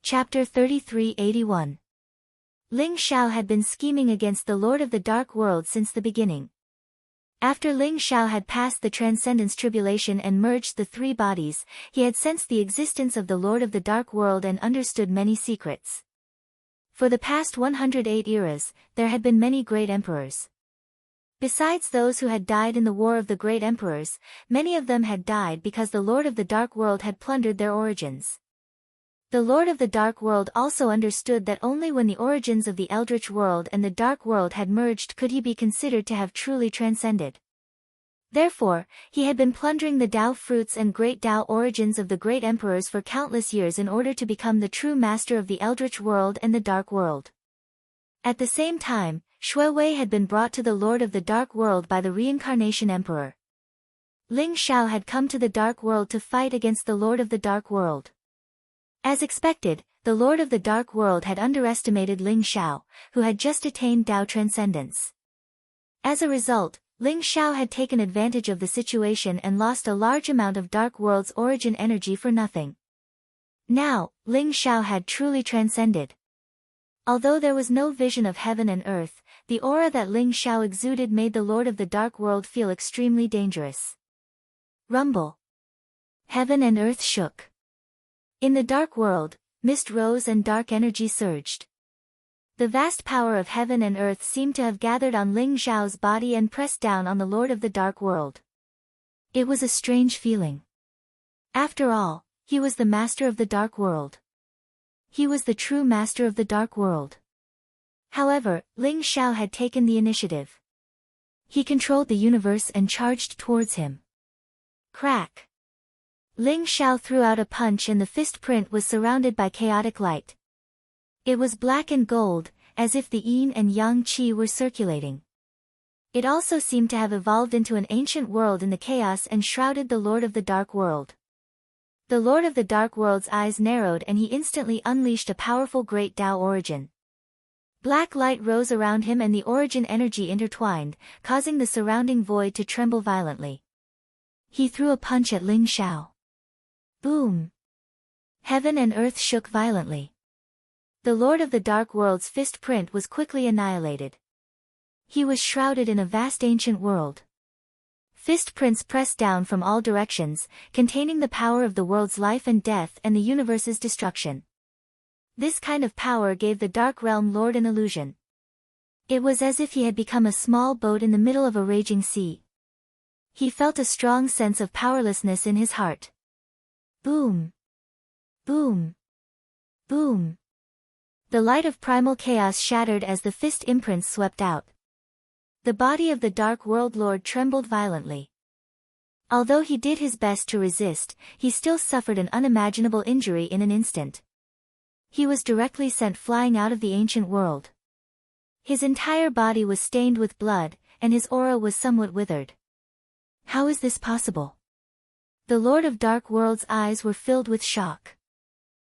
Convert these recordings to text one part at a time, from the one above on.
Chapter 3381. Ling Xiao had been scheming against the Lord of the Dark World since the beginning. After Ling Xiao had passed the Transcendence Tribulation and merged the three bodies, he had sensed the existence of the Lord of the Dark World and understood many secrets. For the past 108 eras, there had been many great emperors. Besides those who had died in the War of the Great Emperors, many of them had died because the Lord of the Dark World had plundered their origins. The Lord of the Dark World also understood that only when the origins of the Eldritch World and the Dark World had merged could he be considered to have truly transcended. Therefore, he had been plundering the Tao fruits and great Tao origins of the great emperors for countless years in order to become the true master of the Eldritch World and the Dark World. At the same time, Shui Wei had been brought to the Lord of the Dark World by the Reincarnation Emperor. Ling Xiao had come to the Dark World to fight against the Lord of the Dark World. As expected, the Lord of the Dark World had underestimated Ling Xiao, who had just attained Tao transcendence. As a result, Ling Xiao had taken advantage of the situation and lost a large amount of Dark World's origin energy for nothing. Now, Ling Xiao had truly transcended. Although there was no vision of heaven and earth, the aura that Ling Xiao exuded made the Lord of the Dark World feel extremely dangerous. Rumble. Heaven and earth shook. In the Dark World, mist rose and dark energy surged. The vast power of heaven and earth seemed to have gathered on Ling Xiao's body and pressed down on the Lord of the Dark World. It was a strange feeling. After all, he was the master of the Dark World. He was the true master of the Dark World. However, Ling Xiao had taken the initiative. He controlled the universe and charged towards him. Crack! Ling Xiao threw out a punch and the fist print was surrounded by chaotic light. It was black and gold, as if the yin and yang qi were circulating. It also seemed to have evolved into an ancient world in the chaos and shrouded the Lord of the Dark World. The Lord of the Dark World's eyes narrowed and he instantly unleashed a powerful great Tao origin. Black light rose around him and the origin energy intertwined, causing the surrounding void to tremble violently. He threw a punch at Ling Xiao. Boom! Heaven and earth shook violently. The Lord of the Dark World's fist print was quickly annihilated. He was shrouded in a vast ancient world. Fist prints pressed down from all directions, containing the power of the world's life and death and the universe's destruction. This kind of power gave the Dark Realm Lord an illusion. It was as if he had become a small boat in the middle of a raging sea. He felt a strong sense of powerlessness in his heart. Boom! Boom! Boom! The light of primal chaos shattered as the fist imprints swept out. The body of the Dark World Lord trembled violently. Although he did his best to resist, he still suffered an unimaginable injury in an instant. He was directly sent flying out of the ancient world. His entire body was stained with blood, and his aura was somewhat withered. How is this possible? The Lord of Dark World's eyes were filled with shock.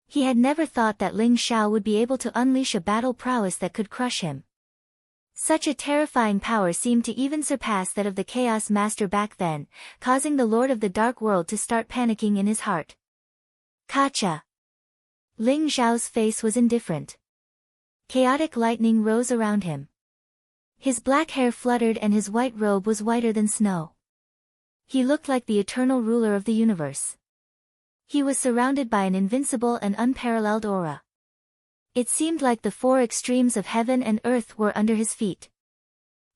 He had never thought that Ling Xiao would be able to unleash a battle prowess that could crush him. Such a terrifying power seemed to even surpass that of the Chaos Master back then, causing the Lord of the Dark World to start panicking in his heart. Kacha! Ling Xiao's face was indifferent. Chaotic lightning rose around him. His black hair fluttered and his white robe was whiter than snow. He looked like the eternal ruler of the universe. He was surrounded by an invincible and unparalleled aura. It seemed like the four extremes of heaven and earth were under his feet.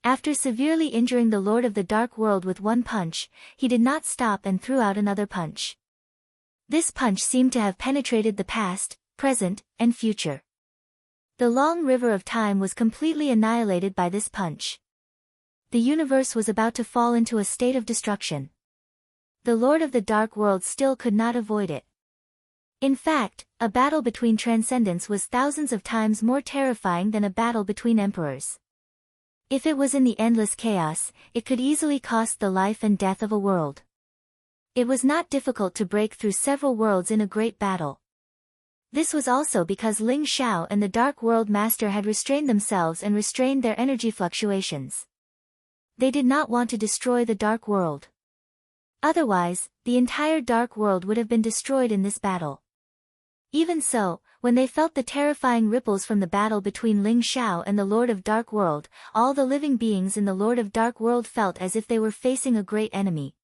After severely injuring the Lord of the Dark World with one punch, he did not stop and threw out another punch. This punch seemed to have penetrated the past, present, and future. The long river of time was completely annihilated by this punch. The universe was about to fall into a state of destruction. The Lord of the Dark World still could not avoid it. In fact, a battle between transcendents was thousands of times more terrifying than a battle between emperors. If it was in the endless chaos, it could easily cost the life and death of a world. It was not difficult to break through several worlds in a great battle. This was also because Ling Xiao and the Dark World Master had restrained themselves and restrained their energy fluctuations. They did not want to destroy the Dark World. Otherwise, the entire Dark World would have been destroyed in this battle. Even so, When they felt the terrifying ripples from the battle between Ling Xiao and the Lord of Dark World, all the living beings in the Lord of Dark World felt as if they were facing a great enemy.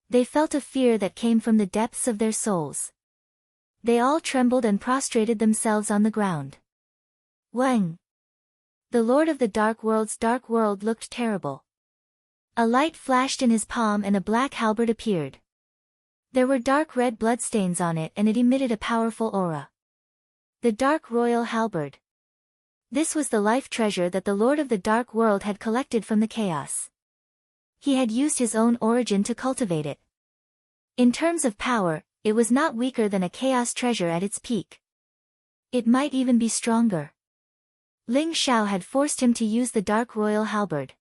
They felt a fear that came from the depths of their souls. They all trembled and prostrated themselves on the ground. Wang! The Lord of the Dark World's Dark World looked terrible. A light flashed in his palm and a black halberd appeared. There were dark red bloodstains on it and it emitted a powerful aura. The Dark Royal Halberd. This was the life treasure that the Lord of the Dark World had collected from the chaos. He had used his own origin to cultivate it. In terms of power, it was not weaker than a chaos treasure at its peak. It might even be stronger. Ling Xiao had forced him to use the Dark Royal Halberd.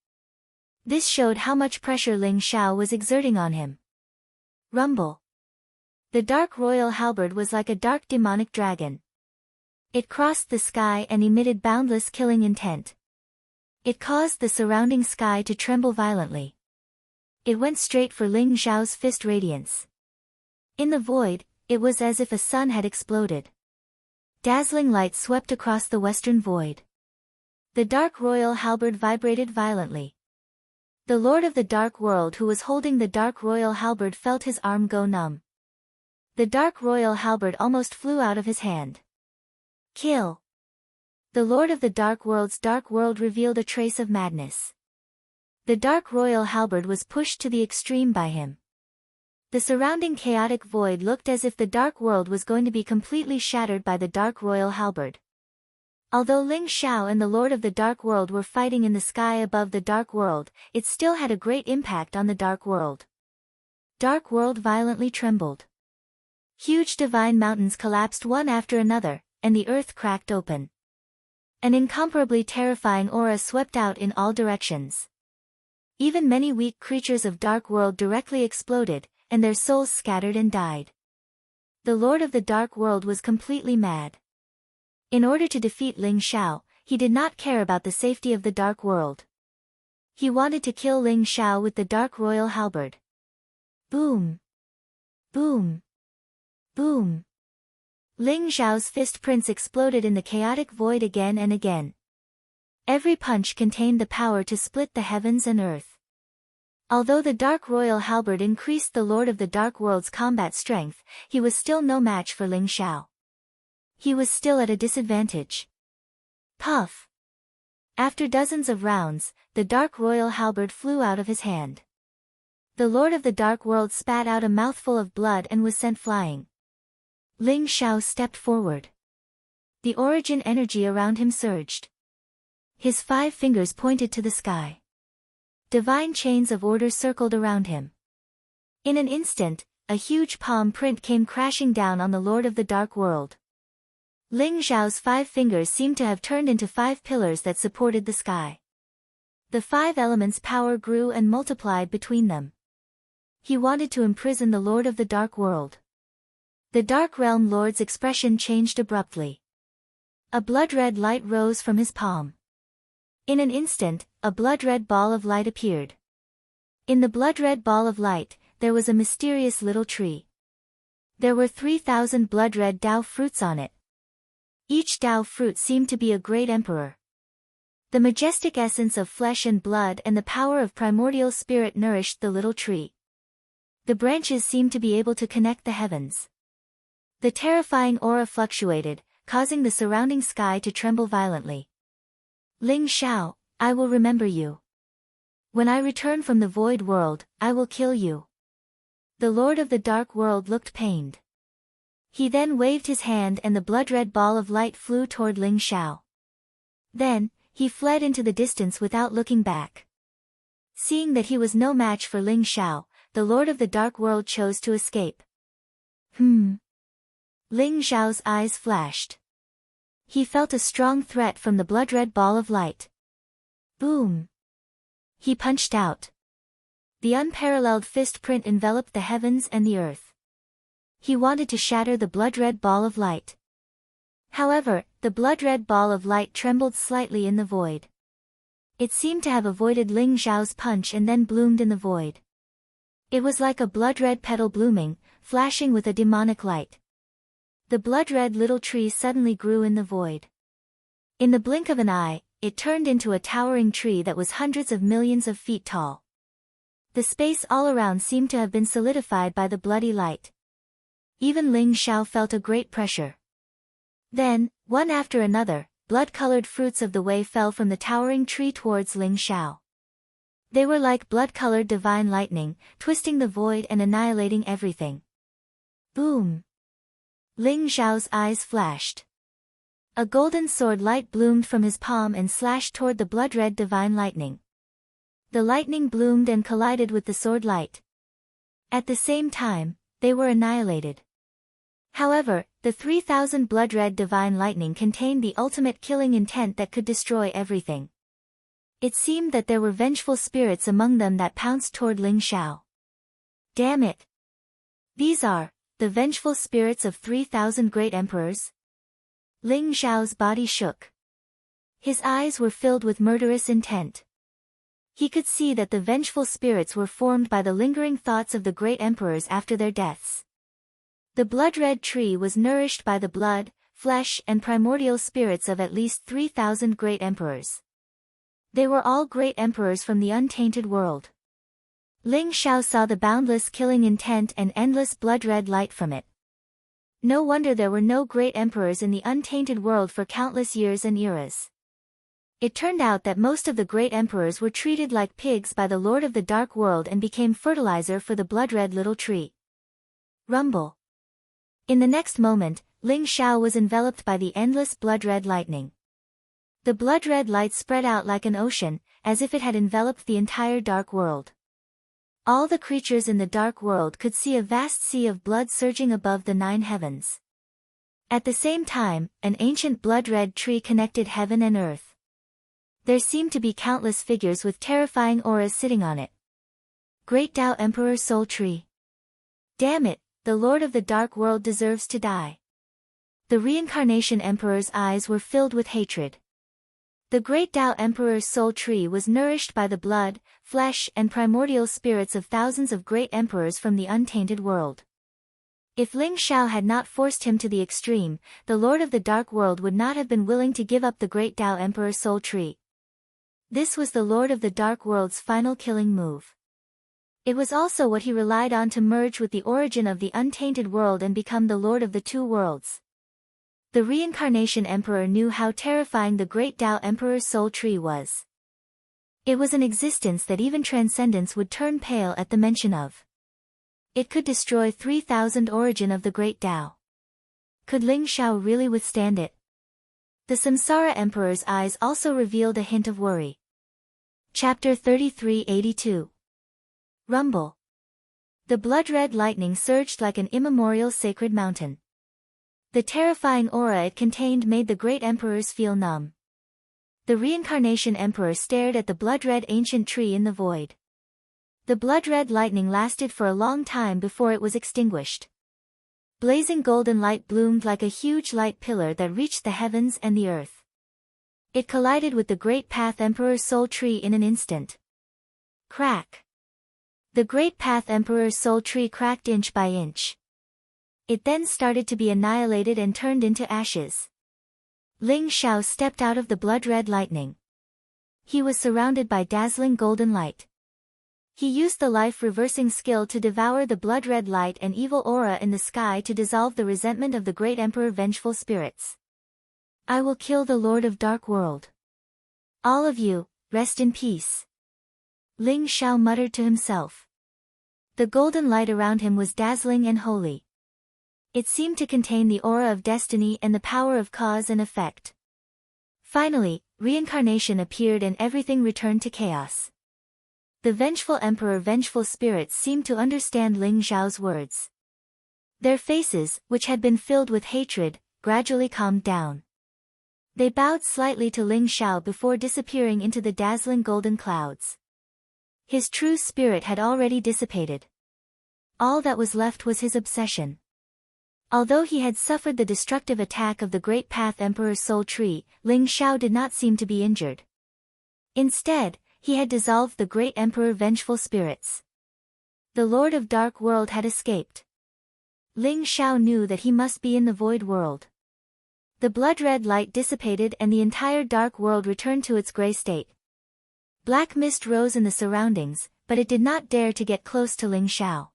This showed how much pressure Ling Xiao was exerting on him. Rumble. The Dark Royal Halberd was like a dark demonic dragon. It crossed the sky and emitted boundless killing intent. It caused the surrounding sky to tremble violently. It went straight for Ling Xiao's fist radiance. In the void, it was as if a sun had exploded. Dazzling light swept across the western void. The Dark Royal Halberd vibrated violently. The Lord of the Dark World who was holding the Dark Royal Halberd felt his arm go numb. The Dark Royal Halberd almost flew out of his hand. Kill! The Lord of the Dark World's Dark World revealed a trace of madness. The Dark Royal Halberd was pushed to the extreme by him. The surrounding chaotic void looked as if the Dark World was going to be completely shattered by the Dark Royal Halberd. Although Ling Xiao and the Lord of the Dark World were fighting in the sky above the Dark World, it still had a great impact on the Dark World. Dark World violently trembled. Huge divine mountains collapsed one after another, and the earth cracked open. An incomparably terrifying aura swept out in all directions. Even many weak creatures of Dark World directly exploded, and their souls scattered and died. The Lord of the Dark World was completely mad. In order to defeat Ling Xiao, he did not care about the safety of the Dark World. He wanted to kill Ling Xiao with the Dark Royal Halberd. Boom! Boom! Boom! Ling Xiao's fist prints exploded in the chaotic void again and again. Every punch contained the power to split the heavens and earth. Although the Dark Royal Halberd increased the Lord of the Dark World's combat strength, he was still no match for Ling Xiao. He was still at a disadvantage. Puff! After dozens of rounds, the Dark Royal Halberd flew out of his hand. The Lord of the Dark World spat out a mouthful of blood and was sent flying. Ling Xiao stepped forward. The origin energy around him surged. His 5 fingers pointed to the sky. Divine chains of order circled around him. In an instant, a huge palm print came crashing down on the Lord of the Dark World. Ling Xiao's 5 fingers seemed to have turned into 5 pillars that supported the sky. The 5 elements' power grew and multiplied between them. He wanted to imprison the Lord of the Dark World. The Dark Realm Lord's expression changed abruptly. A blood-red light rose from his palm. In an instant, a blood-red ball of light appeared. In the blood-red ball of light, there was a mysterious little tree. There were 3,000 blood-red Dao fruits on it. Each Dao fruit seemed to be a great emperor. The majestic essence of flesh and blood and the power of primordial spirit nourished the little tree. The branches seemed to be able to connect the heavens. The terrifying aura fluctuated, causing the surrounding sky to tremble violently. Ling Xiao, I will remember you. When I return from the void world, I will kill you. The Lord of the Dark World looked pained. He then waved his hand and the blood-red ball of light flew toward Ling Xiao. Then, he fled into the distance without looking back. Seeing that he was no match for Ling Xiao, the Lord of the Dark World chose to escape. Ling Xiao's eyes flashed. He felt a strong threat from the blood-red ball of light. Boom! He punched out. The unparalleled fist print enveloped the heavens and the earth. He wanted to shatter the blood-red ball of light. However, the blood-red ball of light trembled slightly in the void. It seemed to have avoided Ling Xiao's punch and then bloomed in the void. It was like a blood-red petal blooming, flashing with a demonic light. The blood-red little tree suddenly grew in the void. In the blink of an eye, it turned into a towering tree that was hundreds of millions of feet tall. The space all around seemed to have been solidified by the bloody light. Even Ling Xiao felt a great pressure. Then, one after another, blood-colored fruits of the way fell from the towering tree towards Ling Xiao. They were like blood-colored divine lightning, twisting the void and annihilating everything. Boom! Ling Xiao's eyes flashed. A golden sword light bloomed from his palm and slashed toward the blood-red divine lightning. The lightning bloomed and collided with the sword light. At the same time, they were annihilated. However, the 3,000 blood-red divine lightning contained the ultimate killing intent that could destroy everything. It seemed that there were vengeful spirits among them that pounced toward Ling Xiao. Damn it! These are the vengeful spirits of 3,000 great emperors? Ling Xiao's body shook. His eyes were filled with murderous intent. He could see that the vengeful spirits were formed by the lingering thoughts of the great emperors after their deaths. The blood-red tree was nourished by the blood, flesh and primordial spirits of at least 3,000 great emperors. They were all great emperors from the untainted world. Ling Xiao saw the boundless killing intent and endless blood-red light from it. No wonder there were no great emperors in the untainted world for countless years and eras. It turned out that most of the great emperors were treated like pigs by the Lord of the Dark World and became fertilizer for the blood-red little tree. Rumble. In the next moment, Ling Xiao was enveloped by the endless blood-red lightning. The blood-red light spread out like an ocean, as if it had enveloped the entire dark world. All the creatures in the dark world could see a vast sea of blood surging above the 9 heavens. At the same time, an ancient blood-red tree connected heaven and earth. There seemed to be countless figures with terrifying auras sitting on it. Great Tao Emperor Soul Tree. Damn it, the Lord of the Dark World deserves to die. The Reincarnation Emperor's eyes were filled with hatred. The Great Tao Emperor's soul tree was nourished by the blood, flesh and primordial spirits of thousands of great emperors from the untainted world. If Ling Xiao had not forced him to the extreme, the Lord of the Dark World would not have been willing to give up the Great Tao Emperor's soul tree. This was the Lord of the Dark World's final killing move. It was also what he relied on to merge with the origin of the untainted world and become the Lord of the Two Worlds. The Reincarnation Emperor knew how terrifying the Great Tao Emperor's soul tree was. It was an existence that even transcendence would turn pale at the mention of. It could destroy 3,000 origin of the Great Tao. Could Ling Xiao really withstand it? The Samsara Emperor's eyes also revealed a hint of worry. Chapter 3382. Rumble. The blood-red lightning surged like an immemorial sacred mountain. The terrifying aura it contained made the great emperors feel numb. The Reincarnation Emperor stared at the blood-red ancient tree in the void. The blood-red lightning lasted for a long time before it was extinguished. Blazing golden light bloomed like a huge light pillar that reached the heavens and the earth. It collided with the Great Path Emperor's soul tree in an instant. Crack. The Great Path Emperor's soul tree cracked inch by inch. It then started to be annihilated and turned into ashes. Ling Xiao stepped out of the blood-red lightning. He was surrounded by dazzling golden light. He used the life-reversing skill to devour the blood-red light and evil aura in the sky to dissolve the resentment of the great emperor vengeful spirits. I will kill the Lord of Dark World. All of you, rest in peace. Ling Xiao muttered to himself. The golden light around him was dazzling and holy. It seemed to contain the aura of destiny and the power of cause and effect. Finally, reincarnation appeared and everything returned to chaos. The vengeful emperor vengeful spirits seemed to understand Ling Xiao's words. Their faces, which had been filled with hatred, gradually calmed down. They bowed slightly to Ling Xiao before disappearing into the dazzling golden clouds. His true spirit had already dissipated. All that was left was his obsession. Although he had suffered the destructive attack of the Great Path Emperor's soul tree, Ling Xiao did not seem to be injured. Instead, he had dissolved the Great Emperor vengeful spirits. The Lord of Dark World had escaped. Ling Xiao knew that he must be in the void world. The blood-red light dissipated and the entire dark world returned to its gray state. Black mist rose in the surroundings, but it did not dare to get close to Ling Xiao.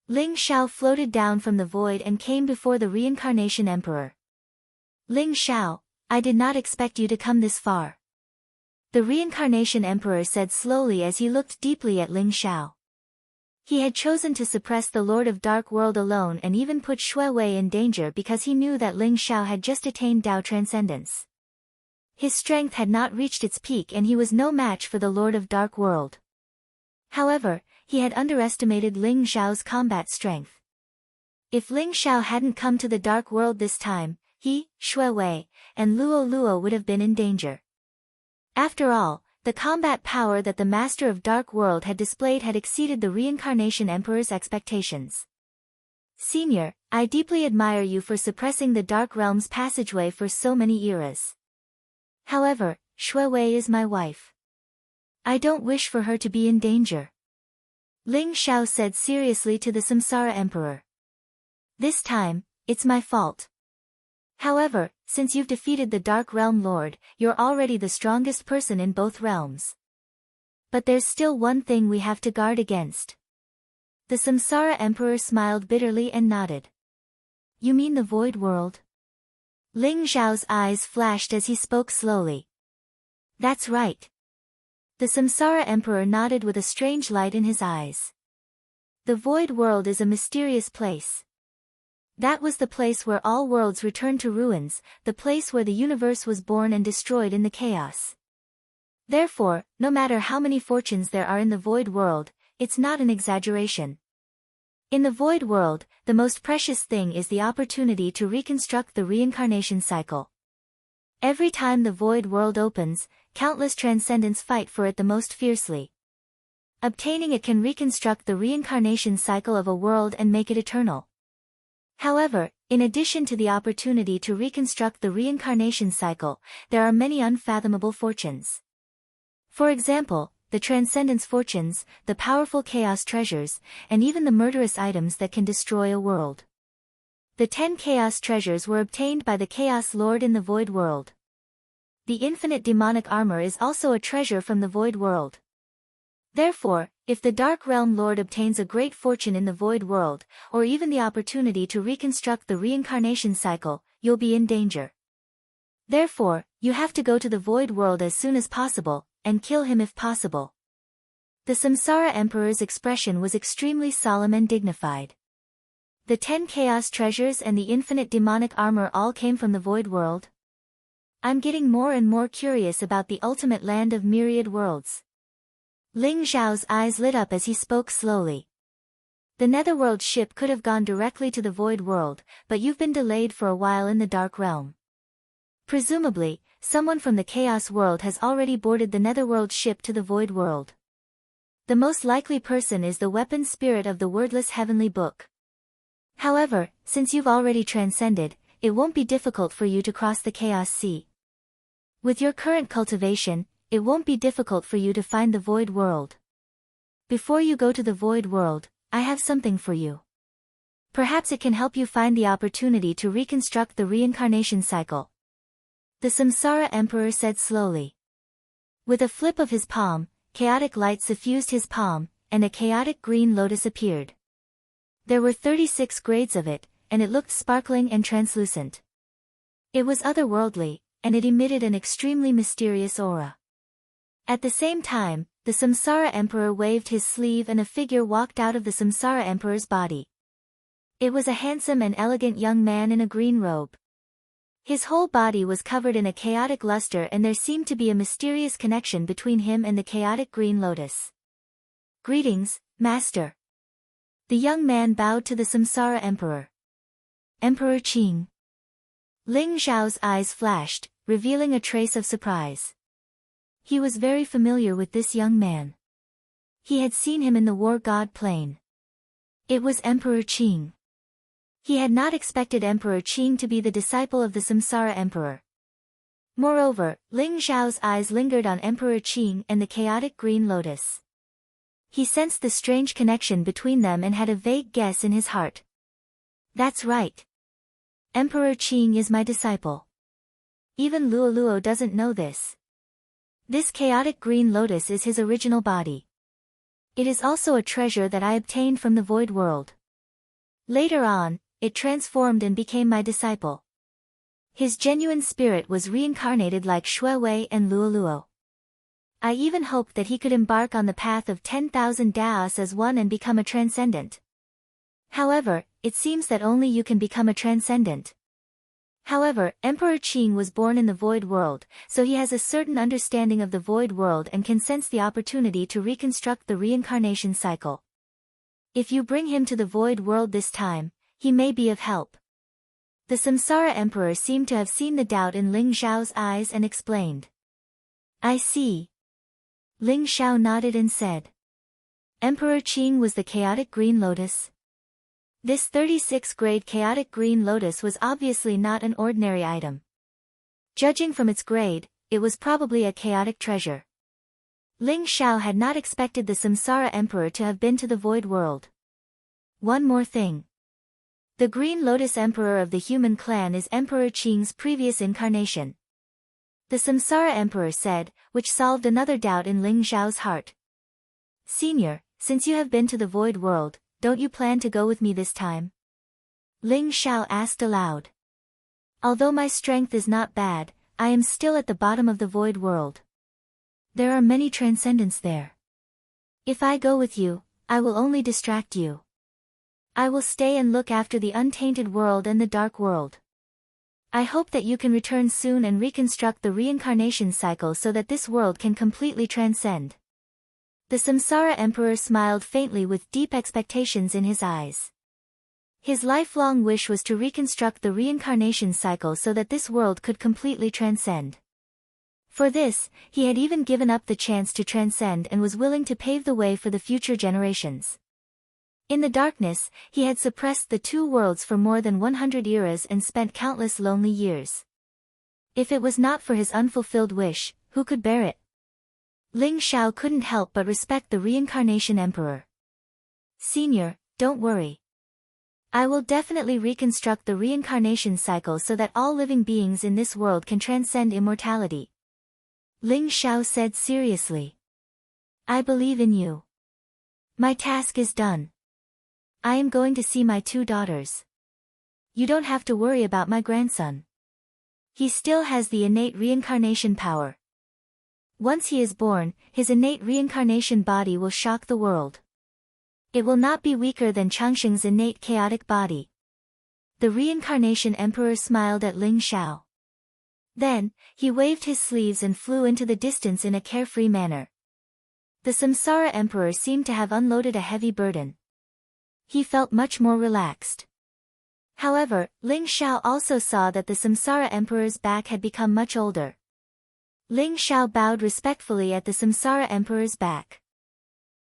Ling Xiao floated down from the void and came before the Reincarnation Emperor. Ling Xiao, I did not expect you to come this far. The Reincarnation Emperor said slowly as he looked deeply at Ling Xiao. He had chosen to suppress the Lord of Dark World alone and even put Shui Wei in danger because he knew that Ling Xiao had just attained Dao Transcendence. His strength had not reached its peak and he was no match for the Lord of Dark World. However, he had underestimated Ling Xiao's combat strength. If Ling Xiao hadn't come to the Dark World this time, he, Shui Wei, and Luo Luo would have been in danger. After all, the combat power that the Master of Dark World had displayed had exceeded the Reincarnation Emperor's expectations. Senior, I deeply admire you for suppressing the Dark Realm's passageway for so many eras. However, Shui Wei is my wife. I don't wish for her to be in danger. Ling Xiao said seriously to the Samsara Emperor. This time, it's my fault. However, since you've defeated the Dark Realm Lord, you're already the strongest person in both realms. But there's still one thing we have to guard against. The Samsara Emperor smiled bitterly and nodded. You mean the Void World? Ling Xiao's eyes flashed as he spoke slowly. That's right. The Samsara Emperor nodded with a strange light in his eyes. The Void World is a mysterious place. That was the place where all worlds returned to ruins, the place where the universe was born and destroyed in the chaos. Therefore, no matter how many fortunes there are in the Void World, it's not an exaggeration. In the Void World, the most precious thing is the opportunity to reconstruct the reincarnation cycle. Every time the Void World opens, countless transcendents fight for it the most fiercely. Obtaining it can reconstruct the reincarnation cycle of a world and make it eternal. However, in addition to the opportunity to reconstruct the reincarnation cycle, there are many unfathomable fortunes. For example, the transcendence fortunes, the powerful chaos treasures, and even the murderous items that can destroy a world. The 10 chaos treasures were obtained by the Chaos Lord in the Void World. The infinite demonic armor is also a treasure from the Void World. Therefore, if the Dark Realm Lord obtains a great fortune in the Void World, or even the opportunity to reconstruct the reincarnation cycle, you'll be in danger. Therefore, you have to go to the Void World as soon as possible, and kill him if possible. The Samsara Emperor's expression was extremely solemn and dignified. The 10 chaos treasures and the infinite demonic armor all came from the Void World. I'm getting more and more curious about the ultimate land of myriad worlds. Ling Xiao's eyes lit up as he spoke slowly. The Netherworld ship could have gone directly to the Void World, but you've been delayed for a while in the Dark Realm. Presumably, someone from the Chaos World has already boarded the Netherworld ship to the Void World. The most likely person is the weapon spirit of the wordless heavenly book. However, since you've already transcended, it won't be difficult for you to cross the Chaos Sea. With your current cultivation, it won't be difficult for you to find the Void World. Before you go to the Void World, I have something for you. Perhaps it can help you find the opportunity to reconstruct the reincarnation cycle. The Samsara Emperor said slowly. With a flip of his palm, chaotic light suffused his palm, and a chaotic green lotus appeared. There were 36 grades of it, and it looked sparkling and translucent. It was otherworldly, and it emitted an extremely mysterious aura. At the same time, the Samsara Emperor waved his sleeve and a figure walked out of the Samsara Emperor's body. It was a handsome and elegant young man in a green robe. His whole body was covered in a chaotic luster and there seemed to be a mysterious connection between him and the chaotic green lotus. Greetings, Master. The young man bowed to the Samsara Emperor. Emperor Qing. Ling Xiao's eyes flashed, revealing a trace of surprise. He was very familiar with this young man. He had seen him in the War God Plain. It was Emperor Qing. He had not expected Emperor Qing to be the disciple of the Samsara Emperor. Moreover, Ling Xiao's eyes lingered on Emperor Qing and the chaotic green lotus. He sensed the strange connection between them and had a vague guess in his heart. That's right. Emperor Qing is my disciple. Even Luoluo doesn't know this. This chaotic green lotus is his original body. It is also a treasure that I obtained from the void world. Later on, it transformed and became my disciple. His genuine spirit was reincarnated like Shuewei and Luoluo. I even hoped that he could embark on the path of 10,000 Daos as one and become a transcendent. However, it seems that only you can become a transcendent. However, Emperor Qing was born in the void world, so he has a certain understanding of the void world and can sense the opportunity to reconstruct the reincarnation cycle. If you bring him to the void world this time, he may be of help. The Samsara Emperor seemed to have seen the doubt in Ling Xiao's eyes and explained. I see. Ling Xiao nodded and said. Emperor Qing was the chaotic green lotus. This 36-grade chaotic green lotus was obviously not an ordinary item. Judging from its grade, it was probably a chaotic treasure. Ling Xiao had not expected the Samsara Emperor to have been to the void world. One more thing. The Green Lotus Emperor of the human clan is Emperor Qing's previous incarnation. The Samsara Emperor said, which solved another doubt in Ling Xiao's heart. Senior, since you have been to the void world, don't you plan to go with me this time? Ling Xiao asked aloud. Although my strength is not bad, I am still at the bottom of the void world. There are many transcendents there. If I go with you, I will only distract you. I will stay and look after the untainted world and the dark world. I hope that you can return soon and reconstruct the reincarnation cycle so that this world can completely transcend. The Samsara Emperor smiled faintly with deep expectations in his eyes. His lifelong wish was to reconstruct the reincarnation cycle so that this world could completely transcend. For this, he had even given up the chance to transcend and was willing to pave the way for the future generations. In the darkness, he had suppressed the two worlds for more than 100 eras and spent countless lonely years. If it was not for his unfulfilled wish, who could bear it? Ling Xiao couldn't help but respect the reincarnation emperor. Senior, don't worry. I will definitely reconstruct the reincarnation cycle so that all living beings in this world can transcend immortality. Ling Xiao said seriously. I believe in you. My task is done. I am going to see my two daughters. You don't have to worry about my grandson. He still has the innate reincarnation power. Once he is born, his innate reincarnation body will shock the world. It will not be weaker than Changsheng's innate chaotic body. The reincarnation emperor smiled at Ling Xiao. Then, he waved his sleeves and flew into the distance in a carefree manner. The Samsara Emperor seemed to have unloaded a heavy burden. He felt much more relaxed. However, Ling Xiao also saw that the Samsara Emperor's back had become much older. Ling Xiao bowed respectfully at the Samsara Emperor's back.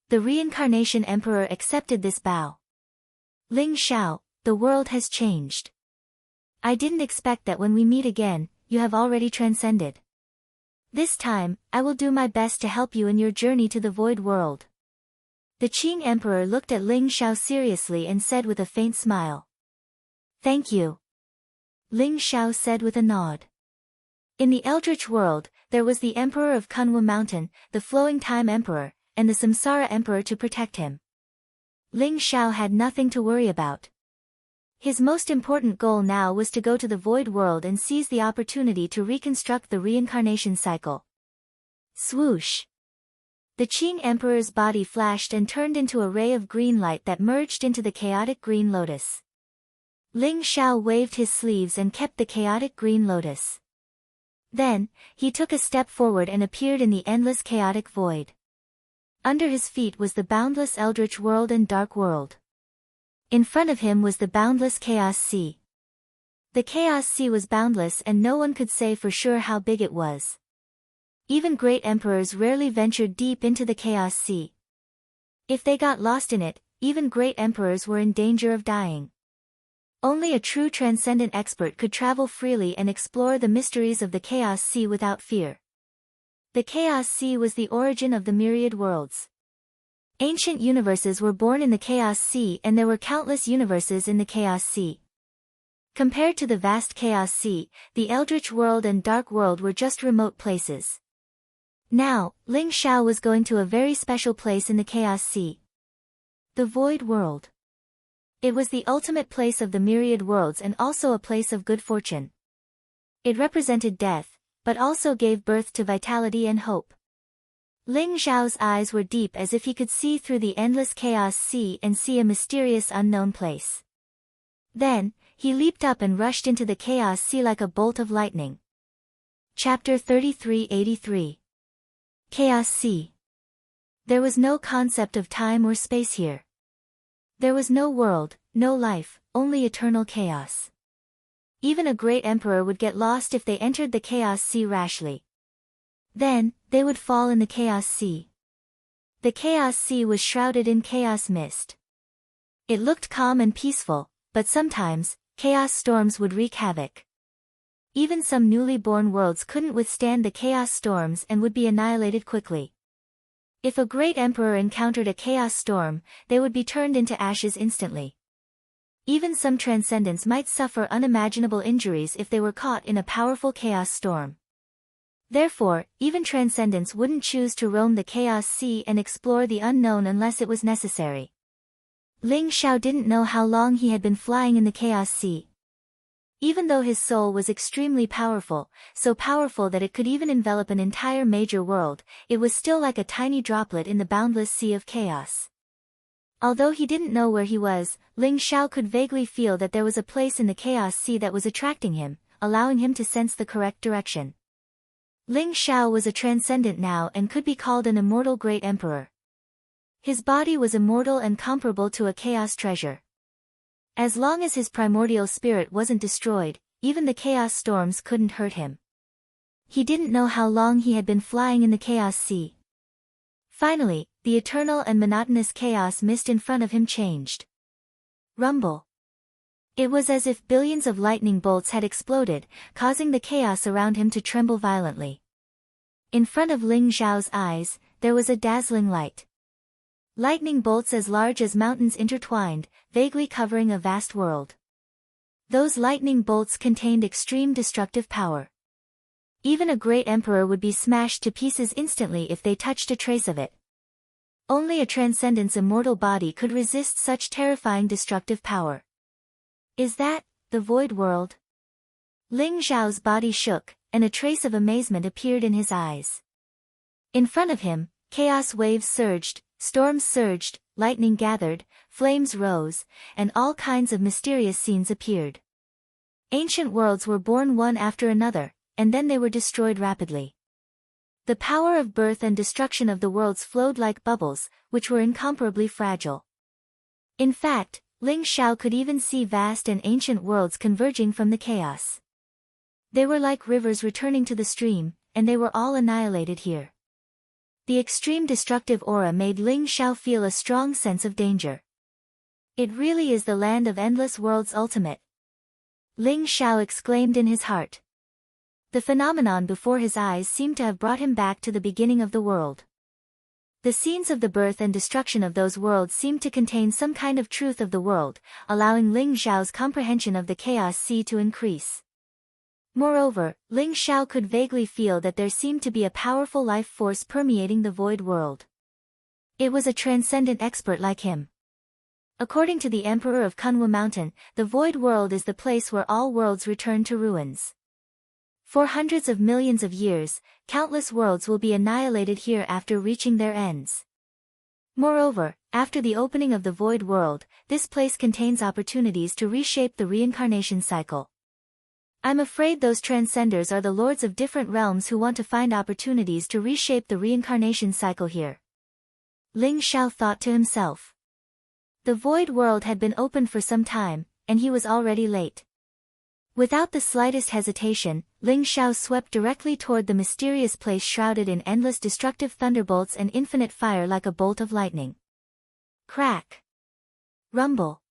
The Reincarnation Emperor accepted this bow. Ling Xiao, the world has changed. I didn't expect that when we meet again, you have already transcended. This time, I will do my best to help you in your journey to the void world. The Qing Emperor looked at Ling Xiao seriously and said with a faint smile. Thank you. Ling Xiao said with a nod. In the Eldritch world, there was the Emperor of Kunwu Mountain, the Flowing Time Emperor, and the Samsara Emperor to protect him. Ling Xiao had nothing to worry about. His most important goal now was to go to the void world and seize the opportunity to reconstruct the reincarnation cycle. Swoosh! The Qing Emperor's body flashed and turned into a ray of green light that merged into the chaotic green lotus. Ling Xiao waved his sleeves and kept the chaotic green lotus. Then, he took a step forward and appeared in the endless chaotic void. Under his feet was the boundless Eldritch world and dark world. In front of him was the boundless Chaos Sea. The Chaos Sea was boundless and no one could say for sure how big it was. Even great emperors rarely ventured deep into the Chaos Sea. If they got lost in it, even great emperors were in danger of dying. Only a true transcendent expert could travel freely and explore the mysteries of the Chaos Sea without fear. The Chaos Sea was the origin of the myriad worlds. Ancient universes were born in the Chaos Sea, and there were countless universes in the Chaos Sea. Compared to the vast Chaos Sea, the Eldritch World and Dark World were just remote places. Now, Ling Xiao was going to a very special place in the Chaos Sea. The Void World. It was the ultimate place of the myriad worlds and also a place of good fortune. It represented death, but also gave birth to vitality and hope. Ling Xiao's eyes were deep, as if he could see through the endless Chaos Sea and see a mysterious unknown place. Then, he leaped up and rushed into the Chaos Sea like a bolt of lightning. Chapter 3383. Chaos Sea. There was no concept of time or space here. There was no world, no life, only eternal chaos. Even a great emperor would get lost if they entered the Chaos Sea rashly. Then, they would fall in the Chaos Sea. The Chaos Sea was shrouded in chaos mist. It looked calm and peaceful, but sometimes, chaos storms would wreak havoc. Even some newly born worlds couldn't withstand the chaos storms and would be annihilated quickly. If a great emperor encountered a chaos storm, they would be turned into ashes instantly. Even some transcendents might suffer unimaginable injuries if they were caught in a powerful chaos storm. Therefore, even transcendents wouldn't choose to roam the Chaos Sea and explore the unknown unless it was necessary. Ling Xiao didn't know how long he had been flying in the Chaos Sea. Even though his soul was extremely powerful, so powerful that it could even envelop an entire major world, it was still like a tiny droplet in the boundless sea of chaos. Although he didn't know where he was, Ling Xiao could vaguely feel that there was a place in the Chaos Sea that was attracting him, allowing him to sense the correct direction. Ling Xiao was a transcendent now and could be called an immortal great emperor. His body was immortal and comparable to a chaos treasure. As long as his primordial spirit wasn't destroyed, even the chaos storms couldn't hurt him. He didn't know how long he had been flying in the Chaos Sea. Finally, the eternal and monotonous chaos mist in front of him changed. Rumble. It was as if billions of lightning bolts had exploded, causing the chaos around him to tremble violently. In front of Ling Xiao's eyes, there was a dazzling light. Lightning bolts as large as mountains intertwined, vaguely covering a vast world. Those lightning bolts contained extreme destructive power. Even a great emperor would be smashed to pieces instantly if they touched a trace of it. Only a transcendent's immortal body could resist such terrifying destructive power. Is that the Void World? Ling Xiao's body shook, and a trace of amazement appeared in his eyes. In front of him, chaos waves surged, storms surged, lightning gathered, flames rose, and all kinds of mysterious scenes appeared. Ancient worlds were born one after another, and then they were destroyed rapidly. The power of birth and destruction of the worlds flowed like bubbles, which were incomparably fragile. In fact, Ling Xiao could even see vast and ancient worlds converging from the chaos. They were like rivers returning to the stream, and they were all annihilated here. The extreme destructive aura made Ling Xiao feel a strong sense of danger. It really is the land of endless worlds ultimate. Ling Xiao exclaimed in his heart. The phenomenon before his eyes seemed to have brought him back to the beginning of the world. The scenes of the birth and destruction of those worlds seemed to contain some kind of truth of the world, allowing Ling Xiao's comprehension of the Chaos Sea to increase. Moreover, Ling Xiao could vaguely feel that there seemed to be a powerful life force permeating the Void World. It was a transcendent expert like him. According to the Emperor of Kunwu Mountain, the Void World is the place where all worlds return to ruins. For hundreds of millions of years, countless worlds will be annihilated here after reaching their ends. Moreover, after the opening of the Void World, this place contains opportunities to reshape the reincarnation cycle. I'm afraid those transcenders are the lords of different realms who want to find opportunities to reshape the reincarnation cycle here. Ling Xiao thought to himself. The Void World had been open for some time, and he was already late. Without the slightest hesitation, Ling Xiao swept directly toward the mysterious place shrouded in endless destructive thunderbolts and infinite fire like a bolt of lightning. Crack! Rumble!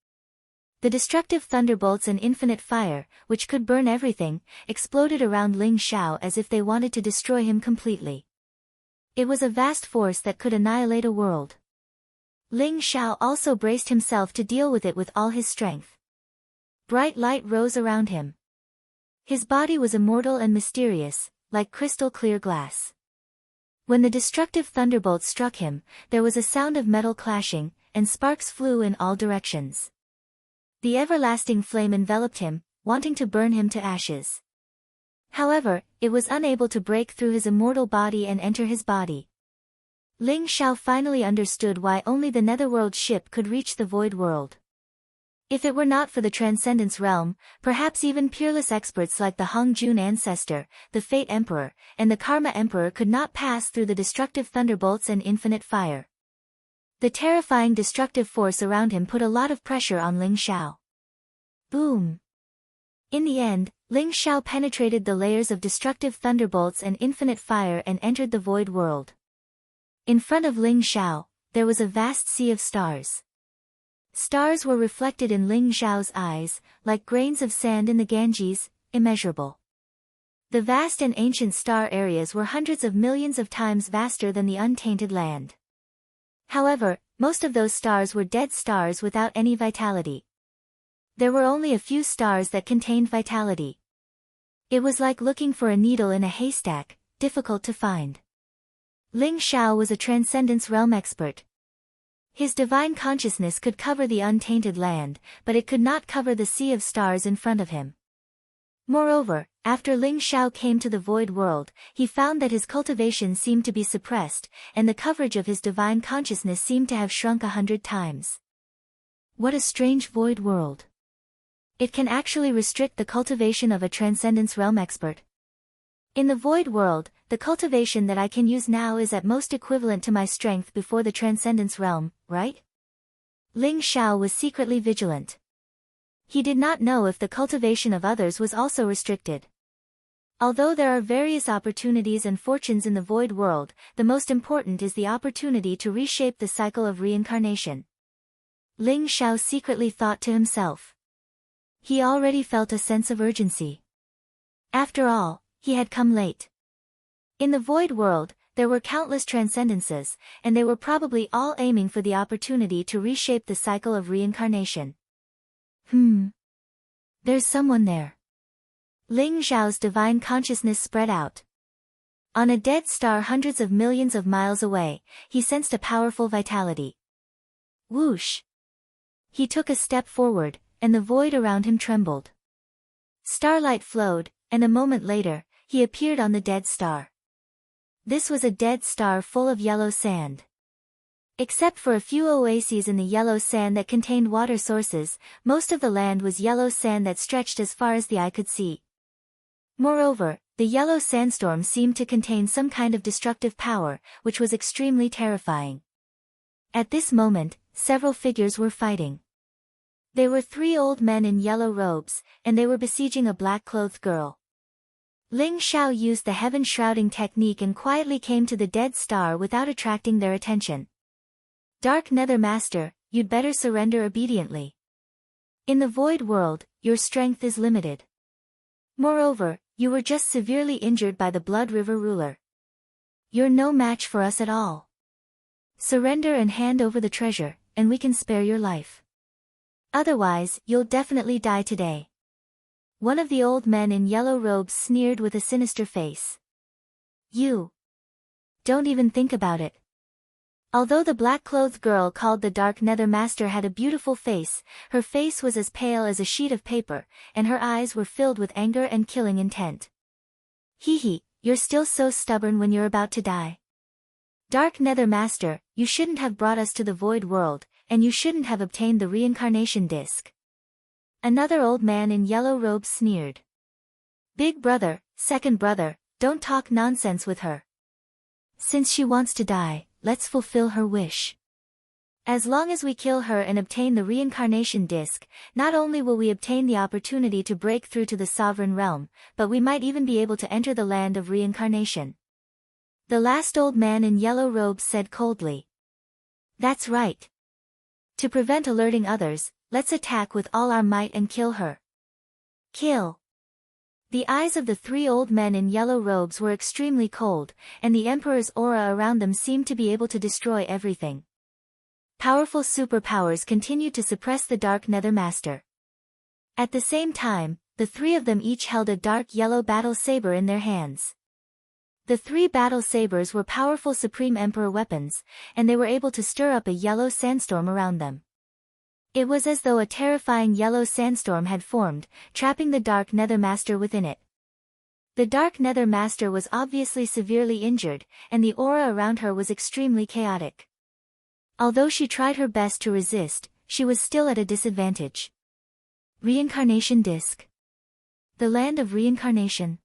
The destructive thunderbolts and infinite fire, which could burn everything, exploded around Ling Xiao as if they wanted to destroy him completely. It was a vast force that could annihilate a world. Ling Xiao also braced himself to deal with it with all his strength. Bright light rose around him. His body was immortal and mysterious, like crystal clear glass. When the destructive thunderbolts struck him, there was a sound of metal clashing, and sparks flew in all directions. The everlasting flame enveloped him, wanting to burn him to ashes. However, it was unable to break through his immortal body and enter his body. Ling Xiao finally understood why only the Netherworld ship could reach the Void World. If it were not for the Transcendence Realm, perhaps even peerless experts like the Hongjun Ancestor, the Fate Emperor, and the Karma Emperor could not pass through the destructive thunderbolts and infinite fire. The terrifying destructive force around him put a lot of pressure on Ling Xiao. Boom! In the end, Ling Xiao penetrated the layers of destructive thunderbolts and infinite fire and entered the Void World. In front of Ling Xiao, there was a vast sea of stars. Stars were reflected in Ling Xiao's eyes, like grains of sand in the Ganges, immeasurable. The vast and ancient star areas were hundreds of millions of times vaster than the untainted land. However, most of those stars were dead stars without any vitality. There were only a few stars that contained vitality. It was like looking for a needle in a haystack, difficult to find. Ling Xiao was a Transcendence Realm expert. His divine consciousness could cover the untainted land, but it could not cover the sea of stars in front of him. Moreover, after Ling Xiao came to the Void World, he found that his cultivation seemed to be suppressed, and the coverage of his divine consciousness seemed to have shrunk 100 times. What a strange Void World! It can actually restrict the cultivation of a Transcendence Realm expert. In the Void World, the cultivation that I can use now is at most equivalent to my strength before the Transcendence Realm, right? Ling Xiao was secretly vigilant. He did not know if the cultivation of others was also restricted. Although there are various opportunities and fortunes in the Void World, the most important is the opportunity to reshape the cycle of reincarnation. Ling Xiao secretly thought to himself. He already felt a sense of urgency. After all, he had come late. In the Void World, there were countless transcendences, and they were probably all aiming for the opportunity to reshape the cycle of reincarnation. There's someone there. Ling Xiao's divine consciousness spread out. On a dead star hundreds of millions of miles away, he sensed a powerful vitality. Whoosh! He took a step forward, and the void around him trembled. Starlight flowed, and a moment later, he appeared on the dead star. This was a dead star full of yellow sand. Except for a few oases in the yellow sand that contained water sources, most of the land was yellow sand that stretched as far as the eye could see. Moreover, the yellow sandstorm seemed to contain some kind of destructive power, which was extremely terrifying. At this moment, several figures were fighting. They were 3 old men in yellow robes, and they were besieging a black-clothed girl. Ling Xiao used the heaven-shrouding technique and quietly came to the dead star without attracting their attention. Dark Nether Master, you'd better surrender obediently. In the Void World, your strength is limited. Moreover, you were just severely injured by the Blood River ruler. You're no match for us at all. Surrender and hand over the treasure, and we can spare your life. Otherwise, you'll definitely die today. One of the old men in yellow robes sneered with a sinister face. You. Don't even think about it. Although the black-clothed girl called the Dark Nether Master had a beautiful face, her face was as pale as a sheet of paper, and her eyes were filled with anger and killing intent. Hee, you're still so stubborn when you're about to die. Dark Nether Master, you shouldn't have brought us to the Void World, and you shouldn't have obtained the reincarnation disc. Another old man in yellow robes sneered. Big brother, second brother, don't talk nonsense with her. Since she wants to die, let's fulfill her wish. As long as we kill her and obtain the reincarnation disc, not only will we obtain the opportunity to break through to the sovereign realm, but we might even be able to enter the land of reincarnation. The last old man in yellow robes said coldly. That's right. To prevent alerting others, let's attack with all our might and kill her. Kill. The eyes of the 3 old men in yellow robes were extremely cold, and the Emperor's aura around them seemed to be able to destroy everything. Powerful superpowers continued to suppress the Dark Nether Master. At the same time, the three of them each held a dark yellow battle saber in their hands. The three battle sabers were powerful Supreme Emperor weapons, and they were able to stir up a yellow sandstorm around them. It was as though a terrifying yellow sandstorm had formed, trapping the Dark Nether Master within it. The Dark Nether Master was obviously severely injured, and the aura around her was extremely chaotic. Although she tried her best to resist, she was still at a disadvantage. Reincarnation Disc. The Land of Reincarnation.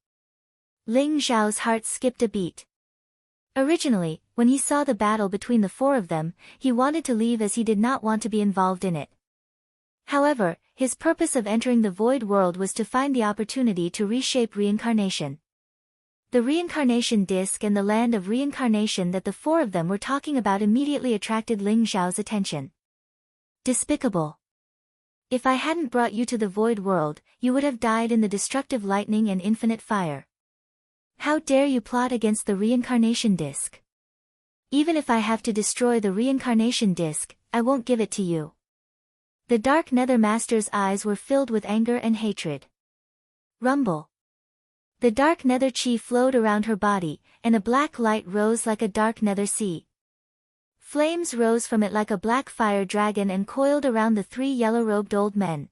Ling Xiao's heart skipped a beat. Originally, when he saw the battle between the four of them, he wanted to leave as he did not want to be involved in it. However, his purpose of entering the Void World was to find the opportunity to reshape reincarnation. The reincarnation disc and the land of reincarnation that the four of them were talking about immediately attracted Ling Xiao's attention. Despicable. If I hadn't brought you to the Void World, you would have died in the destructive lightning and infinite fire. How dare you plot against the reincarnation disc? Even if I have to destroy the reincarnation disc, I won't give it to you. The Dark Nether Master's eyes were filled with anger and hatred. Rumble. The Dark Nether Chi flowed around her body, and a black light rose like a dark nether sea. Flames rose from it like a black fire dragon and coiled around the three yellow-robed old men.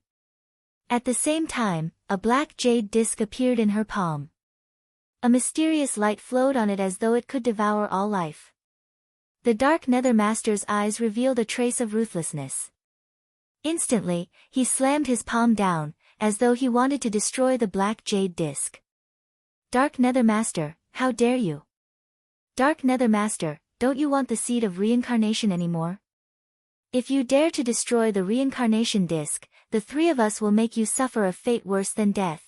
At the same time, a black jade disc appeared in her palm. A mysterious light flowed on it as though it could devour all life. The Dark Nether Master's eyes revealed a trace of ruthlessness. Instantly, he slammed his palm down, as though he wanted to destroy the black jade disc. Dark Nether Master, how dare you? Dark Nether Master, don't you want the seed of reincarnation anymore? If you dare to destroy the reincarnation disc, the three of us will make you suffer a fate worse than death.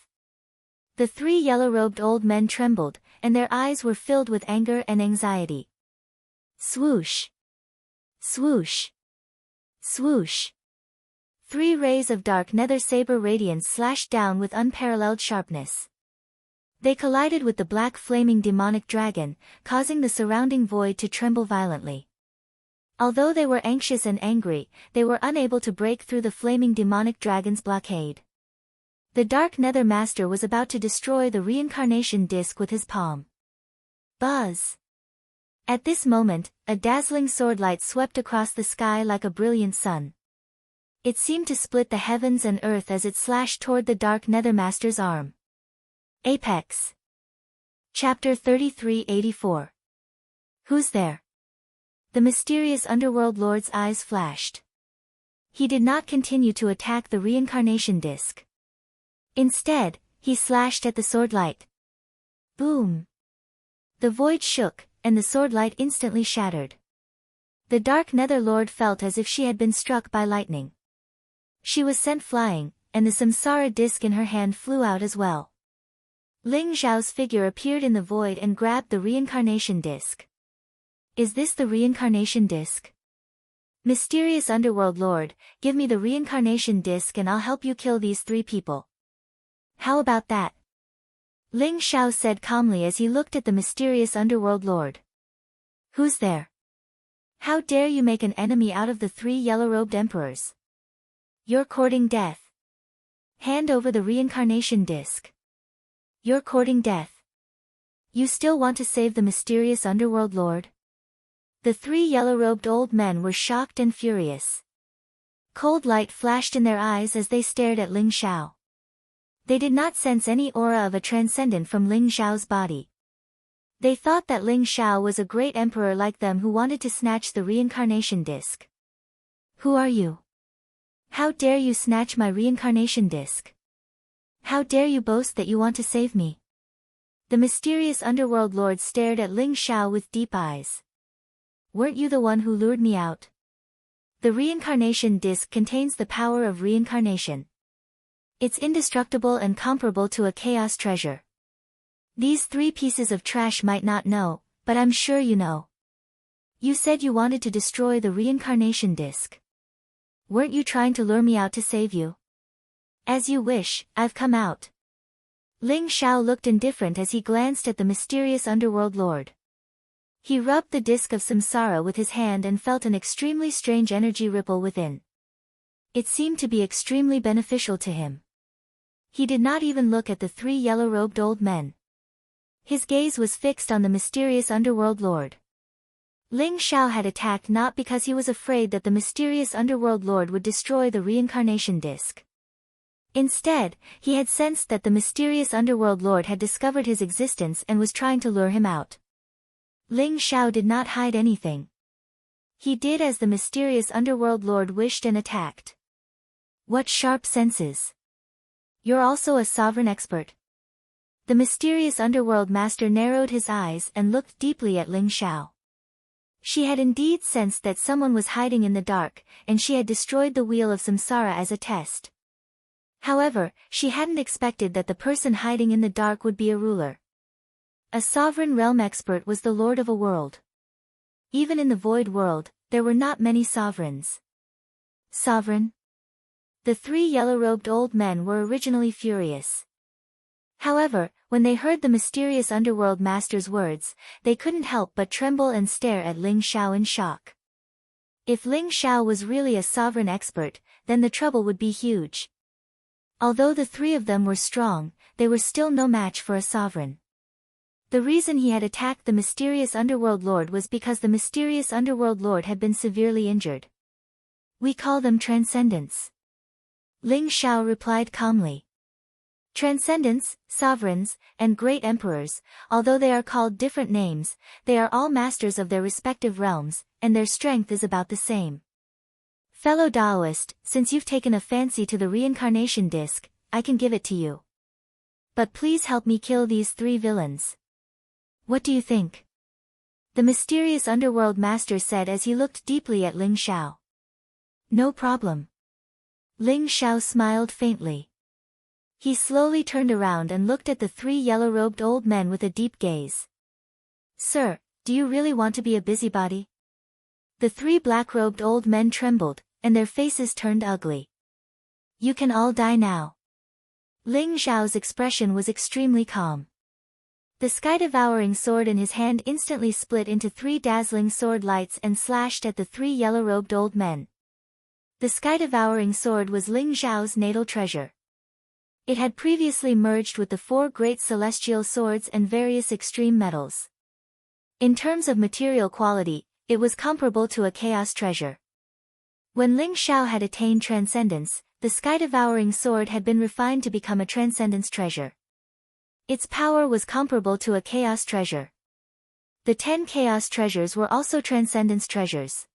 The three yellow-robed old men trembled, and their eyes were filled with anger and anxiety. Swoosh! Swoosh! Swoosh! 3 rays of dark nether saber radiance slashed down with unparalleled sharpness. They collided with the black flaming demonic dragon, causing the surrounding void to tremble violently. Although they were anxious and angry, they were unable to break through the flaming demonic dragon's blockade. The Dark Nether Master was about to destroy the reincarnation disc with his palm. Buzz! At this moment, a dazzling swordlight swept across the sky like a brilliant sun. It seemed to split the heavens and earth as it slashed toward the Dark Nether Master's arm. Apex. Chapter 3384. Who's there? The mysterious underworld lord's eyes flashed. He did not continue to attack the reincarnation disc. Instead, he slashed at the swordlight. Boom! The void shook, and the swordlight instantly shattered. The Dark Nether Lord felt as if she had been struck by lightning. She was sent flying, and the Samsara disc in her hand flew out as well. Ling Xiao's figure appeared in the void and grabbed the reincarnation disc. Is this the reincarnation disc? Mysterious Underworld Lord, give me the reincarnation disc and I'll help you kill these 3 people. How about that? Ling Xiao said calmly as he looked at the mysterious Underworld Lord. Who's there? How dare you make an enemy out of the 3 yellow-robed emperors? You're courting death. Hand over the reincarnation disc. You're courting death. You still want to save the mysterious Underworld Lord? The 3 yellow-robed old men were shocked and furious. Cold light flashed in their eyes as they stared at Ling Xiao. They did not sense any aura of a transcendent from Ling Xiao's body. They thought that Ling Xiao was a great emperor like them who wanted to snatch the reincarnation disc. Who are you? How dare you snatch my reincarnation disc? How dare you boast that you want to save me? The mysterious Underworld Lord stared at Ling Xiao with deep eyes. Weren't you the one who lured me out? The reincarnation disc contains the power of reincarnation. It's indestructible and comparable to a chaos treasure. These 3 pieces of trash might not know, but I'm sure you know. You said you wanted to destroy the reincarnation disc. Weren't you trying to lure me out to save you? As you wish, I've come out. Ling Xiao looked indifferent as he glanced at the mysterious Underworld Lord. He rubbed the disk of samsara with his hand and felt an extremely strange energy ripple within. It seemed to be extremely beneficial to him. He did not even look at the three yellow-robed old men. His gaze was fixed on the mysterious underworld lord. Ling Xiao had attacked not because he was afraid that the mysterious underworld lord would destroy the reincarnation disk. Instead, he had sensed that the mysterious underworld lord had discovered his existence and was trying to lure him out. Ling Xiao did not hide anything. He did as the mysterious underworld lord wished and attacked. What sharp senses! You're also a sovereign expert. The mysterious underworld master narrowed his eyes and looked deeply at Ling Xiao. She had indeed sensed that someone was hiding in the dark, and she had destroyed the wheel of samsara as a test. However, she hadn't expected that the person hiding in the dark would be a ruler. A sovereign realm expert was the lord of a world. Even in the void world, there were not many sovereigns. Sovereign? The three yellow-robed old men were originally furious. However, when they heard the mysterious underworld master's words, they couldn't help but tremble and stare at Ling Xiao in shock. If Ling Xiao was really a sovereign expert, then the trouble would be huge. Although the three of them were strong, they were still no match for a sovereign. The reason he had attacked the mysterious underworld lord was because the mysterious underworld lord had been severely injured. We call them transcendents. Ling Xiao replied calmly. Transcendents, sovereigns, and great emperors, although they are called different names, they are all masters of their respective realms, and their strength is about the same. Fellow Taoist, since you've taken a fancy to the reincarnation disc, I can give it to you. But please help me kill these three villains. What do you think? The mysterious underworld master said as he looked deeply at Ling Xiao. No problem. Ling Xiao smiled faintly. He slowly turned around and looked at the three yellow-robed old men with a deep gaze. Sir, do you really want to be a busybody? The three black-robed old men trembled, and their faces turned ugly. You can all die now. Ling Xiao's expression was extremely calm. The sky-devouring sword in his hand instantly split into three dazzling sword lights and slashed at the three yellow-robed old men. The sky-devouring sword was Ling Xiao's natal treasure. It had previously merged with the four great celestial swords and various extreme metals. In terms of material quality, it was comparable to a chaos treasure. When Ling Xiao had attained transcendence, the sky-devouring sword had been refined to become a transcendence treasure. Its power was comparable to a chaos treasure. The 10 chaos treasures were also transcendence treasures.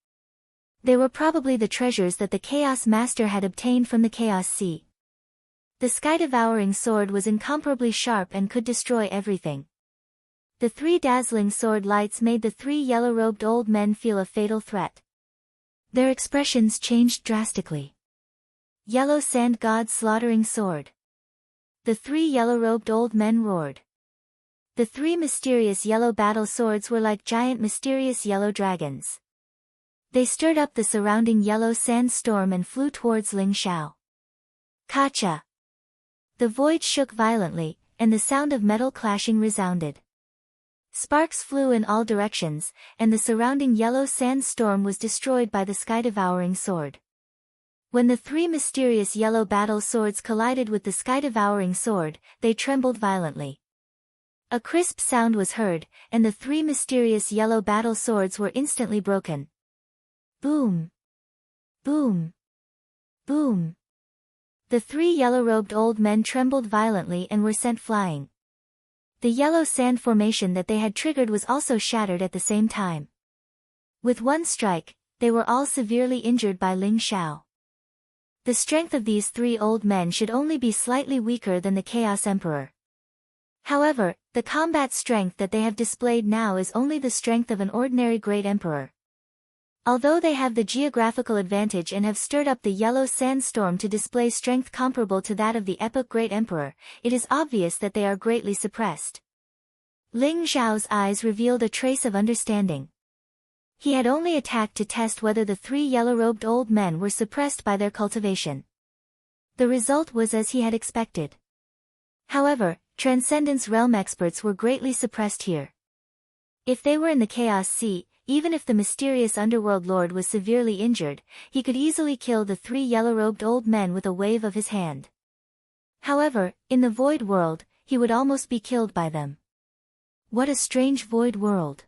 They were probably the treasures that the Chaos Master had obtained from the Chaos Sea. The sky-devouring sword was incomparably sharp and could destroy everything. The three dazzling sword lights made the three yellow-robed old men feel a fatal threat. Their expressions changed drastically. Yellow Sand God slaughtering sword. The three yellow-robed old men roared. The three mysterious yellow battle swords were like giant mysterious yellow dragons. They stirred up the surrounding yellow sand storm and flew towards Ling Xiao. Kacha! The void shook violently, and the sound of metal clashing resounded. Sparks flew in all directions, and the surrounding yellow sand storm was destroyed by the sky-devouring sword. When the three mysterious yellow battle swords collided with the sky-devouring sword, they trembled violently. A crisp sound was heard, and the three mysterious yellow battle swords were instantly broken. Boom! Boom! Boom! The three yellow-robed old men trembled violently and were sent flying. The yellow sand formation that they had triggered was also shattered at the same time. With one strike, they were all severely injured by Ling Xiao. The strength of these three old men should only be slightly weaker than the Chaos Emperor. However, the combat strength that they have displayed now is only the strength of an ordinary Great Emperor. Although they have the geographical advantage and have stirred up the yellow sandstorm to display strength comparable to that of the epic Great Emperor, it is obvious that they are greatly suppressed. Ling Xiao's eyes revealed a trace of understanding. He had only attacked to test whether the three yellow-robed old men were suppressed by their cultivation. The result was as he had expected. However, Transcendence Realm experts were greatly suppressed here. If they were in the Chaos Sea, even if the mysterious underworld lord was severely injured, he could easily kill the 3 yellow-robed old men with a wave of his hand. However, in the void world, he would almost be killed by them. What a strange void world.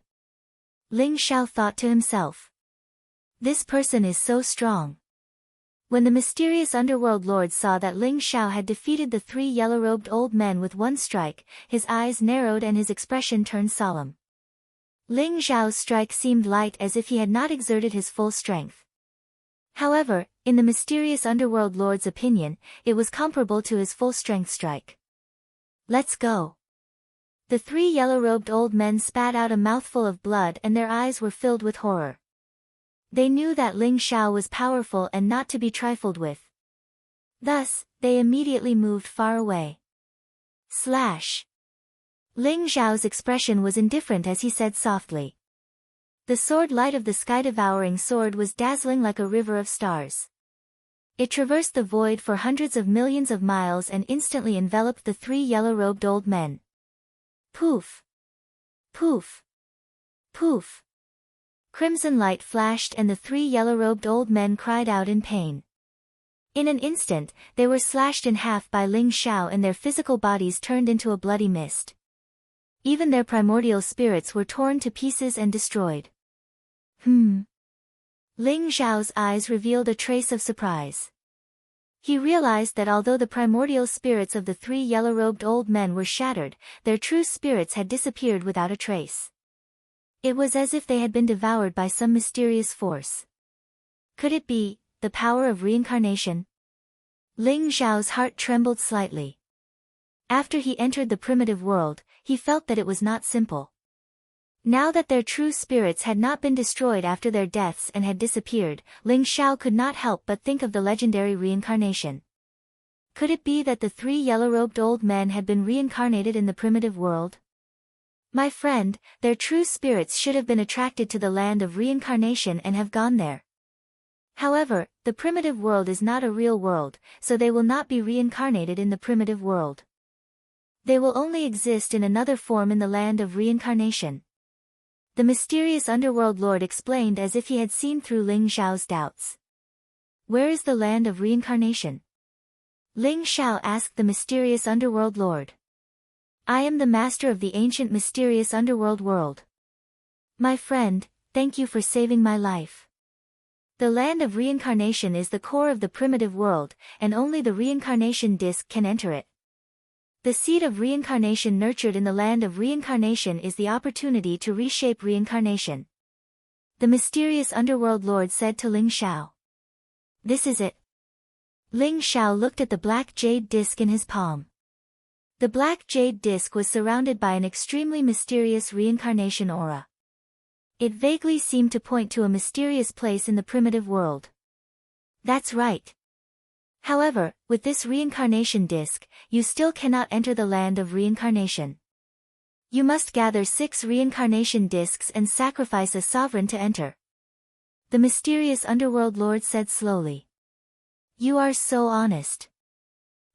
Ling Xiao thought to himself. This person is so strong. When the mysterious underworld lord saw that Ling Xiao had defeated the 3 yellow-robed old men with one strike, his eyes narrowed and his expression turned solemn. Ling Xiao's strike seemed light as if he had not exerted his full strength. However, in the mysterious underworld lord's opinion, it was comparable to his full-strength strike. Let's go. The 3 yellow-robed old men spat out a mouthful of blood and their eyes were filled with horror. They knew that Ling Xiao was powerful and not to be trifled with. Thus, they immediately moved far away. Slash. Ling Xiao's expression was indifferent as he said softly. The sword light of the sky-devouring sword was dazzling like a river of stars. It traversed the void for hundreds of millions of miles and instantly enveloped the 3 yellow-robed old men. Poof! Poof! Poof! Crimson light flashed and the 3 yellow-robed old men cried out in pain. In an instant, they were slashed in half by Ling Xiao and their physical bodies turned into a bloody mist. Even their primordial spirits were torn to pieces and destroyed. Ling Xiao's eyes revealed a trace of surprise. He realized that although the primordial spirits of the 3 yellow-robed old men were shattered, their true spirits had disappeared without a trace. It was as if they had been devoured by some mysterious force. Could it be the power of reincarnation? Ling Xiao's heart trembled slightly. After he entered the primitive world, he felt that it was not simple. Now that their true spirits had not been destroyed after their deaths and had disappeared, Ling Xiao could not help but think of the legendary reincarnation. Could it be that the 3 yellow-robed old men had been reincarnated in the primitive world? My friend, their true spirits should have been attracted to the land of reincarnation and have gone there. However, the primitive world is not a real world, so they will not be reincarnated in the primitive world. They will only exist in another form in the land of reincarnation. The mysterious underworld lord explained as if he had seen through Ling Xiao's doubts. Where is the land of reincarnation? Ling Xiao asked the mysterious underworld lord. I am the master of the ancient mysterious underworld world. My friend, thank you for saving my life. The land of reincarnation is the core of the primitive world, and only the reincarnation disc can enter it. The seed of reincarnation nurtured in the land of reincarnation is the opportunity to reshape reincarnation. The mysterious underworld lord said to Ling Xiao. This is it. Ling Xiao looked at the black jade disc in his palm. The black jade disc was surrounded by an extremely mysterious reincarnation aura. It vaguely seemed to point to a mysterious place in the primitive world. That's right. However, with this reincarnation disc, you still cannot enter the land of reincarnation. You must gather 6 reincarnation discs and sacrifice a sovereign to enter. The mysterious underworld lord said slowly. You are so honest.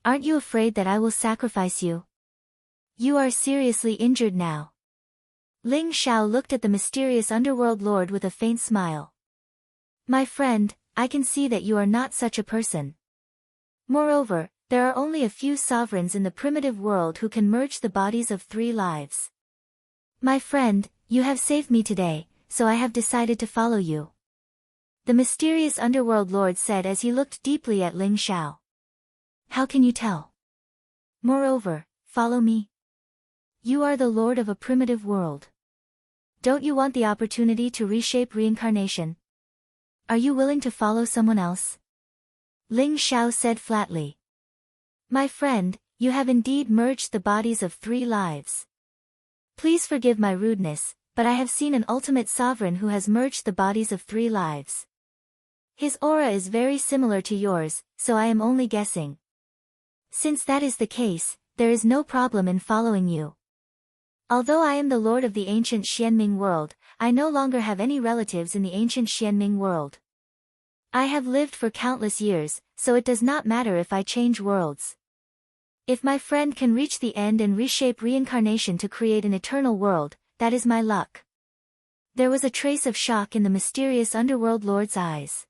Aren't you afraid that I will sacrifice you? You are seriously injured now. Ling Xiao looked at the mysterious underworld lord with a faint smile. My friend, I can see that you are not such a person. Moreover, there are only a few sovereigns in the primitive world who can merge the bodies of 3 lives. My friend, you have saved me today, so I have decided to follow you. The mysterious underworld lord said as he looked deeply at Ling Xiao. How can you tell? Moreover, follow me. You are the lord of a primitive world. Don't you want the opportunity to reshape reincarnation? Are you willing to follow someone else? Ling Xiao said flatly. My friend, you have indeed merged the bodies of 3 lives. Please forgive my rudeness, but I have seen an ultimate sovereign who has merged the bodies of 3 lives. His aura is very similar to yours, so I am only guessing. Since that is the case, there is no problem in following you. Although I am the lord of the ancient Xianming world, I no longer have any relatives in the ancient Xianming world. I have lived for countless years, so it does not matter if I change worlds. If my friend can reach the end and reshape reincarnation to create an eternal world, that is my luck. There was a trace of shock in the mysterious underworld lord's eyes.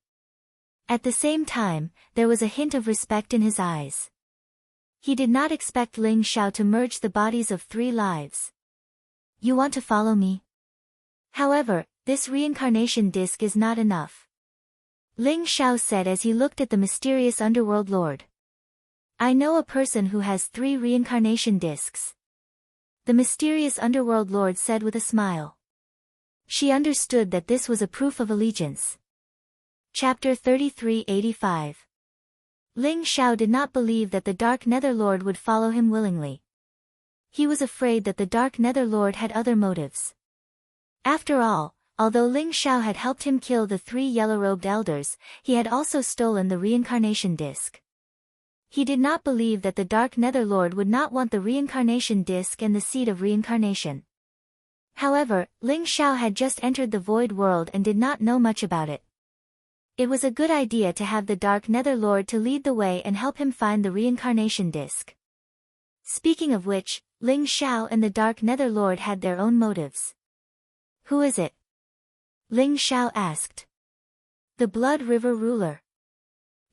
At the same time, there was a hint of respect in his eyes. He did not expect Ling Xiao to merge the bodies of 3 lives. You want to follow me? However, this reincarnation disc is not enough. Ling Xiao said as he looked at the mysterious underworld lord. I know a person who has 3 reincarnation discs. The mysterious underworld lord said with a smile. She understood that this was a proof of allegiance. Chapter 3385. Ling Xiao did not believe that the Dark Netherlord would follow him willingly. He was afraid that the Dark Netherlord had other motives. After all, although Ling Xiao had helped him kill the 3 yellow-robed elders, he had also stolen the reincarnation disc. He did not believe that the Dark Netherlord would not want the reincarnation disc and the seed of reincarnation. However, Ling Xiao had just entered the void world and did not know much about it. It was a good idea to have the Dark Netherlord to lead the way and help him find the reincarnation disc. Speaking of which, Ling Xiao and the Dark Netherlord had their own motives. Who is it? Ling Xiao asked. The Blood River ruler.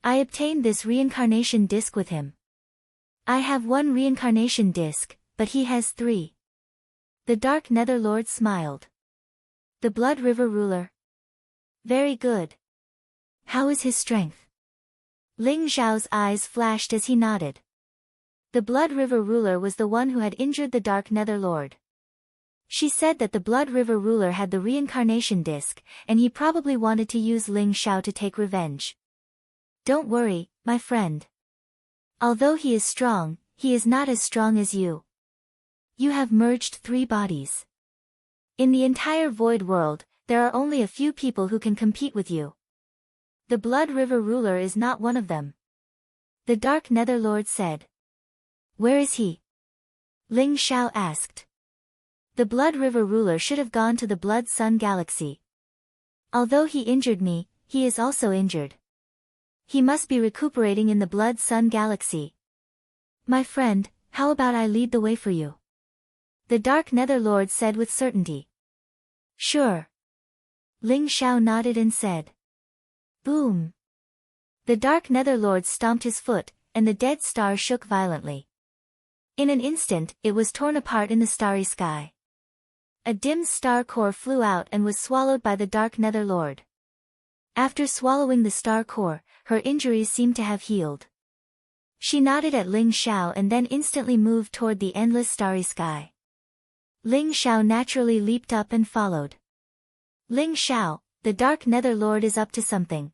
I obtained this reincarnation disc with him. I have 1 reincarnation disc, but he has 3. The Dark Netherlord smiled. The Blood River ruler. Very good. How is his strength? Ling Xiao's eyes flashed as he nodded. The Blood River ruler was the one who had injured the Dark Netherlord. She said that the Blood River ruler had the reincarnation disc, and he probably wanted to use Ling Xiao to take revenge. Don't worry, my friend. Although he is strong, he is not as strong as you. You have merged 3 bodies. In the entire void world, there are only a few people who can compete with you. The Blood River ruler is not one of them. The Dark Netherlord said. Where is he? Ling Xiao asked. The Blood River ruler should have gone to the Blood Sun Galaxy. Although he injured me, he is also injured. He must be recuperating in the Blood Sun Galaxy. My friend, how about I lead the way for you? The Dark Netherlord said with certainty. Sure. Ling Xiao nodded and said. Boom. The Dark Netherlord stomped his foot, and the dead star shook violently. In an instant, it was torn apart in the starry sky. A dim star core flew out and was swallowed by the Dark Netherlord. After swallowing the star core, her injuries seemed to have healed. She nodded at Ling Xiao and then instantly moved toward the endless starry sky. Ling Xiao naturally leaped up and followed. Ling Xiao, the Dark Netherlord is up to something.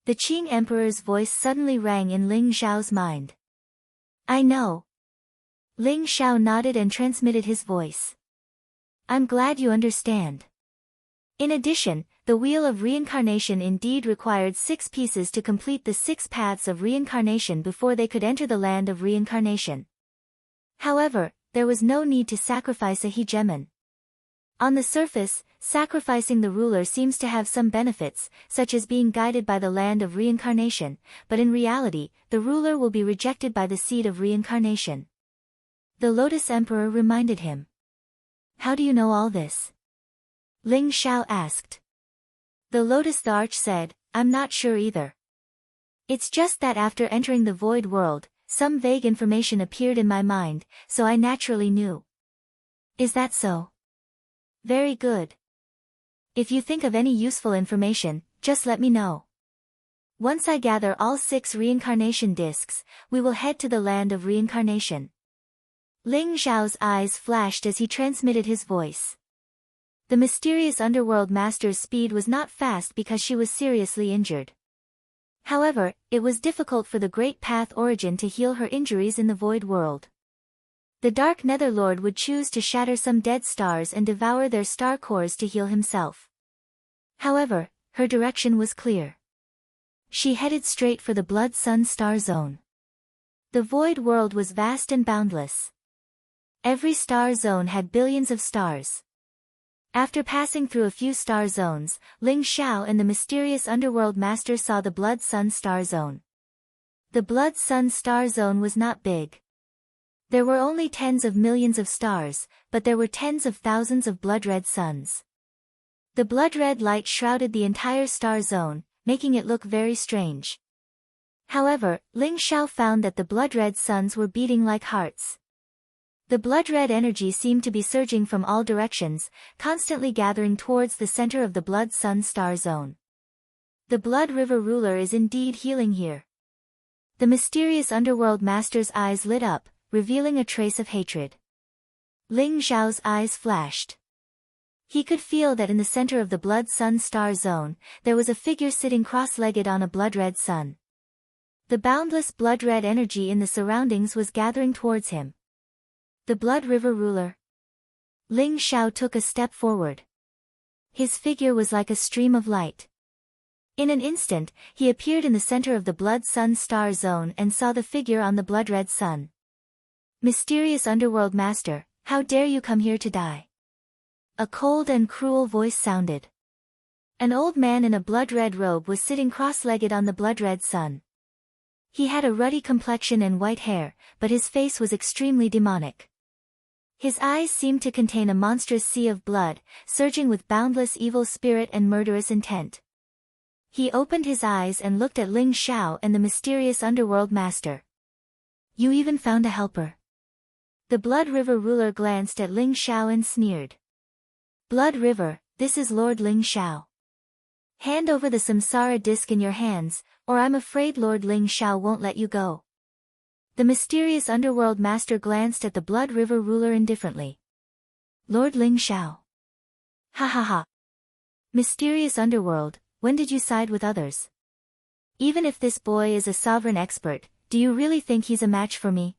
The Qing Emperor's voice suddenly rang in Ling Xiao's mind. I know. Ling Xiao nodded and transmitted his voice. I'm glad you understand. In addition, the Wheel of Reincarnation indeed required 6 pieces to complete the 6 paths of reincarnation before they could enter the land of reincarnation. However, there was no need to sacrifice a hegemon. On the surface, sacrificing the ruler seems to have some benefits, such as being guided by the land of reincarnation, but in reality, the ruler will be rejected by the seed of reincarnation. The Lotus Emperor reminded him. How do you know all this? Ling Xiao asked. The Lotus Arch said, I'm not sure either. It's just that after entering the void world, some vague information appeared in my mind, so I naturally knew. Is that so? Very good. If you think of any useful information, just let me know. Once I gather all 6 reincarnation discs, we will head to the land of reincarnation. Ling Xiao's eyes flashed as he transmitted his voice. The mysterious underworld master's speed was not fast because she was seriously injured. However, it was difficult for the Great Path Origin to heal her injuries in the void world. The Dark Netherlord would choose to shatter some dead stars and devour their star cores to heal himself. However, her direction was clear. She headed straight for the Blood Sun Star Zone. The void world was vast and boundless. Every star zone had billions of stars. After passing through a few star zones, Ling Xiao and the mysterious underworld master saw the Blood Sun Star Zone. The Blood Sun Star Zone was not big. There were only tens of millions of stars, but there were tens of thousands of blood-red suns. The blood-red light shrouded the entire star zone, making it look very strange. However, Ling Xiao found that the blood-red suns were beating like hearts. The blood-red energy seemed to be surging from all directions, constantly gathering towards the center of the blood-sun star zone. The Blood River ruler is indeed healing here. The mysterious underworld master's eyes lit up, revealing a trace of hatred. Ling Xiao's eyes flashed. He could feel that in the center of the blood-sun star zone, there was a figure sitting cross-legged on a blood-red sun. The boundless blood-red energy in the surroundings was gathering towards him. The Blood River ruler. Ling Xiao took a step forward. His figure was like a stream of light. In an instant, he appeared in the center of the blood-sun star zone and saw the figure on the blood-red sun. Mysterious underworld master, how dare you come here to die? A cold and cruel voice sounded. An old man in a blood-red robe was sitting cross-legged on the blood-red sun. He had a ruddy complexion and white hair, but his face was extremely demonic. His eyes seemed to contain a monstrous sea of blood, surging with boundless evil spirit and murderous intent. He opened his eyes and looked at Ling Xiao and the mysterious underworld master. You even found a helper. The Blood River ruler glanced at Ling Xiao and sneered. Blood River, this is Lord Ling Xiao. Hand over the samsara disc in your hands, or I'm afraid Lord Ling Xiao won't let you go. The mysterious underworld master glanced at the Blood River ruler indifferently. Lord Ling Xiao. Ha ha ha. Mysterious underworld, when did you side with others? Even if this boy is a sovereign expert, do you really think he's a match for me?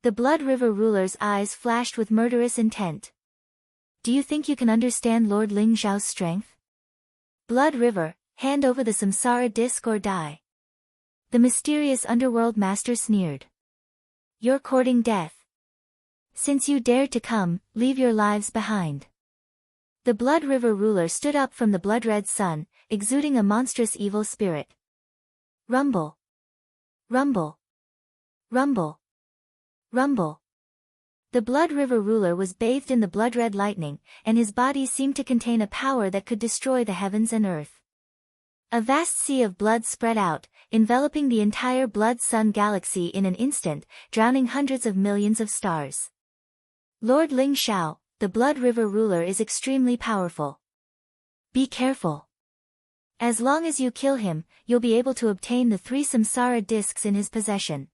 The Blood River ruler's eyes flashed with murderous intent. Do you think you can understand Lord Ling Xiao's strength? Blood River, hand over the samsara disc or die. The mysterious underworld master sneered. You're courting death. Since you dared to come, leave your lives behind. The Blood River ruler stood up from the blood-red sun, exuding a monstrous evil spirit. Rumble. Rumble. Rumble. Rumble. The Blood River ruler was bathed in the blood-red lightning, and his body seemed to contain a power that could destroy the heavens and earth. A vast sea of blood spread out, enveloping the entire blood-sun galaxy in an instant, drowning hundreds of millions of stars. Lord Ling Xiao, the Blood River ruler is extremely powerful. Be careful. As long as you kill him, you'll be able to obtain the 3 samsara discs in his possession.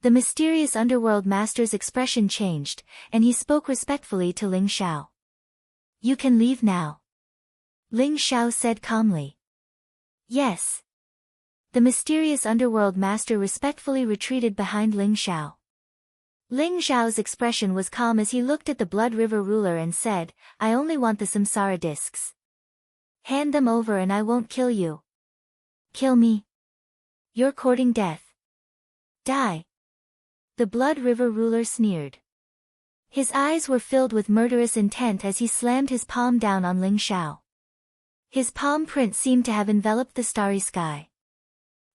The mysterious underworld master's expression changed, and he spoke respectfully to Ling Xiao. You can leave now. Ling Xiao said calmly. Yes. The mysterious underworld master respectfully retreated behind Ling Xiao. Ling Xiao's expression was calm as he looked at the Blood River ruler and said, I only want the samsara discs. Hand them over and I won't kill you. Kill me. You're courting death. Die. The Blood River ruler sneered. His eyes were filled with murderous intent as he slammed his palm down on Ling Xiao. His palm print seemed to have enveloped the starry sky.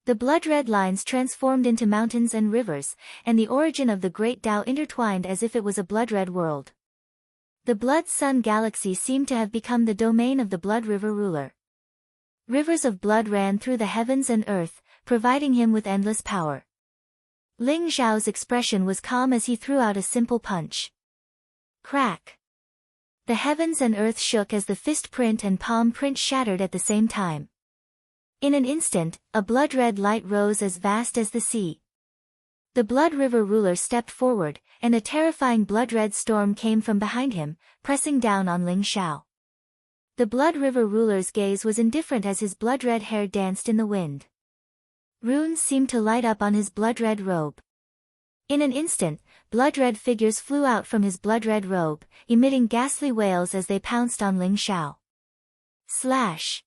The blood-red lines transformed into mountains and rivers, and the origin of the great Tao intertwined as if it was a blood-red world. The blood-sun galaxy seemed to have become the domain of the Blood River ruler. Rivers of blood ran through the heavens and earth, providing him with endless power. Ling Xiao's expression was calm as he threw out a simple punch. Crack. The heavens and earth shook as the fist print and palm print shattered at the same time. In an instant, a blood-red light rose as vast as the sea. The Blood River ruler stepped forward, and a terrifying blood-red storm came from behind him, pressing down on Ling Xiao. The Blood River ruler's gaze was indifferent as his blood-red hair danced in the wind. Runes seemed to light up on his blood-red robe. In an instant, blood-red figures flew out from his blood-red robe, emitting ghastly wails as they pounced on Ling Xiao. Slash!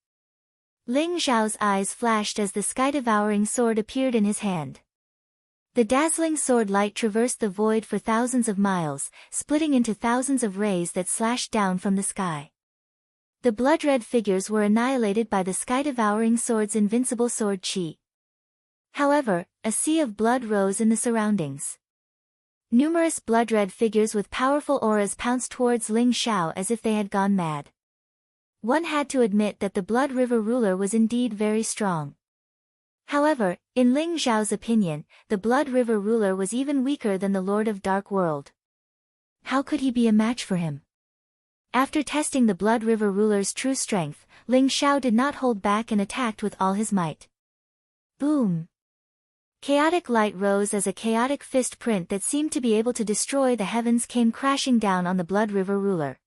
Ling Xiao's eyes flashed as the sky-devouring sword appeared in his hand. The dazzling sword light traversed the void for thousands of miles, splitting into thousands of rays that slashed down from the sky. The blood-red figures were annihilated by the sky-devouring sword's invincible sword chi. However, a sea of blood rose in the surroundings. Numerous blood-red figures with powerful auras pounced towards Ling Xiao as if they had gone mad. One had to admit that the Blood River ruler was indeed very strong. However, in Ling Xiao's opinion, the Blood River ruler was even weaker than the Lord of Dark World. How could he be a match for him? After testing the Blood River ruler's true strength, Ling Xiao did not hold back and attacked with all his might. Boom! Chaotic light rose as a chaotic fist print that seemed to be able to destroy the heavens came crashing down on the Blood River ruler.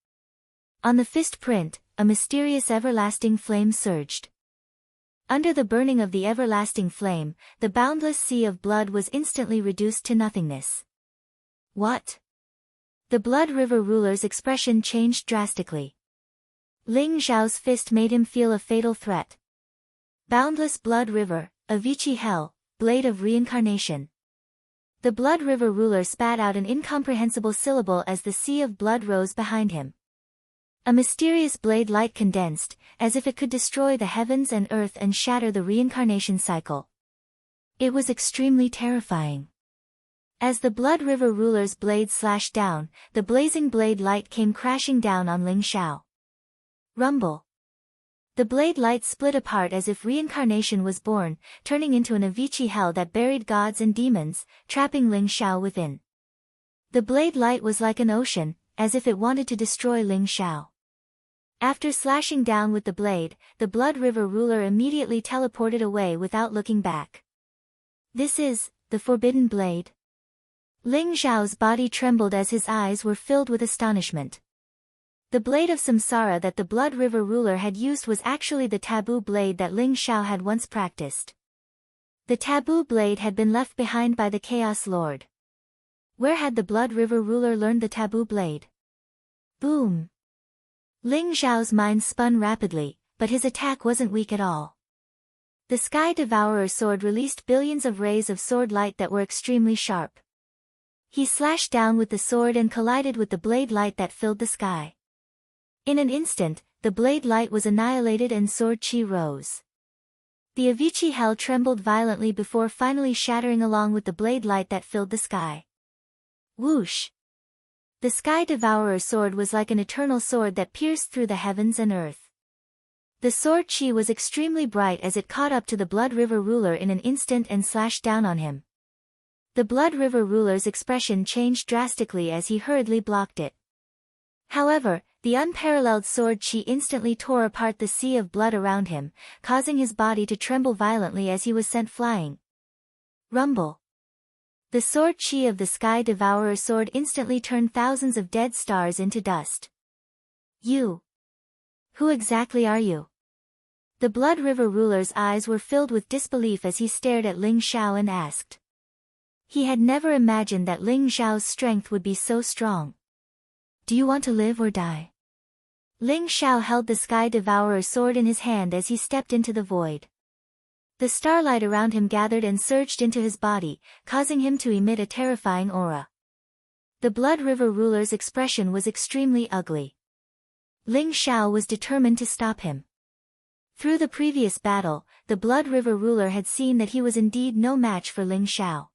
On the fist print, a mysterious everlasting flame surged. Under the burning of the everlasting flame, the boundless sea of blood was instantly reduced to nothingness. What? The Blood River ruler's expression changed drastically. Ling Xiao's fist made him feel a fatal threat. Boundless Blood River, Avicii Hell, Blade of Reincarnation. The Blood River ruler spat out an incomprehensible syllable as the sea of blood rose behind him. A mysterious blade light condensed, as if it could destroy the heavens and earth and shatter the reincarnation cycle. It was extremely terrifying. As the Blood River ruler's blade slashed down, the blazing blade light came crashing down on Ling Xiao. Rumble. The blade light split apart as if reincarnation was born, turning into an Avicii hell that buried gods and demons, trapping Ling Xiao within. The blade light was like an ocean, as if it wanted to destroy Ling Xiao. After slashing down with the blade, the Blood River ruler immediately teleported away without looking back. This is the Forbidden Blade. Ling Xiao's body trembled as his eyes were filled with astonishment. The blade of samsara that the Blood River ruler had used was actually the taboo blade that Ling Xiao had once practiced. The taboo blade had been left behind by the Chaos Lord. Where had the Blood River ruler learned the taboo blade? Boom! Ling Xiao's mind spun rapidly, but his attack wasn't weak at all. The Sky Devourer sword released billions of rays of sword light that were extremely sharp. He slashed down with the sword and collided with the blade light that filled the sky. In an instant, the blade light was annihilated and sword chi rose. The Avicii hell trembled violently before finally shattering along with the blade light that filled the sky. Whoosh! The Sky Devourer sword was like an eternal sword that pierced through the heavens and earth. The sword chi was extremely bright as it caught up to the Blood River ruler in an instant and slashed down on him. The Blood River ruler's expression changed drastically as he hurriedly blocked it. However, the unparalleled sword chi instantly tore apart the sea of blood around him, causing his body to tremble violently as he was sent flying. Rumble. The sword chi of the Sky Devourer sword instantly turned thousands of dead stars into dust. You. Who exactly are you? The Blood River ruler's eyes were filled with disbelief as he stared at Ling Xiao and asked. He had never imagined that Ling Xiao's strength would be so strong. Do you want to live or die? Ling Xiao held the Sky Devourer sword in his hand as he stepped into the void. The starlight around him gathered and surged into his body, causing him to emit a terrifying aura. The Blood River ruler's expression was extremely ugly. Ling Xiao was determined to stop him. Through the previous battle, the Blood River ruler had seen that he was indeed no match for Ling Xiao.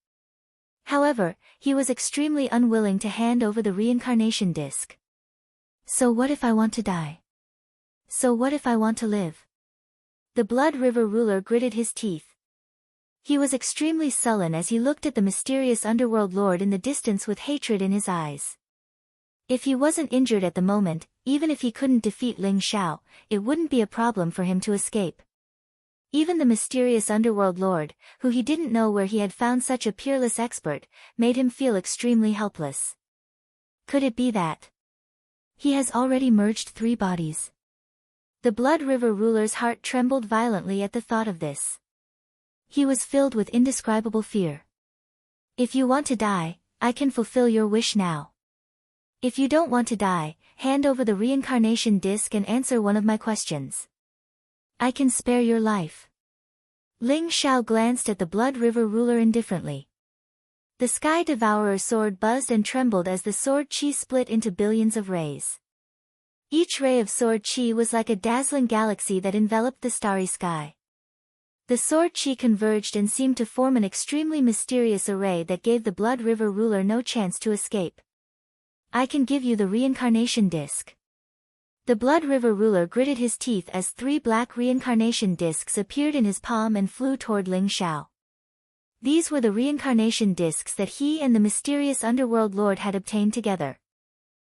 However, he was extremely unwilling to hand over the reincarnation disc. So what if I want to die? So what if I want to live? The Blood River ruler gritted his teeth. He was extremely sullen as he looked at the mysterious underworld lord in the distance with hatred in his eyes. If he wasn't injured at the moment, even if he couldn't defeat Ling Xiao, it wouldn't be a problem for him to escape. Even the mysterious underworld lord, who he didn't know where he had found such a peerless expert, made him feel extremely helpless. Could it be that he has already merged 3 bodies? The Blood River ruler's heart trembled violently at the thought of this. He was filled with indescribable fear. If you want to die, I can fulfill your wish now. If you don't want to die, hand over the reincarnation disc and answer one of my questions. I can spare your life. Ling Xiao glanced at the Blood River ruler indifferently. The Sky Devourer sword buzzed and trembled as the sword chi split into billions of rays. Each ray of sword chi was like a dazzling galaxy that enveloped the starry sky. The sword chi converged and seemed to form an extremely mysterious array that gave the Blood River ruler no chance to escape. I can give you the reincarnation disc. The Blood River ruler gritted his teeth as 3 black reincarnation discs appeared in his palm and flew toward Ling Xiao. These were the reincarnation discs that he and the mysterious underworld lord had obtained together.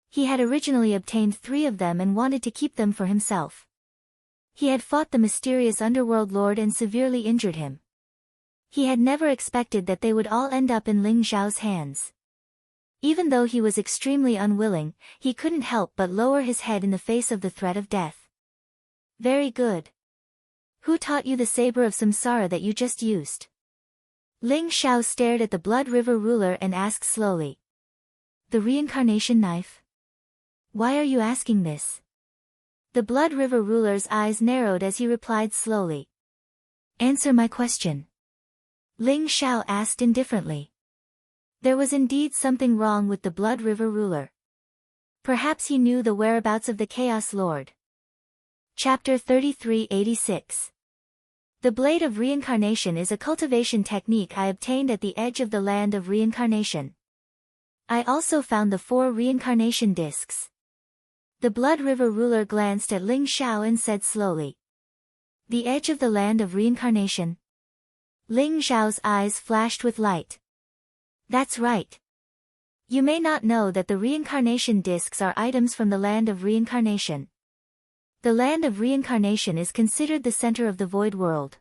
He had originally obtained 3 of them and wanted to keep them for himself. He had fought the mysterious underworld lord and severely injured him. He had never expected that they would all end up in Ling Xiao's hands. Even though he was extremely unwilling, he couldn't help but lower his head in the face of the threat of death. Very good. Who taught you the saber of samsara that you just used? Ling Xiao stared at the Blood River ruler and asked slowly. The reincarnation knife? Why are you asking this? The Blood River ruler's eyes narrowed as he replied slowly. Answer my question. Ling Xiao asked indifferently. There was indeed something wrong with the Blood River ruler. Perhaps he knew the whereabouts of the Chaos Lord. Chapter 3386. The Blade of Reincarnation is a cultivation technique I obtained at the edge of the land of reincarnation. I also found the 4 reincarnation discs. The Blood River ruler glanced at Ling Xiao and said slowly. The edge of the land of reincarnation? Ling Xiao's eyes flashed with light. That's right. You may not know that the reincarnation discs are items from the land of reincarnation. The land of reincarnation is considered the center of the void world.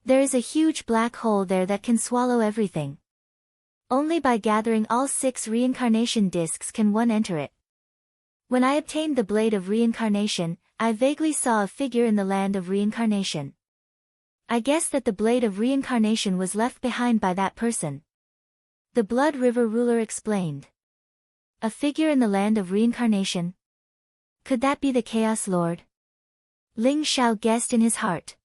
There is a huge black hole there that can swallow everything. Only by gathering all 6 reincarnation discs can one enter it. When I obtained the Blade of Reincarnation, I vaguely saw a figure in the land of reincarnation. I guess that the Blade of Reincarnation was left behind by that person. The Blood River ruler explained. A figure in the land of reincarnation? Could that be the Chaos Lord? Ling Xiao guessed in his heart.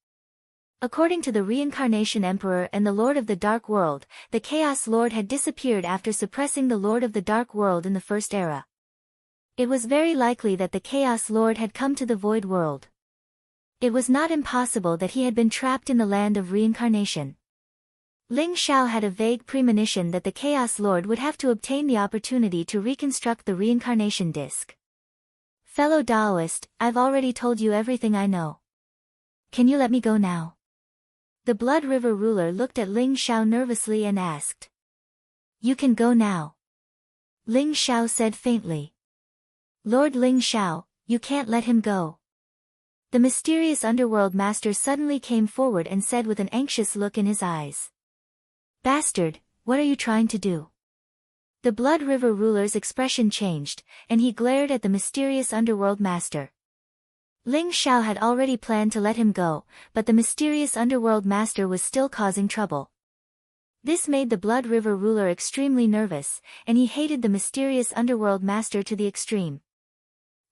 According to the Reincarnation Emperor and the Lord of the Dark World, the Chaos Lord had disappeared after suppressing the Lord of the Dark World in the First Era. It was very likely that the Chaos Lord had come to the Void World. It was not impossible that he had been trapped in the land of reincarnation. Ling Xiao had a vague premonition that the Chaos Lord would have to obtain the opportunity to reconstruct the reincarnation disc. Fellow Taoist, I've already told you everything I know. Can you let me go now? The Blood River ruler looked at Ling Xiao nervously and asked. You can go now. Ling Xiao said faintly. Lord Ling Xiao, you can't let him go. The mysterious underworld master suddenly came forward and said with an anxious look in his eyes. Bastard, what are you trying to do? The Blood River ruler's expression changed, and he glared at the mysterious underworld master. Ling Xiao had already planned to let him go, but the mysterious underworld master was still causing trouble. This made the Blood River ruler extremely nervous, and he hated the mysterious underworld master to the extreme.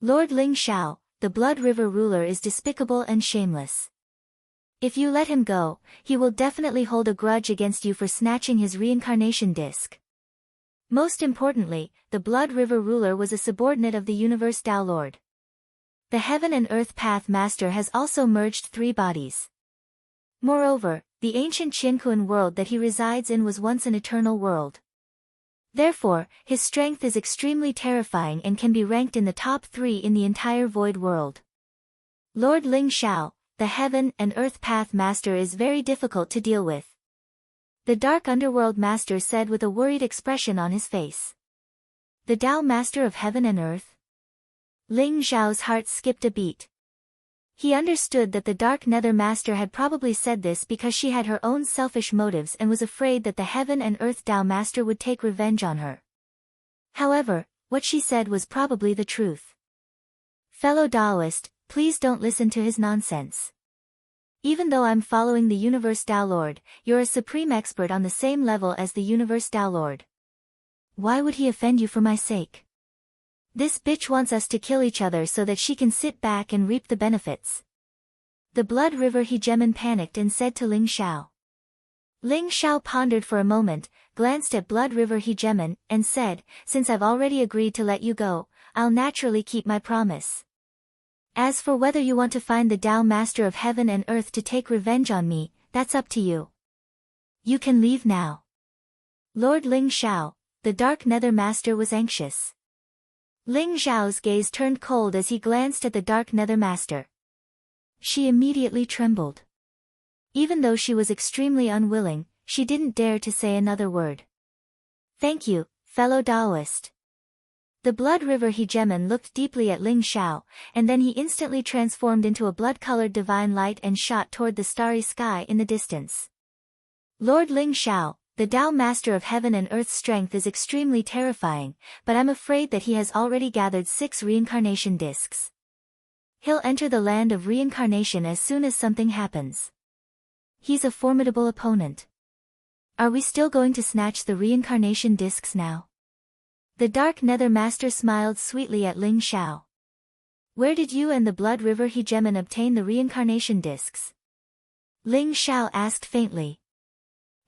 Lord Ling Xiao, the Blood River ruler is despicable and shameless. If you let him go, he will definitely hold a grudge against you for snatching his reincarnation disc. Most importantly, the Blood River ruler was a subordinate of the Universe Tao Lord. The Heaven and Earth Path Master has also merged 3 bodies. Moreover, the ancient Qinkuan world that he resides in was once an eternal world. Therefore, his strength is extremely terrifying and can be ranked in the top 3 in the entire void world. Lord Ling Xiao, the Heaven and Earth Path Master is very difficult to deal with. The Dark Underworld Master said with a worried expression on his face. The Tao Master of Heaven and Earth? Ling Xiao's heart skipped a beat. He understood that the Dark Nether Master had probably said this because she had her own selfish motives and was afraid that the Heaven and Earth Tao Master would take revenge on her. However, what she said was probably the truth. Fellow Taoist, please don't listen to his nonsense. Even though I'm following the Universe Tao Lord, you're a supreme expert on the same level as the Universe Tao Lord. Why would he offend you for my sake? This bitch wants us to kill each other so that she can sit back and reap the benefits. The Blood River Hegemon panicked and said to Ling Xiao. Ling Xiao pondered for a moment, glanced at Blood River Hegemon, and said, since I've already agreed to let you go, I'll naturally keep my promise. As for whether you want to find the Tao Master of Heaven and Earth to take revenge on me, that's up to you. You can leave now. Lord Ling Xiao, the Dark Nether Master was anxious. Ling Xiao's gaze turned cold as he glanced at the Dark Nether Master. She immediately trembled. Even though she was extremely unwilling, she didn't dare to say another word. Thank you, fellow Taoist. The blood river hegemon looked deeply at Ling Xiao, and then he instantly transformed into a blood-colored divine light and shot toward the starry sky in the distance. Lord Ling Xiao, the Tao Master of Heaven and Earth's strength is extremely terrifying, but I'm afraid that he has already gathered 6 reincarnation discs. He'll enter the land of reincarnation as soon as something happens. He's a formidable opponent. Are we still going to snatch the reincarnation discs now? The Dark Nether Master smiled sweetly at Ling Xiao. Where did you and the Blood River hegemon obtain the reincarnation discs? Ling Xiao asked faintly.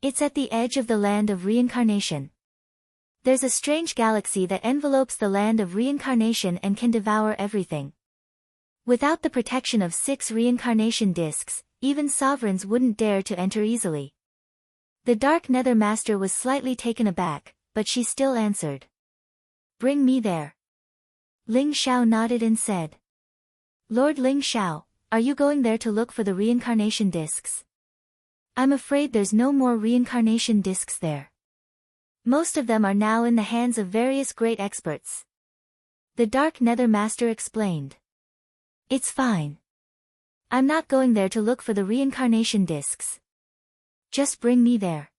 It's at the edge of the land of reincarnation. There's a strange galaxy that envelopes the land of reincarnation and can devour everything. Without the protection of 6 reincarnation discs, even sovereigns wouldn't dare to enter easily. The Dark Nether Master was slightly taken aback, but she still answered. Bring me there. Ling Xiao nodded and said. Lord Ling Xiao, are you going there to look for the reincarnation discs? I'm afraid there's no more reincarnation discs there. Most of them are now in the hands of various great experts. The Dark Nether Master explained. It's fine. I'm not going there to look for the reincarnation discs. Just bring me there.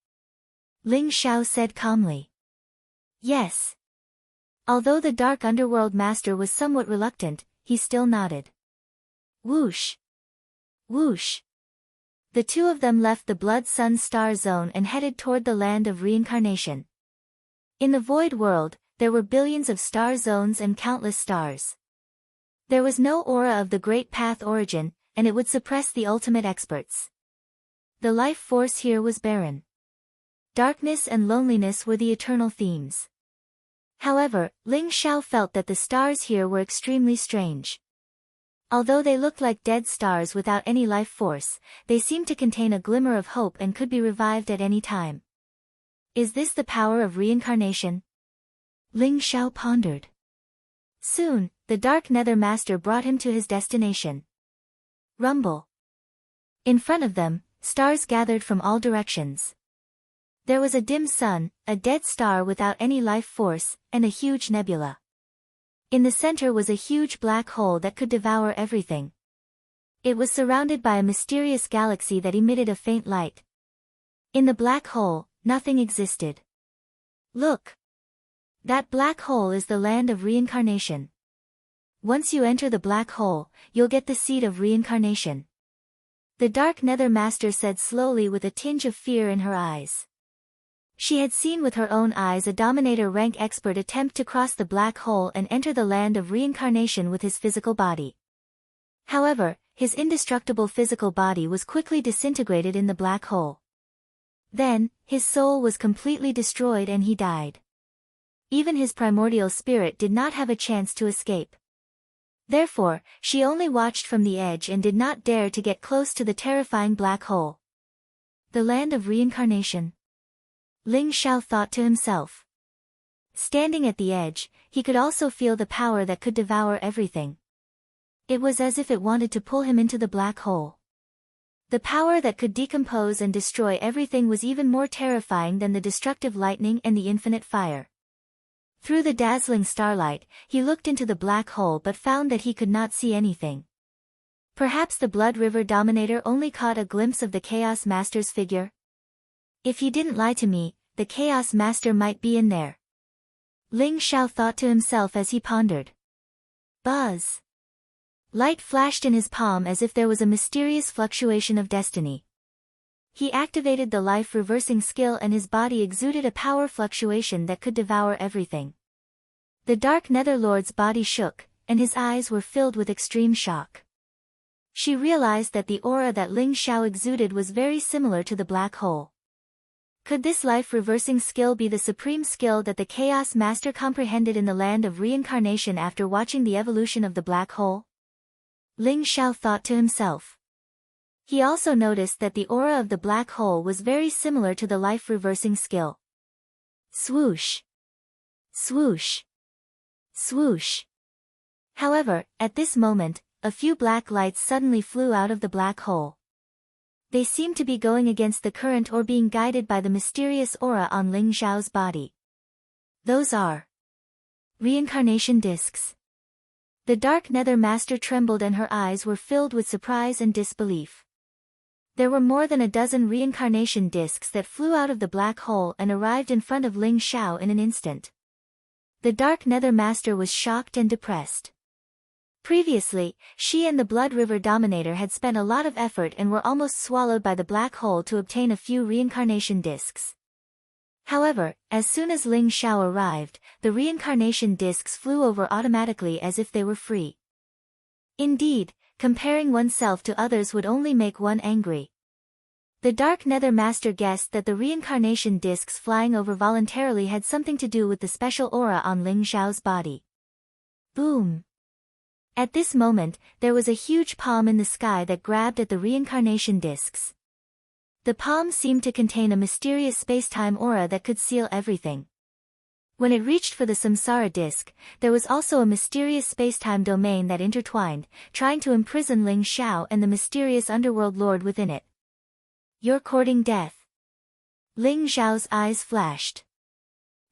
Ling Xiao said calmly. Yes. Although the Dark Underworld Master was somewhat reluctant, he still nodded. Whoosh! Whoosh! The 2 of them left the Blood Sun Star Zone and headed toward the land of reincarnation. In the Void World, there were billions of star zones and countless stars. There was no aura of the Great Path origin, and it would suppress the ultimate experts. The life force here was barren. Darkness and loneliness were the eternal themes. However, Ling Xiao felt that the stars here were extremely strange. Although they looked like dead stars without any life force, they seemed to contain a glimmer of hope and could be revived at any time. Is this the power of reincarnation? Ling Xiao pondered. Soon, the Dark Nether Master brought him to his destination. Rumble. In front of them, stars gathered from all directions. There was a dim sun, a dead star without any life force, and a huge nebula. In the center was a huge black hole that could devour everything. It was surrounded by a mysterious galaxy that emitted a faint light. In the black hole, nothing existed. Look! That black hole is the land of reincarnation. Once you enter the black hole, you'll get the seed of reincarnation. The Dark Nether Master said slowly with a tinge of fear in her eyes. She had seen with her own eyes a Dominator rank expert attempt to cross the black hole and enter the land of reincarnation with his physical body. However, his indestructible physical body was quickly disintegrated in the black hole. Then, his soul was completely destroyed and he died. Even his primordial spirit did not have a chance to escape. Therefore, she only watched from the edge and did not dare to get close to the terrifying black hole. The land of reincarnation. Ling Xiao thought to himself. Standing at the edge, he could also feel the power that could devour everything. It was as if it wanted to pull him into the black hole. The power that could decompose and destroy everything was even more terrifying than the destructive lightning and the infinite fire. Through the dazzling starlight, he looked into the black hole but found that he could not see anything. Perhaps the Blood River Dominator only caught a glimpse of the Chaos Master's figure? If he didn't lie to me, the Chaos Master might be in there. Ling Xiao thought to himself as he pondered. Buzz! Light flashed in his palm as if there was a mysterious fluctuation of destiny. He activated the life reversing skill and his body exuded a power fluctuation that could devour everything. The Dark Nether Lord's body shook, and his eyes were filled with extreme shock. She realized that the aura that Ling Xiao exuded was very similar to the black hole. Could this life-reversing skill be the supreme skill that the Chaos Master comprehended in the land of reincarnation after watching the evolution of the black hole? Ling Xiao thought to himself. He also noticed that the aura of the black hole was very similar to the life-reversing skill. Swoosh! Swoosh! Swoosh. However, at this moment, a few black lights suddenly flew out of the black hole. They seemed to be going against the current or being guided by the mysterious aura on Ling Xiao's body. Those are reincarnation discs. The Dark Nether Master trembled and her eyes were filled with surprise and disbelief. There were more than a dozen reincarnation discs that flew out of the black hole and arrived in front of Ling Xiao in an instant. The Dark Nether Master was shocked and depressed. Previously, she and the Blood River Dominator had spent a lot of effort and were almost swallowed by the black hole to obtain a few reincarnation discs. However, as soon as Ling Xiao arrived, the reincarnation discs flew over automatically as if they were free. Indeed, comparing oneself to others would only make one angry. The Dark Nether Master guessed that the reincarnation discs flying over voluntarily had something to do with the special aura on Ling Xiao's body. Boom! At this moment, there was a huge palm in the sky that grabbed at the reincarnation discs. The palm seemed to contain a mysterious space-time aura that could seal everything. When it reached for the samsara disc, there was also a mysterious space-time domain that intertwined, trying to imprison Ling Xiao and the mysterious underworld lord within it. You're courting death. Ling Xiao's eyes flashed.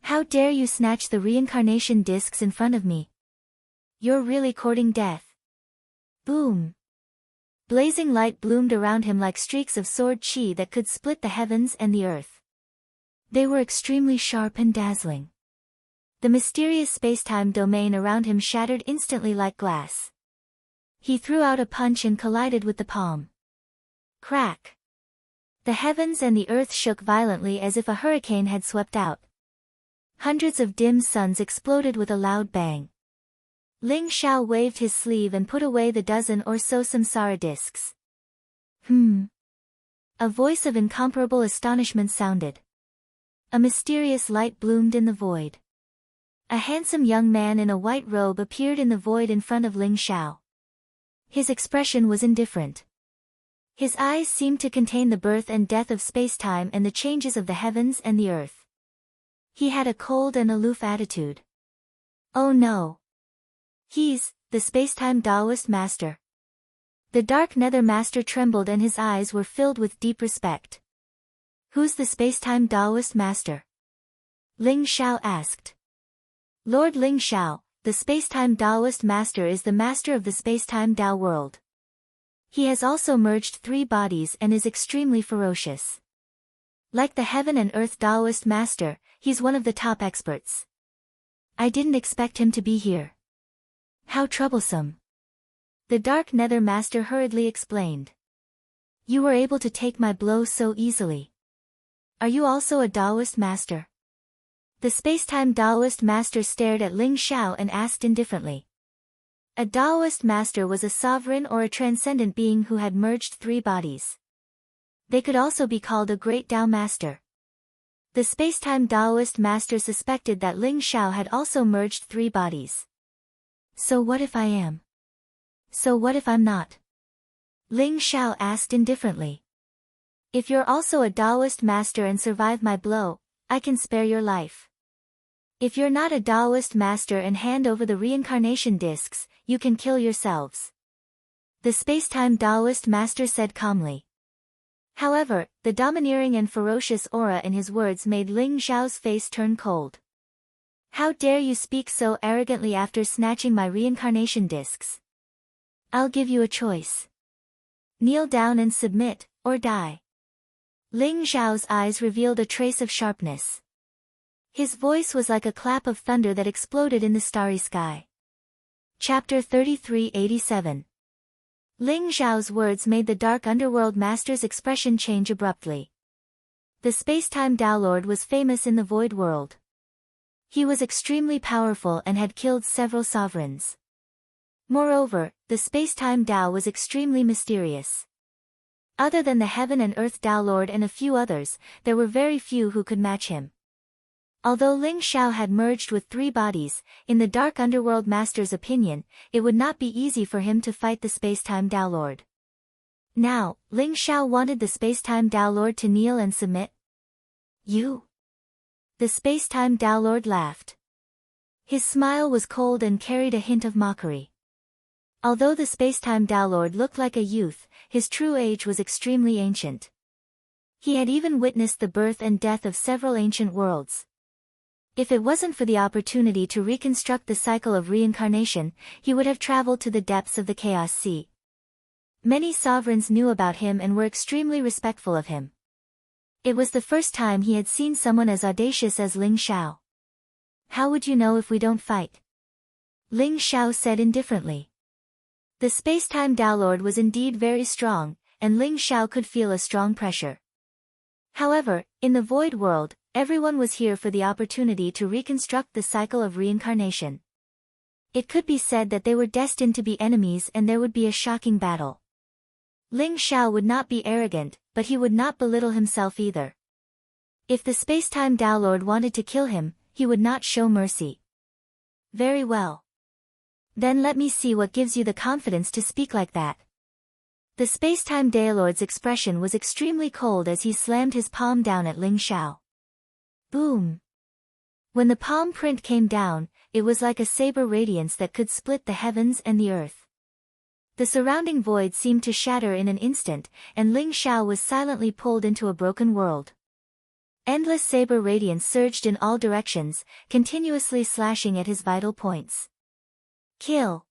How dare you snatch the reincarnation discs in front of me? You're really courting death. Boom! Blazing light bloomed around him like streaks of sword chi that could split the heavens and the earth. They were extremely sharp and dazzling. The mysterious space-time domain around him shattered instantly like glass. He threw out a punch and collided with the palm. Crack! The heavens and the earth shook violently as if a hurricane had swept out. Hundreds of dim suns exploded with a loud bang. Ling Xiao waved his sleeve and put away the dozen or so samsara discs. A voice of incomparable astonishment sounded. A mysterious light bloomed in the void. A handsome young man in a white robe appeared in the void in front of Ling Xiao. His expression was indifferent. His eyes seemed to contain the birth and death of space-time and the changes of the heavens and the earth. He had a cold and aloof attitude. Oh no! He's the space-time Taoist master. The Dark Nether Master trembled and his eyes were filled with deep respect. Who's the space-time Taoist master? Ling Xiao asked. Lord Ling Xiao, the space-time Taoist master is the master of the space-time Tao world. He has also merged 3 bodies and is extremely ferocious. Like the heaven and earth Taoist master, he's one of the top experts. I didn't expect him to be here. How troublesome. The Dark Nether Master hurriedly explained. You were able to take my blow so easily. Are you also a Taoist master? The space-time Taoist master stared at Ling Xiao and asked indifferently. A Taoist master was a sovereign or a transcendent being who had merged 3 bodies. They could also be called a great Tao master. The space-time Taoist master suspected that Ling Xiao had also merged 3 bodies. So what if I am? So what if I'm not? Ling Xiao asked indifferently. If you're also a Taoist master and survive my blow, I can spare your life. If you're not a Taoist master and hand over the reincarnation discs, you can kill yourselves. The space-time Taoist master said calmly. However, the domineering and ferocious aura in his words made Ling Xiao's face turn cold. How dare you speak so arrogantly after snatching my reincarnation discs? I'll give you a choice. Kneel down and submit, or die. Ling Xiao's eyes revealed a trace of sharpness. His voice was like a clap of thunder that exploded in the starry sky. Chapter 3387. Ling Xiao's words made the Dark Underworld Master's expression change abruptly. The space-time Tao Lord was famous in the Void World. He was extremely powerful and had killed several sovereigns. Moreover, the space-time Tao was extremely mysterious. Other than the Heaven and Earth Tao Lord and a few others, there were very few who could match him. Although Ling Xiao had merged with 3 bodies, in the Dark Underworld Master's opinion, it would not be easy for him to fight the space-time Tao Lord. Now, Ling Xiao wanted the space-time Tao Lord to kneel and submit. You? The space-time Tao Lord laughed. His smile was cold and carried a hint of mockery. Although the Spacetime Downlord looked like a youth, his true age was extremely ancient. He had even witnessed the birth and death of several ancient worlds. If it wasn't for the opportunity to reconstruct the cycle of reincarnation, he would have traveled to the depths of the Chaos Sea. Many sovereigns knew about him and were extremely respectful of him. It was the first time he had seen someone as audacious as Ling Xiao. "How would you know if we don't fight?" Ling Xiao said indifferently. The Spacetime Downlord was indeed very strong, and Ling Xiao could feel a strong pressure. However, in the Void World, everyone was here for the opportunity to reconstruct the cycle of reincarnation. It could be said that they were destined to be enemies and there would be a shocking battle. Ling Xiao would not be arrogant, but he would not belittle himself either. If the Spacetime Downlord wanted to kill him, he would not show mercy. "Very well. Then let me see what gives you the confidence to speak like that." The Spacetime Downlord's expression was extremely cold as he slammed his palm down at Ling Xiao. Boom! When the palm print came down, it was like a saber radiance that could split the heavens and the earth. The surrounding void seemed to shatter in an instant, and Ling Xiao was silently pulled into a broken world. Endless saber radiance surged in all directions, continuously slashing at his vital points. Kill!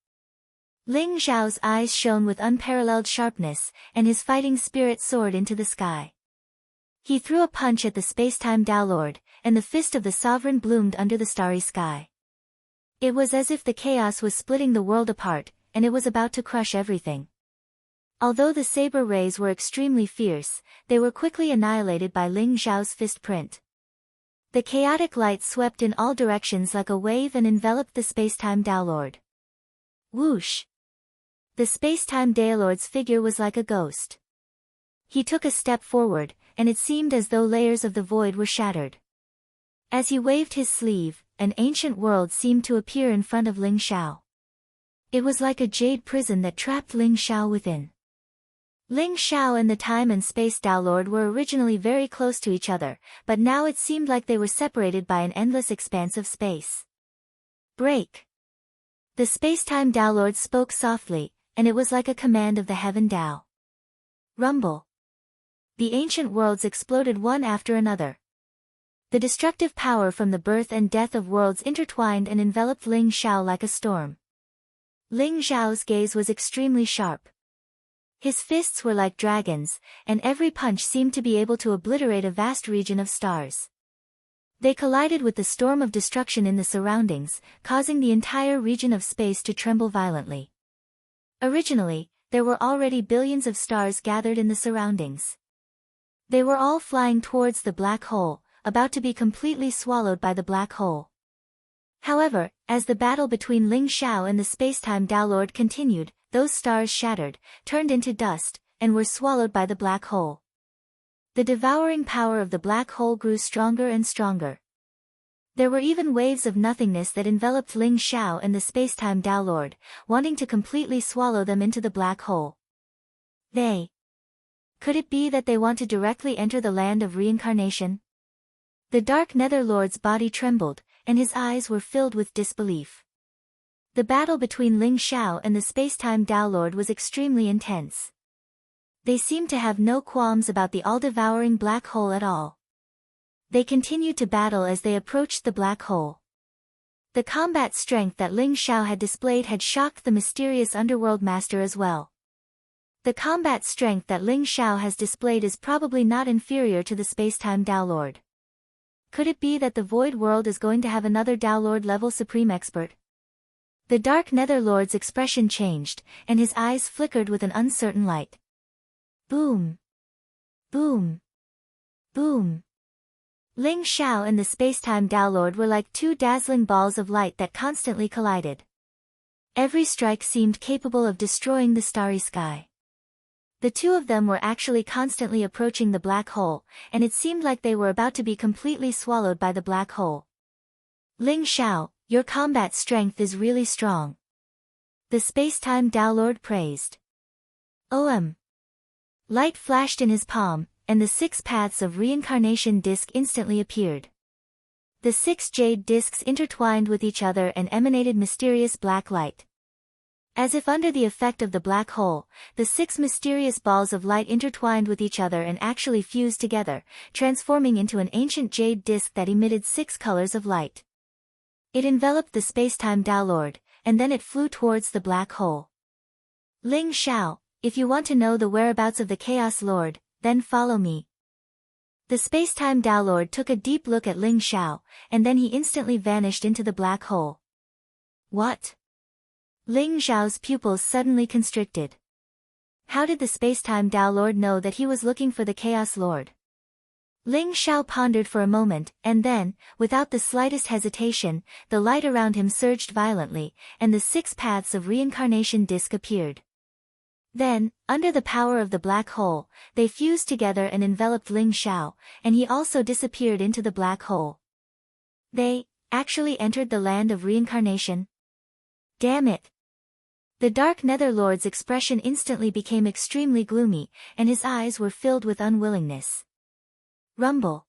Ling Xiao's eyes shone with unparalleled sharpness, and his fighting spirit soared into the sky. He threw a punch at the Spacetime Downlord, and the fist of the sovereign bloomed under the starry sky. It was as if the chaos was splitting the world apart, and it was about to crush everything. Although the saber rays were extremely fierce, they were quickly annihilated by Ling Xiao's fist print. The chaotic light swept in all directions like a wave and enveloped the Spacetime Downlord. Whoosh! The Spacetime Downlord's figure was like a ghost. He took a step forward, and it seemed as though layers of the void were shattered. As he waved his sleeve, an ancient world seemed to appear in front of Ling Xiao. It was like a jade prison that trapped Ling Xiao within. Ling Xiao and the Time and Space Downlord were originally very close to each other, but now it seemed like they were separated by an endless expanse of space. Break! The Spacetime Downlord spoke softly, and it was like a command of the Heaven Dao. Rumble! The ancient worlds exploded one after another. The destructive power from the birth and death of worlds intertwined and enveloped Ling Xiao like a storm. Ling Xiao's gaze was extremely sharp. His fists were like dragons, and every punch seemed to be able to obliterate a vast region of stars. They collided with the storm of destruction in the surroundings, causing the entire region of space to tremble violently. Originally, there were already billions of stars gathered in the surroundings. They were all flying towards the black hole, about to be completely swallowed by the black hole. However, as the battle between Ling Xiao and the Spacetime Downlord continued, those stars shattered, turned into dust, and were swallowed by the black hole. The devouring power of the black hole grew stronger and stronger. There were even waves of nothingness that enveloped Ling Xiao and the Spacetime Downlord, wanting to completely swallow them into the black hole. Could it be that they want to directly enter the land of reincarnation? The Dark Netherlord's body trembled, and his eyes were filled with disbelief. The battle between Ling Xiao and the Spacetime Downlord was extremely intense. They seemed to have no qualms about the all-devouring black hole at all. They continued to battle as they approached the black hole. The combat strength that Ling Xiao had displayed had shocked the mysterious underworld master as well. The combat strength that Ling Xiao has displayed is probably not inferior to the Spacetime Downlord. Could it be that the Void World is going to have another Downlord-level Supreme Expert? The Dark Netherlord's expression changed, and his eyes flickered with an uncertain light. Boom! Boom! Boom! Ling Xiao and the Spacetime Downlord were like two dazzling balls of light that constantly collided. Every strike seemed capable of destroying the starry sky. The two of them were actually constantly approaching the black hole, and it seemed like they were about to be completely swallowed by the black hole. Ling Xiao, your combat strength is really strong. The Spacetime Downlord praised. Light flashed in his palm, and the 6 paths of reincarnation disc instantly appeared. The 6 jade discs intertwined with each other and emanated mysterious black light. As if under the effect of the black hole, the 6 mysterious balls of light intertwined with each other and actually fused together, transforming into an ancient jade disc that emitted 6 colors of light. It enveloped the space-time Tao Lord, and then it flew towards the black hole. Ling Xiao, if you want to know the whereabouts of the Chaos Lord, then follow me. The space-time Tao Lord took a deep look at Ling Xiao, and then he instantly vanished into the black hole. What? Ling Xiao's pupils suddenly constricted. How did the space-time Tao Lord know that he was looking for the Chaos Lord? Ling Xiao pondered for a moment, and then, without the slightest hesitation, the light around him surged violently, and the 6 paths of reincarnation disc appeared. Then, under the power of the black hole, they fused together and enveloped Ling Xiao, and he also disappeared into the black hole. They actually entered the land of reincarnation? Damn it! The Dark Nether Lord's expression instantly became extremely gloomy, and his eyes were filled with unwillingness. Rumble.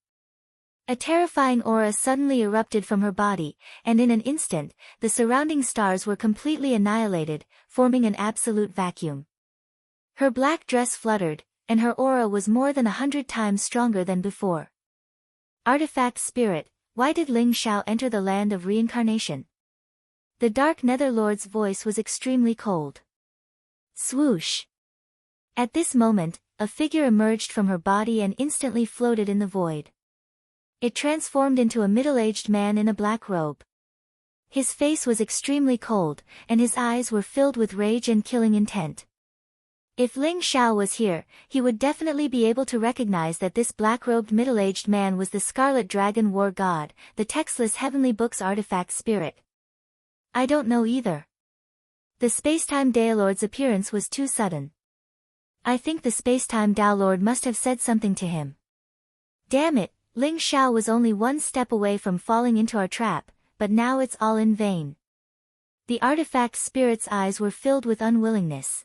A terrifying aura suddenly erupted from her body, and in an instant, the surrounding stars were completely annihilated, forming an absolute vacuum. Her black dress fluttered, and her aura was more than 100 times stronger than before. Artifact Spirit, why did Ling Xiao enter the land of reincarnation? The Dark Nether Lord's voice was extremely cold. Swoosh! At this moment, a figure emerged from her body and instantly floated in the void. It transformed into a middle-aged man in a black robe. His face was extremely cold, and his eyes were filled with rage and killing intent. If Ling Xiao was here, he would definitely be able to recognize that this black-robed middle-aged man was the Scarlet Dragon War God, the textless Heavenly Book's artifact spirit. I don't know either. The Spacetime Daolord's appearance was too sudden. I think the Spacetime Daolord must have said something to him. Damn it, Ling Xiao was only one step away from falling into our trap, but now it's all in vain. The artifact spirit's eyes were filled with unwillingness.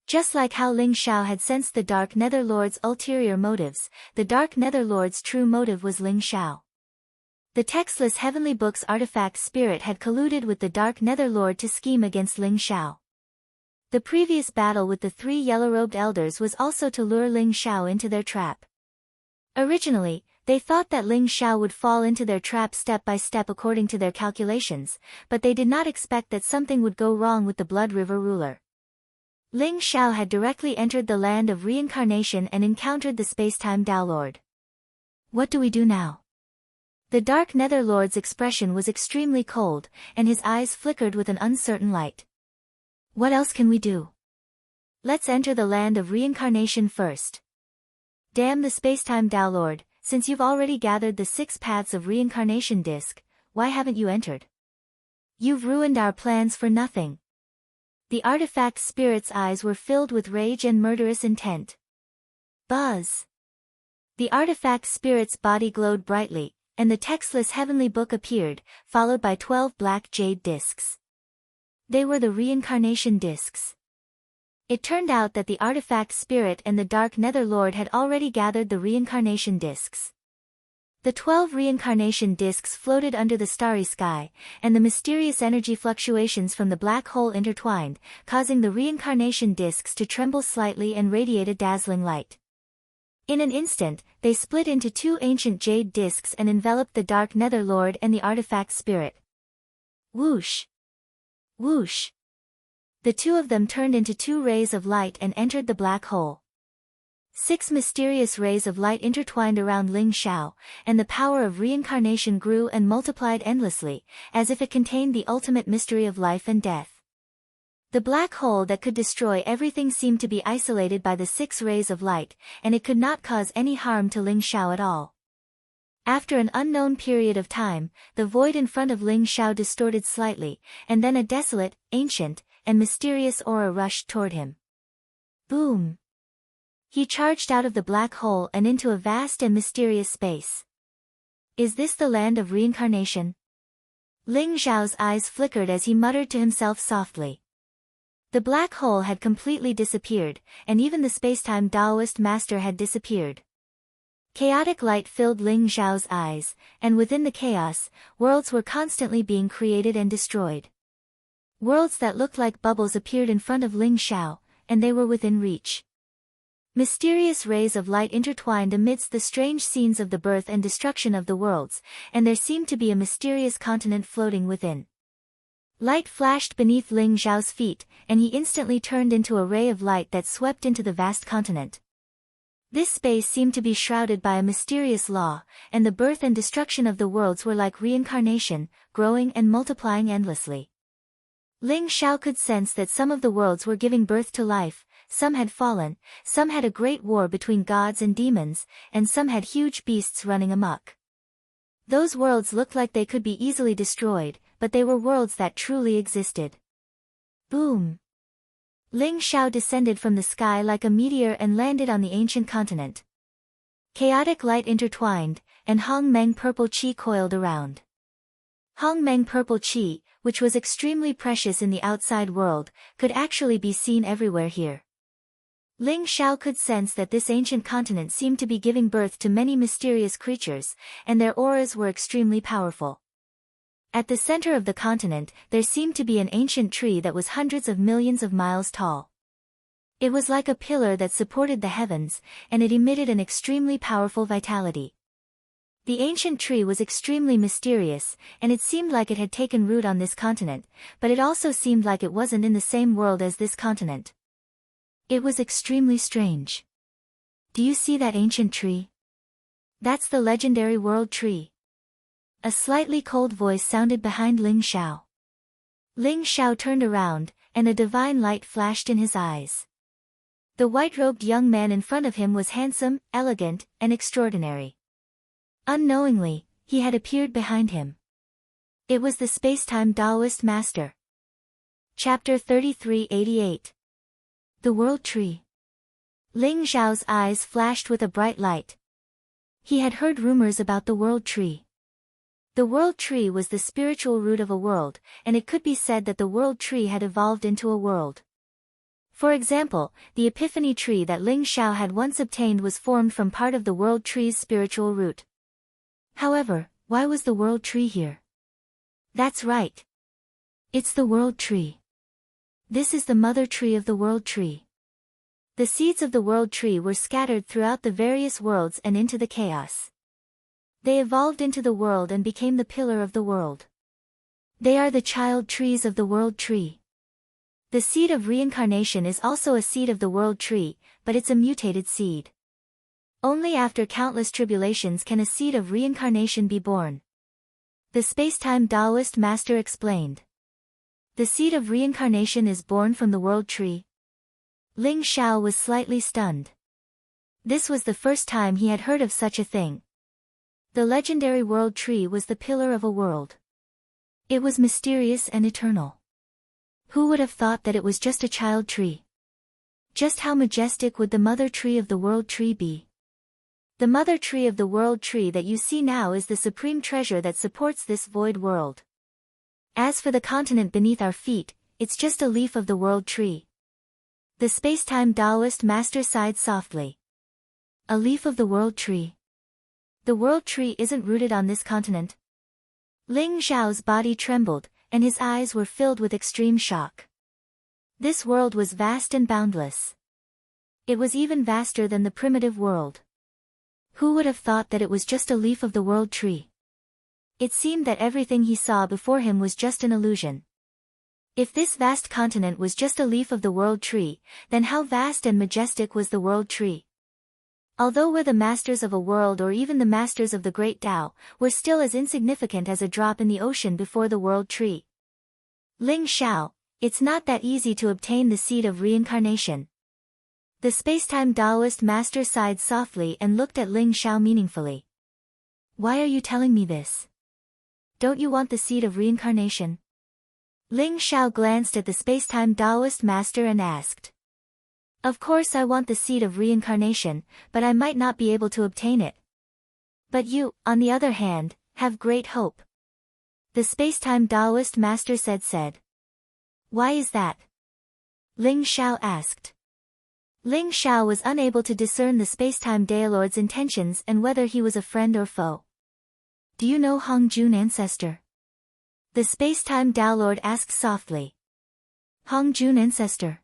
Just like how Ling Xiao had sensed the Dark Nether Lord's ulterior motives, the Dark Nether Lord's true motive was Ling Xiao. The textless Heavenly Book's artifact spirit had colluded with the Dark Nether Lord to scheme against Ling Xiao. The previous battle with the 3 yellow-robed elders was also to lure Ling Xiao into their trap. Originally, they thought that Ling Xiao would fall into their trap step by step according to their calculations, but they did not expect that something would go wrong with the Blood River ruler. Ling Xiao had directly entered the land of reincarnation and encountered the Spacetime Daolord. What do we do now? The Dark Nether Lord's expression was extremely cold, and his eyes flickered with an uncertain light. What else can we do? Let's enter the land of reincarnation first. Damn the Spacetime Daolord, since you've already gathered the 6 paths of reincarnation disc, why haven't you entered? You've ruined our plans for nothing. The artifact spirit's eyes were filled with rage and murderous intent. Buzz! The artifact spirit's body glowed brightly, and the textless Heavenly Book appeared, followed by 12 black jade discs. They were the reincarnation discs. It turned out that the artifact spirit and the Dark Nether Lord had already gathered the reincarnation discs. The 12 reincarnation discs floated under the starry sky, and the mysterious energy fluctuations from the black hole intertwined, causing the reincarnation discs to tremble slightly and radiate a dazzling light. In an instant, they split into 2 ancient jade discs and enveloped the Dark Nether Lord and the artifact spirit. Whoosh! Whoosh! The 2 of them turned into 2 rays of light and entered the black hole. 6 mysterious rays of light intertwined around Ling Xiao, and the power of reincarnation grew and multiplied endlessly, as if it contained the ultimate mystery of life and death. The black hole that could destroy everything seemed to be isolated by the 6 rays of light, and it could not cause any harm to Ling Xiao at all. After an unknown period of time, the void in front of Ling Xiao distorted slightly, and then a desolate, ancient, and mysterious aura rushed toward him. Boom! He charged out of the black hole and into a vast and mysterious space. Is this the land of reincarnation? Ling Xiao's eyes flickered as he muttered to himself softly. The black hole had completely disappeared, and even the Spacetime Daoist Master had disappeared. Chaotic light filled Ling Xiao's eyes, and within the chaos, worlds were constantly being created and destroyed. Worlds that looked like bubbles appeared in front of Ling Xiao, and they were within reach. Mysterious rays of light intertwined amidst the strange scenes of the birth and destruction of the worlds, and there seemed to be a mysterious continent floating within. Light flashed beneath Ling Xiao's feet, and he instantly turned into a ray of light that swept into the vast continent. This space seemed to be shrouded by a mysterious law, and the birth and destruction of the worlds were like reincarnation, growing and multiplying endlessly. Ling Xiao could sense that some of the worlds were giving birth to life, some had fallen, some had a great war between gods and demons, and some had huge beasts running amok. Those worlds looked like they could be easily destroyed, but they were worlds that truly existed. Boom! Ling Xiao descended from the sky like a meteor and landed on the ancient continent. Chaotic light intertwined, and Hong Meng purple qi coiled around. Hong Meng purple qi, which was extremely precious in the outside world, could actually be seen everywhere here. Ling Xiao could sense that this ancient continent seemed to be giving birth to many mysterious creatures, and their auras were extremely powerful. At the center of the continent, there seemed to be an ancient tree that was hundreds of millions of miles tall. It was like a pillar that supported the heavens, and it emitted an extremely powerful vitality. The ancient tree was extremely mysterious, and it seemed like it had taken root on this continent, but it also seemed like it wasn't in the same world as this continent. It was extremely strange. Do you see that ancient tree? That's the legendary world tree. A slightly cold voice sounded behind Ling Xiao. Ling Xiao turned around, and a divine light flashed in his eyes. The white-robed young man in front of him was handsome, elegant, and extraordinary. Unknowingly, he had appeared behind him. It was the space-time Taoist master. Chapter 3388. The World Tree. Ling Xiao's eyes flashed with a bright light. He had heard rumors about the World Tree. The World Tree was the spiritual root of a world, and it could be said that the World Tree had evolved into a world. For example, the Epiphany Tree that Ling Xiao had once obtained was formed from part of the World Tree's spiritual root. However, why was the World Tree here? That's right. It's the World Tree. This is the mother tree of the World Tree. The seeds of the World Tree were scattered throughout the various worlds and into the chaos. They evolved into the world and became the pillar of the world. They are the child trees of the World Tree. The seed of reincarnation is also a seed of the World Tree, but it's a mutated seed. Only after countless tribulations can a seed of reincarnation be born. The space-time Taoist master explained. The seed of reincarnation is born from the World Tree. Ling Xiao was slightly stunned. This was the first time he had heard of such a thing. The legendary World Tree was the pillar of a world. It was mysterious and eternal. Who would have thought that it was just a child tree? Just how majestic would the mother tree of the World Tree be? The mother tree of the World Tree that you see now is the supreme treasure that supports this void world. As for the continent beneath our feet, it's just a leaf of the World Tree. The space-time Taoist master sighed softly. A leaf of the World Tree. The World Tree isn't rooted on this continent. Ling Xiao's body trembled, and his eyes were filled with extreme shock. This world was vast and boundless. It was even vaster than the primitive world. Who would have thought that it was just a leaf of the World Tree? It seemed that everything he saw before him was just an illusion. If this vast continent was just a leaf of the World Tree, then how vast and majestic was the World Tree? Although we're the masters of a world or even the masters of the Great Tao, we're still as insignificant as a drop in the ocean before the World Tree. Ling Xiao, it's not that easy to obtain the seed of reincarnation. The space-time Taoist master sighed softly and looked at Ling Xiao meaningfully. Why are you telling me this? Don't you want the seed of reincarnation? Ling Xiao glanced at the space-time Taoist master and asked. Of course I want the seed of reincarnation, but I might not be able to obtain it. But you, on the other hand, have great hope. The space-time Taoist master said. Why is that? Ling Xiao asked. Ling Xiao was unable to discern the space-time Daolord's intentions and whether he was a friend or foe. Do you know Hong Jun Ancestor? The space-time Daolord asked softly. Hong Jun Ancestor.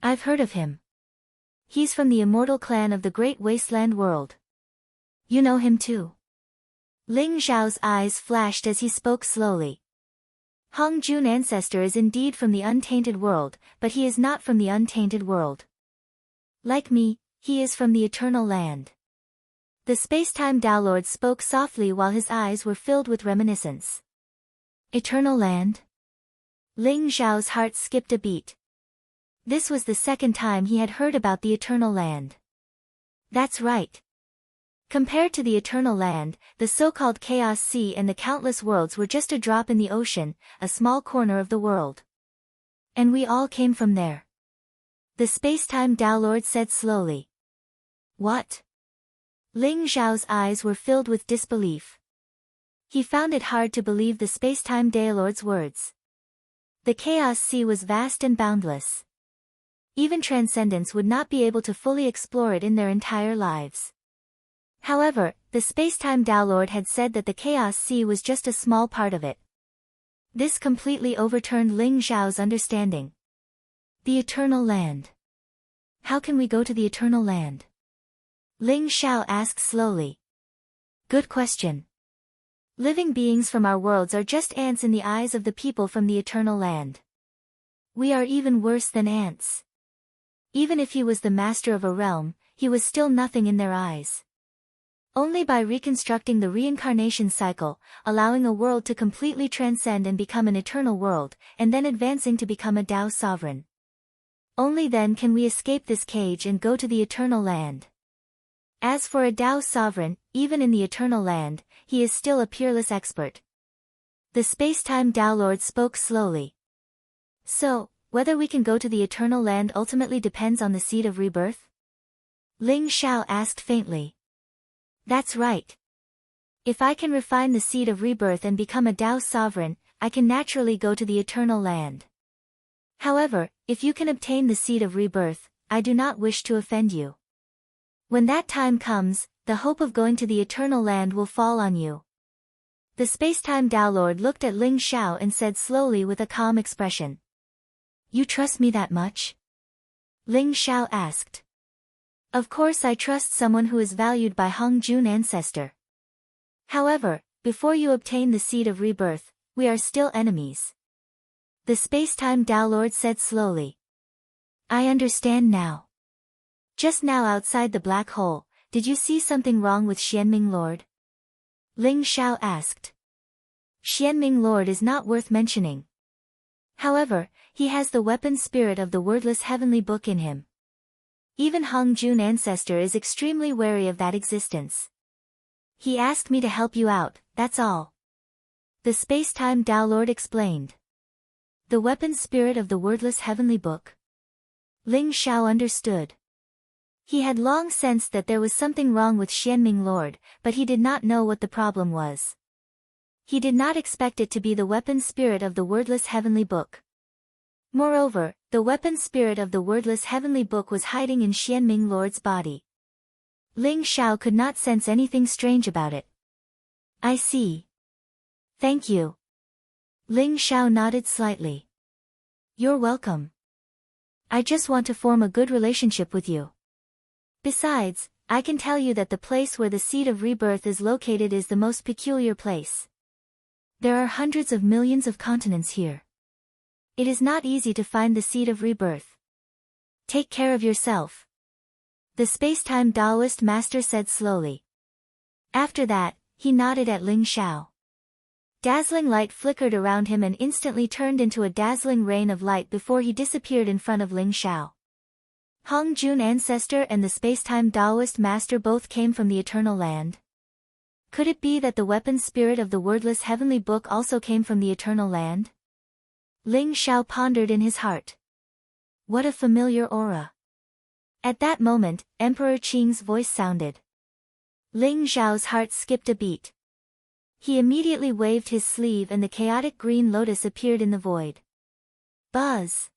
I've heard of him. He's from the immortal clan of the Great Wasteland World. You know him too. Ling Xiao's eyes flashed as he spoke slowly. Hong Jun Ancestor is indeed from the untainted world, but he is not from the untainted world. Like me, he is from the eternal land. The space-time Daolord spoke softly while his eyes were filled with reminiscence. Eternal land? Ling Xiao's heart skipped a beat. This was the second time he had heard about the eternal land. That's right. Compared to the eternal land, the so-called Chaos Sea and the countless worlds were just a drop in the ocean, a small corner of the world. And we all came from there. The space-time Daolord said slowly. What? Ling Xiao's eyes were filled with disbelief. He found it hard to believe the space-time Daolord's words. The Chaos Sea was vast and boundless. Even transcendents would not be able to fully explore it in their entire lives. However, the space-time Daolord had said that the Chaos Sea was just a small part of it. This completely overturned Ling Xiao's understanding. The Eternal Land. How can we go to the Eternal Land? Ling Xiao asked slowly. Good question. Living beings from our worlds are just ants in the eyes of the people from the Eternal Land. We are even worse than ants. Even if he was the master of a realm, he was still nothing in their eyes. Only by reconstructing the reincarnation cycle, allowing a world to completely transcend and become an eternal world, and then advancing to become a Tao sovereign. Only then can we escape this cage and go to the Eternal Land. As for a Tao sovereign, even in the Eternal Land, he is still a peerless expert. The space-time Daolord spoke slowly. So, whether we can go to the Eternal Land ultimately depends on the seed of rebirth? Ling Xiao asked faintly. That's right. If I can refine the seed of rebirth and become a Tao sovereign, I can naturally go to the Eternal Land. However, if you can obtain the seed of rebirth, I do not wish to offend you. When that time comes, the hope of going to the Eternal Land will fall on you. The space-time Daolord looked at Ling Xiao and said slowly with a calm expression. You trust me that much? Ling Xiao asked. Of course I trust someone who is valued by Hong Jun Ancestor. However, before you obtain the seed of rebirth, we are still enemies. The space-time Daolord said slowly. I understand now. Just now outside the black hole, did you see something wrong with Xianming Lord? Ling Xiao asked. Xianming Lord is not worth mentioning. However, he has the weapon spirit of the wordless heavenly book in him. Even Hong Jun Ancestor is extremely wary of that existence. He asked me to help you out, that's all. The space-time Daolord explained. The weapon spirit of the wordless heavenly book. Ling Xiao understood. He had long sensed that there was something wrong with Xianming Lord, but he did not know what the problem was. He did not expect it to be the weapon spirit of the wordless heavenly book. Moreover, the weapon spirit of the wordless heavenly book was hiding in Xianming Lord's body. Ling Xiao could not sense anything strange about it. I see. Thank you. Ling Xiao nodded slightly. You're welcome. I just want to form a good relationship with you. Besides, I can tell you that the place where the seed of rebirth is located is the most peculiar place. There are hundreds of millions of continents here. It is not easy to find the seed of rebirth. Take care of yourself. The space-time Taoist master said slowly. After that, he nodded at Ling Xiao. Dazzling light flickered around him and instantly turned into a dazzling rain of light before he disappeared in front of Ling Xiao. Hong Jun Ancestor and the space-time Taoist master both came from the Eternal Land. Could it be that the weapon spirit of the wordless heavenly book also came from the Eternal Land? Ling Xiao pondered in his heart. What a familiar aura. At that moment, Emperor Qing's voice sounded. Ling Xiao's heart skipped a beat. He immediately waved his sleeve and the chaotic green lotus appeared in the void. Buzz!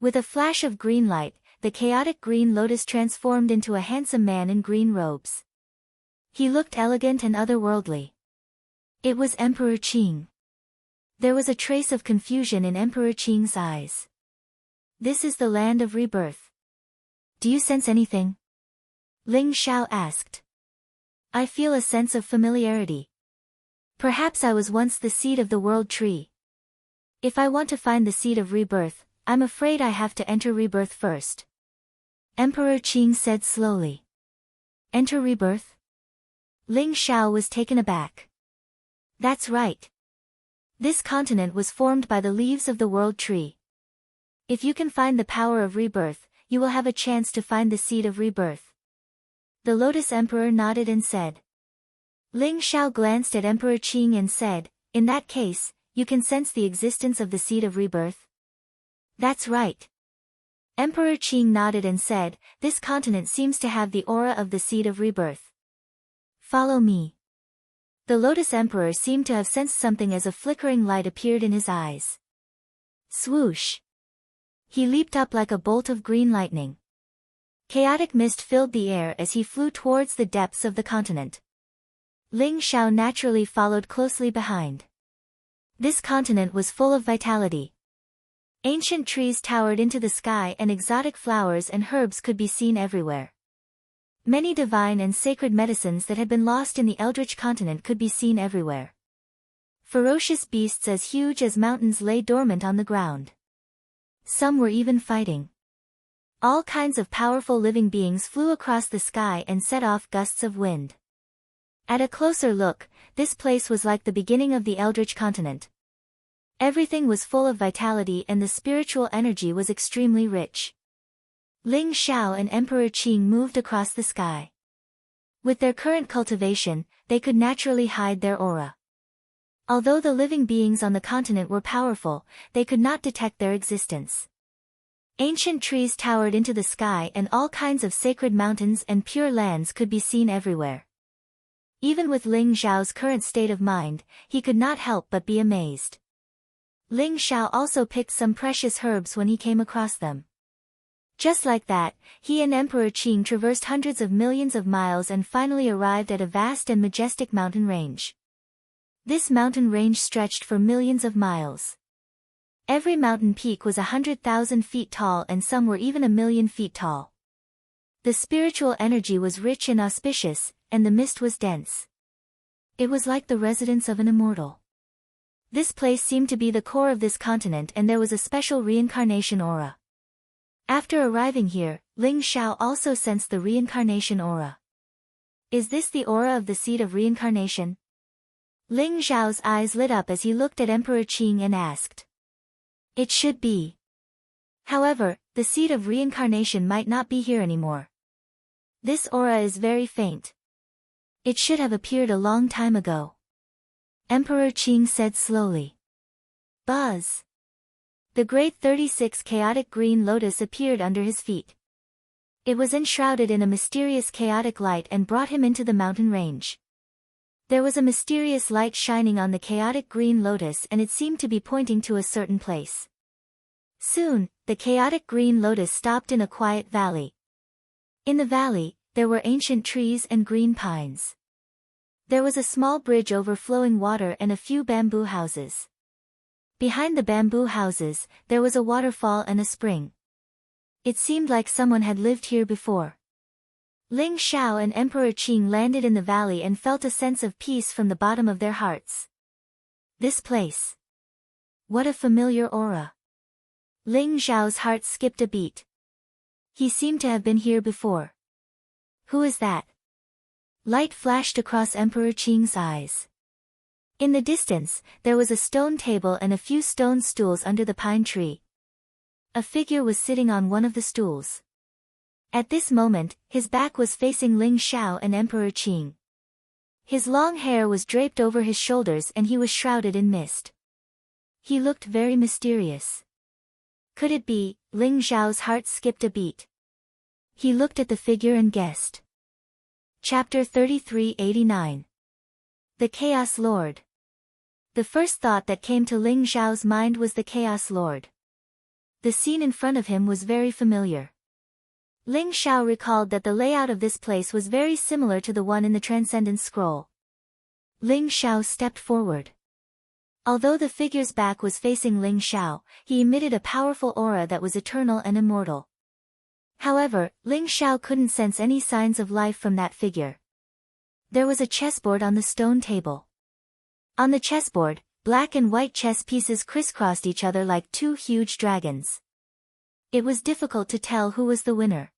With a flash of green light, the chaotic green lotus transformed into a handsome man in green robes. He looked elegant and otherworldly. It was Emperor Qing. There was a trace of confusion in Emperor Qing's eyes. This is the land of rebirth. Do you sense anything? Ling Xiao asked. I feel a sense of familiarity. Perhaps I was once the seed of the world tree. If I want to find the seed of rebirth, I'm afraid I have to enter rebirth first. Emperor Qing said slowly. Enter rebirth? Ling Xiao was taken aback. That's right. This continent was formed by the leaves of the world tree. If you can find the power of rebirth, you will have a chance to find the seed of rebirth. The Lotus Emperor nodded and said. Ling Xiao glanced at Emperor Qing and said, in that case, you can sense the existence of the seed of rebirth? That's right. Emperor Qing nodded and said, this continent seems to have the aura of the seed of rebirth. Follow me. The Lotus Emperor seemed to have sensed something as a flickering light appeared in his eyes. Swoosh! He leaped up like a bolt of green lightning. Chaotic mist filled the air as he flew towards the depths of the continent. Ling Xiao naturally followed closely behind. This continent was full of vitality. Ancient trees towered into the sky and exotic flowers and herbs could be seen everywhere. Many divine and sacred medicines that had been lost in the Eldritch continent could be seen everywhere. Ferocious beasts as huge as mountains lay dormant on the ground. Some were even fighting. All kinds of powerful living beings flew across the sky and set off gusts of wind. At a closer look, this place was like the beginning of the Eldritch continent. Everything was full of vitality and the spiritual energy was extremely rich. Ling Xiao and Emperor Qing moved across the sky. With their current cultivation, they could naturally hide their aura. Although the living beings on the continent were powerful, they could not detect their existence. Ancient trees towered into the sky and all kinds of sacred mountains and pure lands could be seen everywhere. Even with Ling Xiao's current state of mind, he could not help but be amazed. Ling Xiao also picked some precious herbs when he came across them. Just like that, he and Emperor Qing traversed hundreds of millions of miles and finally arrived at a vast and majestic mountain range. This mountain range stretched for millions of miles. Every mountain peak was 100,000 feet tall and some were even 1,000,000 feet tall. The spiritual energy was rich and auspicious, and the mist was dense. It was like the residence of an immortal. This place seemed to be the core of this continent and there was a special reincarnation aura. After arriving here, Ling Xiao also sensed the reincarnation aura. Is this the aura of the seed of reincarnation? Ling Xiao's eyes lit up as he looked at Emperor Qing and asked. It should be. However, the seed of reincarnation might not be here anymore. This aura is very faint. It should have appeared a long time ago. Emperor Qing said slowly. Buzz! The great 36 chaotic green lotus appeared under his feet. It was enshrouded in a mysterious chaotic light and brought him into the mountain range. There was a mysterious light shining on the chaotic green lotus and it seemed to be pointing to a certain place. Soon, the chaotic green lotus stopped in a quiet valley. In the valley, there were ancient trees and green pines. There was a small bridge over flowing water and a few bamboo houses. Behind the bamboo houses, there was a waterfall and a spring. It seemed like someone had lived here before. Ling Xiao and Emperor Qing landed in the valley and felt a sense of peace from the bottom of their hearts. This place. What a familiar aura. Ling Xiao's heart skipped a beat. He seemed to have been here before. Who is that? Light flashed across Emperor Qing's eyes. In the distance, there was a stone table and a few stone stools under the pine tree. A figure was sitting on one of the stools. At this moment, his back was facing Ling Xiao and Emperor Qing. His long hair was draped over his shoulders and he was shrouded in mist. He looked very mysterious. Could it be? Ling Xiao's heart skipped a beat. He looked at the figure and guessed. Chapter 3389. The Chaos Lord. The first thought that came to Ling Xiao's mind was the Chaos Lord. The scene in front of him was very familiar. Ling Xiao recalled that the layout of this place was very similar to the one in the Transcendence Scroll. Ling Xiao stepped forward. Although the figure's back was facing Ling Xiao, he emitted a powerful aura that was eternal and immortal. However, Ling Xiao couldn't sense any signs of life from that figure. There was a chessboard on the stone table. On the chessboard, black and white chess pieces crisscrossed each other like two huge dragons. It was difficult to tell who was the winner.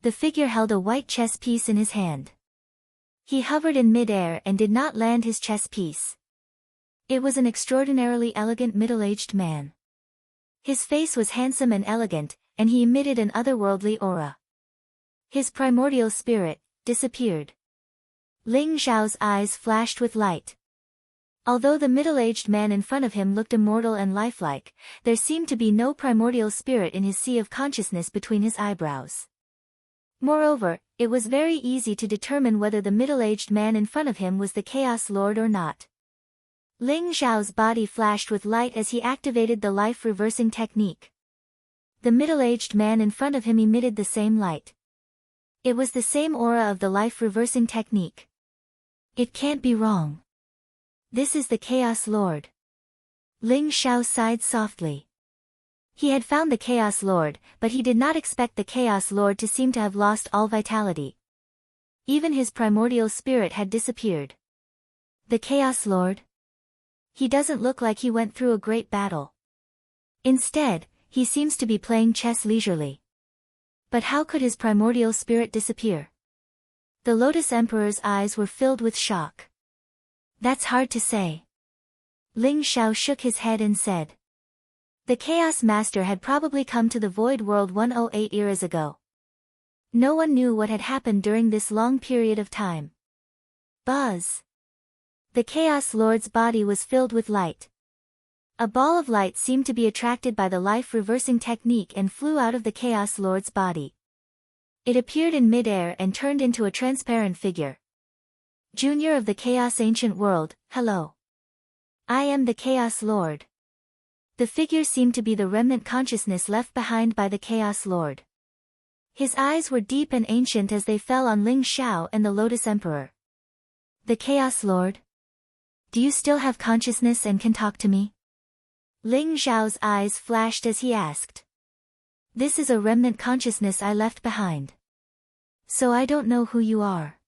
The figure held a white chess piece in his hand. He hovered in mid-air and did not land his chess piece. It was an extraordinarily elegant middle-aged man. His face was handsome and elegant, and he emitted an otherworldly aura. His primordial spirit disappeared. Ling Xiao's eyes flashed with light. Although the middle-aged man in front of him looked immortal and lifelike, there seemed to be no primordial spirit in his sea of consciousness between his eyebrows. Moreover, it was very easy to determine whether the middle-aged man in front of him was the Chaos Lord or not. Ling Xiao's body flashed with light as he activated the life-reversing technique. The middle-aged man in front of him emitted the same light. It was the same aura of the life-reversing technique. It can't be wrong. This is the Chaos Lord. Ling Xiao sighed softly. He had found the Chaos Lord, but he did not expect the Chaos Lord to seem to have lost all vitality. Even his primordial spirit had disappeared. The Chaos Lord? He doesn't look like he went through a great battle. Instead, he seems to be playing chess leisurely. But how could his primordial spirit disappear? The Lotus Emperor's eyes were filled with shock. That's hard to say. Ling Xiao shook his head and said. The Chaos Master had probably come to the Void World 108 eras ago. No one knew what had happened during this long period of time. Buzz. The Chaos Lord's body was filled with light. A ball of light seemed to be attracted by the life-reversing technique and flew out of the Chaos Lord's body. It appeared in mid-air and turned into a transparent figure. Junior of the Chaos Ancient World, hello. I am the Chaos Lord. The figure seemed to be the remnant consciousness left behind by the Chaos Lord. His eyes were deep and ancient as they fell on Ling Xiao and the Lotus Emperor. The Chaos Lord? Do you still have consciousness and can talk to me? Ling Xiao's eyes flashed as he asked. This is a remnant consciousness I left behind. So I don't know who you are.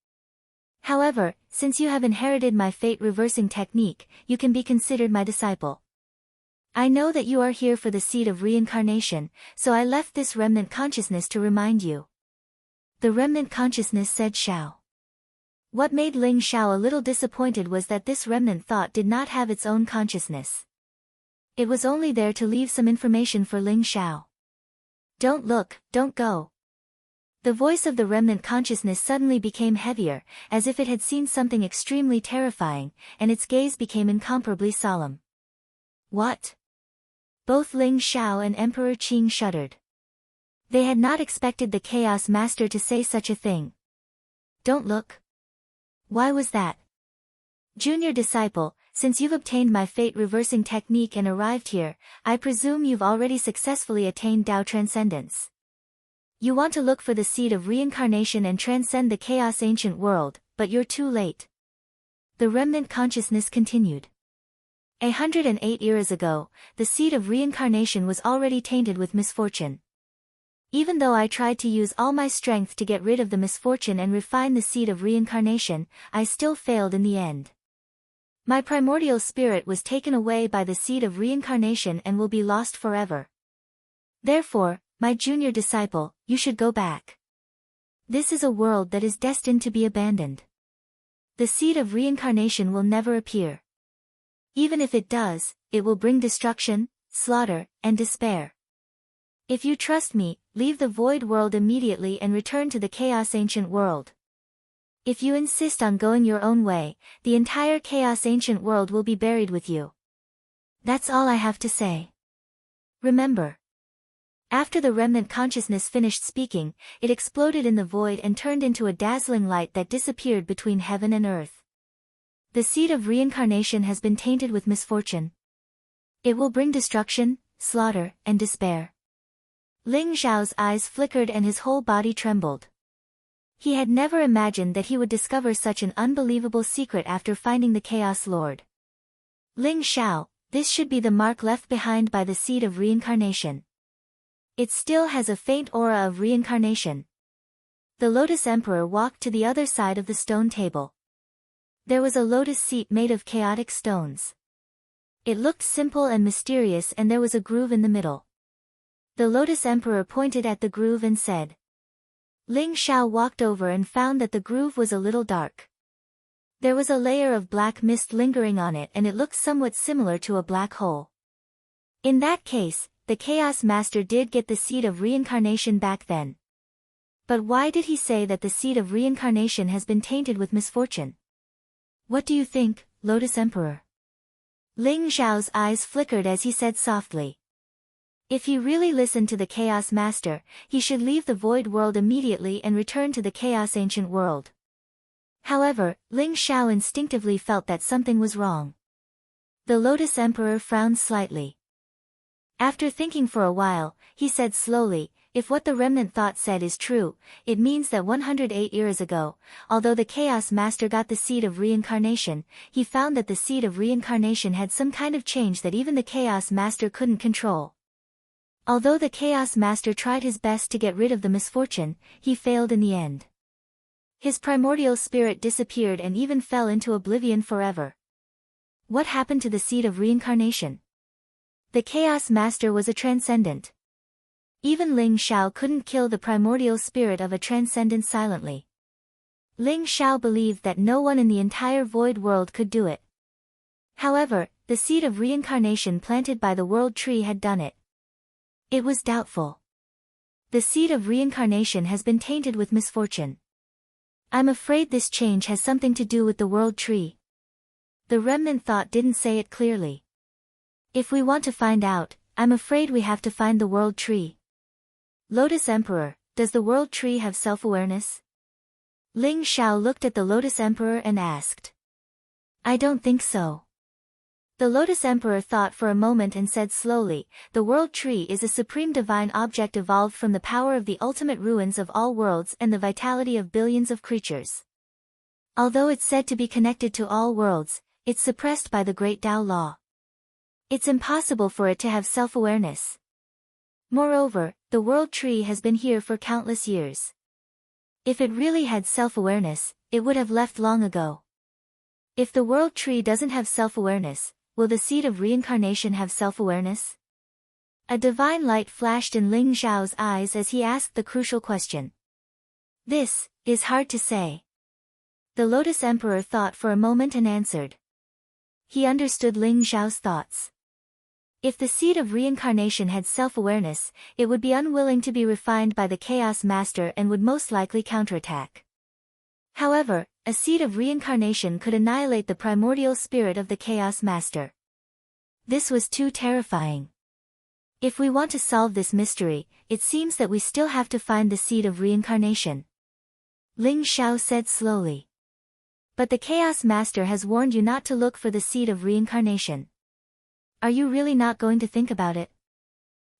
However, since you have inherited my fate-reversing technique, you can be considered my disciple. I know that you are here for the seed of reincarnation, so I left this remnant consciousness to remind you. The remnant consciousness said Xiao. What made Ling Xiao a little disappointed was that this remnant thought did not have its own consciousness. It was only there to leave some information for Ling Xiao. Don't look, don't go. The voice of the remnant consciousness suddenly became heavier, as if it had seen something extremely terrifying, and its gaze became incomparably solemn. What? Both Ling Xiao and Emperor Qing shuddered. They had not expected the Chaos Master to say such a thing. Don't look. Why was that? Junior disciple, since you've obtained my fate-reversing technique and arrived here, I presume you've already successfully attained Tao Transcendence. You want to look for the seed of reincarnation and transcend the Chaos Ancient World, but you're too late. The remnant consciousness continued. 108 eras ago, the seed of reincarnation was already tainted with misfortune. Even though I tried to use all my strength to get rid of the misfortune and refine the seed of reincarnation, I still failed in the end. My primordial spirit was taken away by the seed of reincarnation and will be lost forever. Therefore, my junior disciple, you should go back. This is a world that is destined to be abandoned. The seed of reincarnation will never appear. Even if it does, it will bring destruction, slaughter, and despair. If you trust me, leave the void world immediately and return to the Chaos Ancient World. If you insist on going your own way, the entire Chaos Ancient World will be buried with you. That's all I have to say. Remember. After the remnant consciousness finished speaking, it exploded in the void and turned into a dazzling light that disappeared between heaven and earth. The seed of reincarnation has been tainted with misfortune. It will bring destruction, slaughter, and despair. Ling Xiao's eyes flickered and his whole body trembled. He had never imagined that he would discover such an unbelievable secret after finding the Chaos Lord. Ling Xiao, this should be the mark left behind by the seed of reincarnation. It still has a faint aura of reincarnation. The Lotus Emperor walked to the other side of the stone table. There was a lotus seat made of chaotic stones. It looked simple and mysterious, and there was a groove in the middle. The Lotus Emperor pointed at the groove and said. Ling Xiao walked over and found that the groove was a little dark. There was a layer of black mist lingering on it, and it looked somewhat similar to a black hole. In that case, the Chaos Master did get the seed of reincarnation back then. But why did he say that the seed of reincarnation has been tainted with misfortune? What do you think, Lotus Emperor? Ling Xiao's eyes flickered as he said softly. If he really listened to the Chaos Master, he should leave the Void World immediately and return to the Chaos Ancient World. However, Ling Xiao instinctively felt that something was wrong. The Lotus Emperor frowned slightly. After thinking for a while, he said slowly, if what the remnant thought said is true, it means that 108 years ago, although the Chaos Master got the seed of reincarnation, he found that the seed of reincarnation had some kind of change that even the Chaos Master couldn't control. Although the Chaos Master tried his best to get rid of the misfortune, he failed in the end. His primordial spirit disappeared and even fell into oblivion forever. What happened to the seed of reincarnation? The Chaos Master was a transcendent. Even Ling Xiao couldn't kill the primordial spirit of a transcendent silently. Ling Xiao believed that no one in the entire void world could do it. However, the seed of reincarnation planted by the world tree had done it. It was doubtful. The seed of reincarnation has been tainted with misfortune. I'm afraid this change has something to do with the world tree. The remnant thought didn't say it clearly. If we want to find out, I'm afraid we have to find the world tree. Lotus Emperor, does the world tree have self-awareness? Ling Xiao looked at the Lotus Emperor and asked. I don't think so. The Lotus Emperor thought for a moment and said slowly, the world tree is a supreme divine object evolved from the power of the ultimate ruins of all worlds and the vitality of billions of creatures. Although it's said to be connected to all worlds, it's suppressed by the great Tao law. It's impossible for it to have self-awareness. Moreover, the world tree has been here for countless years. If it really had self-awareness, it would have left long ago. If the world tree doesn't have self-awareness, will the seed of reincarnation have self-awareness? A divine light flashed in Ling Xiao's eyes as he asked the crucial question. This is hard to say. The Lotus Emperor thought for a moment and answered. He understood Ling Xiao's thoughts. If the seed of reincarnation had self-awareness, it would be unwilling to be refined by the Chaos Master and would most likely counterattack. However, a seed of reincarnation could annihilate the primordial spirit of the Chaos Master. This was too terrifying. If we want to solve this mystery, it seems that we still have to find the seed of reincarnation. Ling Xiao said slowly. But the Chaos Master has warned you not to look for the seed of reincarnation. Are you really not going to think about it?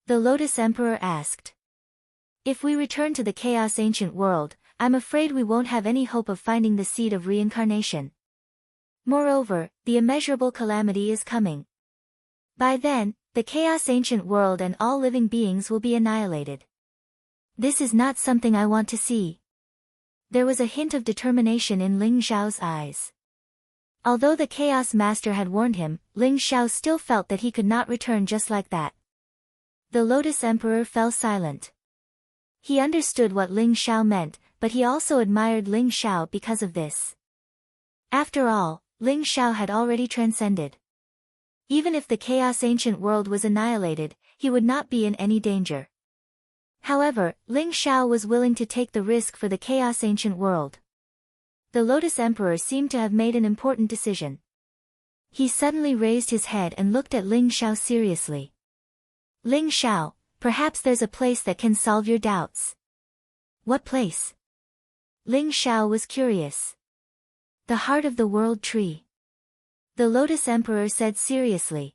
The Lotus Emperor asked. If we return to the Chaos Ancient World, I'm afraid we won't have any hope of finding the seed of reincarnation. Moreover, the immeasurable calamity is coming. By then, the Chaos Ancient World and all living beings will be annihilated. This is not something I want to see. There was a hint of determination in Ling Xiao's eyes. Although the Chaos Master had warned him, Ling Xiao still felt that he could not return just like that. The Lotus Emperor fell silent. He understood what Ling Xiao meant, but he also admired Ling Xiao because of this. After all, Ling Xiao had already transcended. Even if the Chaos Ancient World was annihilated, he would not be in any danger. However, Ling Xiao was willing to take the risk for the Chaos Ancient World. The Lotus Emperor seemed to have made an important decision. He suddenly raised his head and looked at Ling Xiao seriously. Ling Xiao, perhaps there's a place that can solve your doubts. What place? Ling Xiao was curious. The heart of the world tree. The Lotus Emperor said seriously.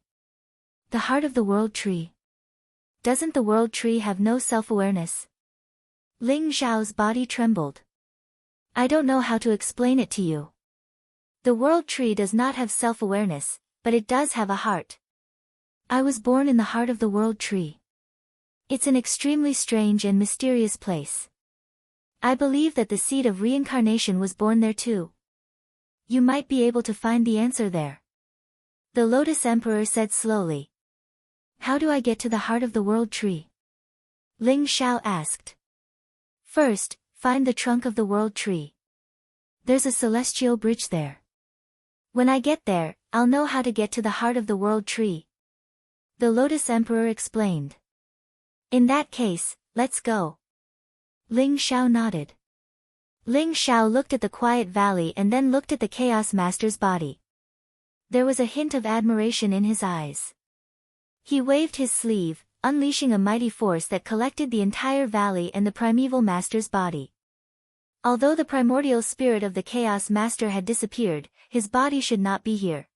The heart of the world tree. Doesn't the world tree have no self-awareness? Ling Xiao's body trembled. I don't know how to explain it to you. The world tree does not have self-awareness, but it does have a heart. I was born in the heart of the world tree. It's an extremely strange and mysterious place. I believe that the seed of reincarnation was born there too. You might be able to find the answer there. The Lotus Emperor said slowly. How do I get to the heart of the world tree? Ling Xiao asked. First, find the trunk of the world tree. There's a celestial bridge there. When I get there, I'll know how to get to the heart of the world tree. The Lotus Emperor explained. In that case, let's go. Ling Xiao nodded. Ling Xiao looked at the quiet valley and then looked at the Chaos Master's body. There was a hint of admiration in his eyes. He waved his sleeve, unleashing a mighty force that collected the entire valley and the primeval master's body. Although the primordial spirit of the Chaos Master had disappeared, his body should not be here.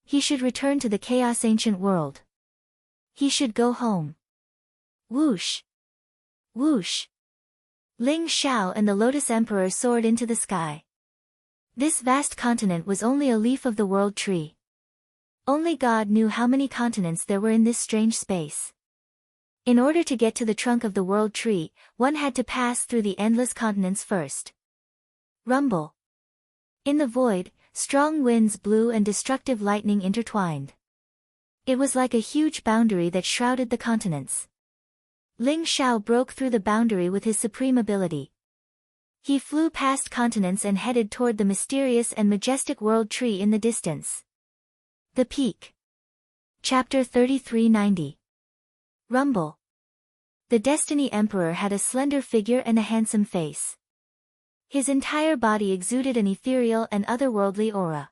He should return to the Chaos Ancient World. He should go home. Whoosh! Whoosh! Ling Xiao and the Lotus Emperor soared into the sky. This vast continent was only a leaf of the world tree. Only God knew how many continents there were in this strange space. In order to get to the trunk of the world tree, one had to pass through the endless continents first. Rumble. In the void, strong winds blew and destructive lightning intertwined. It was like a huge boundary that shrouded the continents. Ling Xiao broke through the boundary with his supreme ability. He flew past continents and headed toward the mysterious and majestic world tree in the distance. The Peak. Chapter 3390. Rumble. The Destiny Emperor had a slender figure and a handsome face. His entire body exuded an ethereal and otherworldly aura.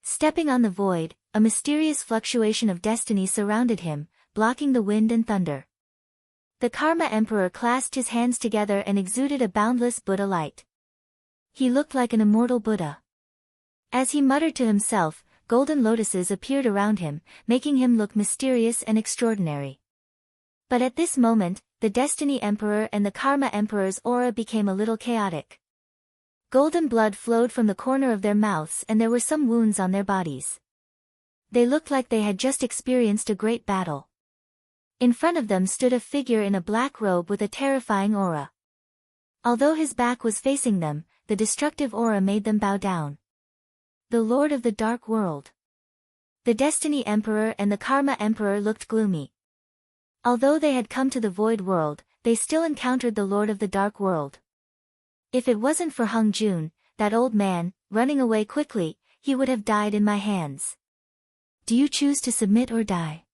Stepping on the void, a mysterious fluctuation of destiny surrounded him, blocking the wind and thunder. The Karma Emperor clasped his hands together and exuded a boundless Buddha light. He looked like an immortal Buddha. As he muttered to himself, golden lotuses appeared around him, making him look mysterious and extraordinary. But at this moment, the Destiny Emperor and the Karma Emperor's aura became a little chaotic. Golden blood flowed from the corner of their mouths and there were some wounds on their bodies. They looked like they had just experienced a great battle. In front of them stood a figure in a black robe with a terrifying aura. Although his back was facing them, the destructive aura made them bow down. The Lord of the Dark World. The Destiny Emperor and the Karma Emperor looked gloomy. Although they had come to the Void World, they still encountered the Lord of the Dark World. If it wasn't for Hung Jun, that old man, running away quickly, he would have died in my hands. Do you choose to submit or die?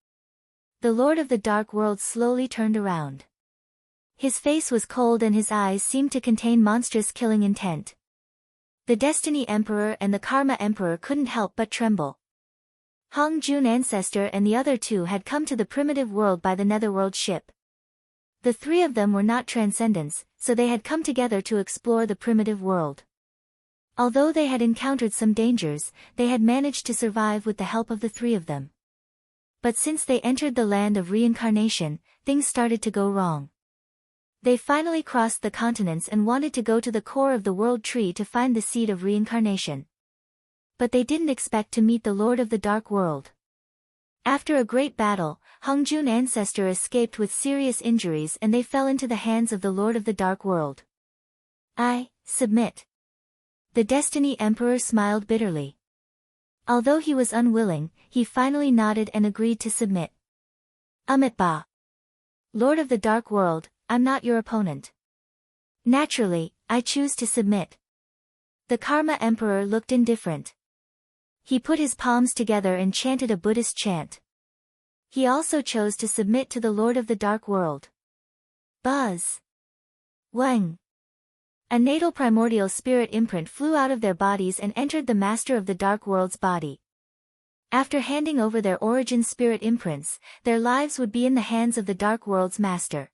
The Lord of the Dark World slowly turned around. His face was cold and his eyes seemed to contain monstrous killing intent. The Destiny Emperor and the Karma Emperor couldn't help but tremble. Hong Jun Ancestor and the other two had come to the primitive world by the Netherworld ship. The three of them were not transcendents, so they had come together to explore the primitive world. Although they had encountered some dangers, they had managed to survive with the help of the three of them. But since they entered the land of reincarnation, things started to go wrong. They finally crossed the continents and wanted to go to the core of the world tree to find the seed of reincarnation. But they didn't expect to meet the Lord of the Dark World. After a great battle, Hung Jun Ancestor escaped with serious injuries and they fell into the hands of the Lord of the Dark World. I submit. The Destiny Emperor smiled bitterly. Although he was unwilling, he finally nodded and agreed to submit. Amitabha. Lord of the Dark World, I'm not your opponent. Naturally, I choose to submit. The Karma Emperor looked indifferent. He put his palms together and chanted a Buddhist chant. He also chose to submit to the Lord of the Dark World. Buzz. Wang. A natal primordial spirit imprint flew out of their bodies and entered the Master of the Dark World's body. After handing over their origin spirit imprints, their lives would be in the hands of the Dark World's Master.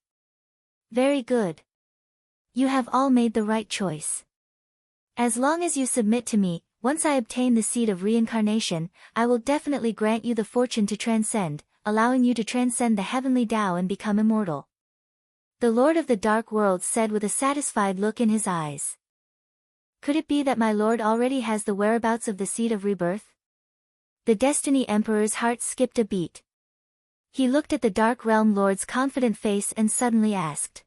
Very good. You have all made the right choice. As long as you submit to me, once I obtain the seed of reincarnation, I will definitely grant you the fortune to transcend, allowing you to transcend the heavenly Tao and become immortal. The Lord of the Dark World said with a satisfied look in his eyes. Could it be that my lord already has the whereabouts of the seed of rebirth? The Destiny Emperor's heart skipped a beat. He looked at the Dark Realm Lord's confident face and suddenly asked.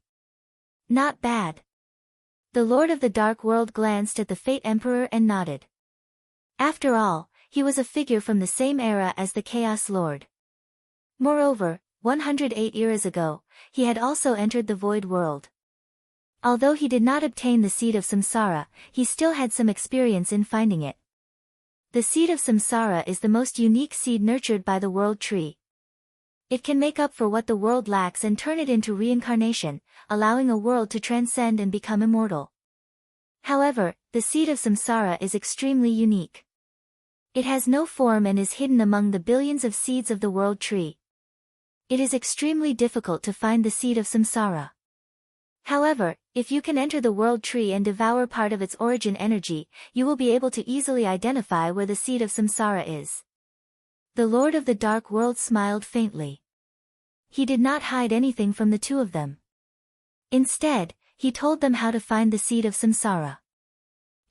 Not bad. The Lord of the Dark World glanced at the Fate Emperor and nodded. After all, he was a figure from the same era as the Chaos Lord. Moreover, 108 eras ago, he had also entered the Void World. Although he did not obtain the seed of samsara, he still had some experience in finding it. The seed of samsara is the most unique seed nurtured by the world tree. It can make up for what the world lacks and turn it into reincarnation, allowing a world to transcend and become immortal. However, the seed of samsara is extremely unique. It has no form and is hidden among the billions of seeds of the world tree. It is extremely difficult to find the seed of samsara. However, if you can enter the world tree and devour part of its origin energy, you will be able to easily identify where the seed of samsara is. The Lord of the Dark World smiled faintly. He did not hide anything from the two of them. Instead, he told them how to find the seed of samsara.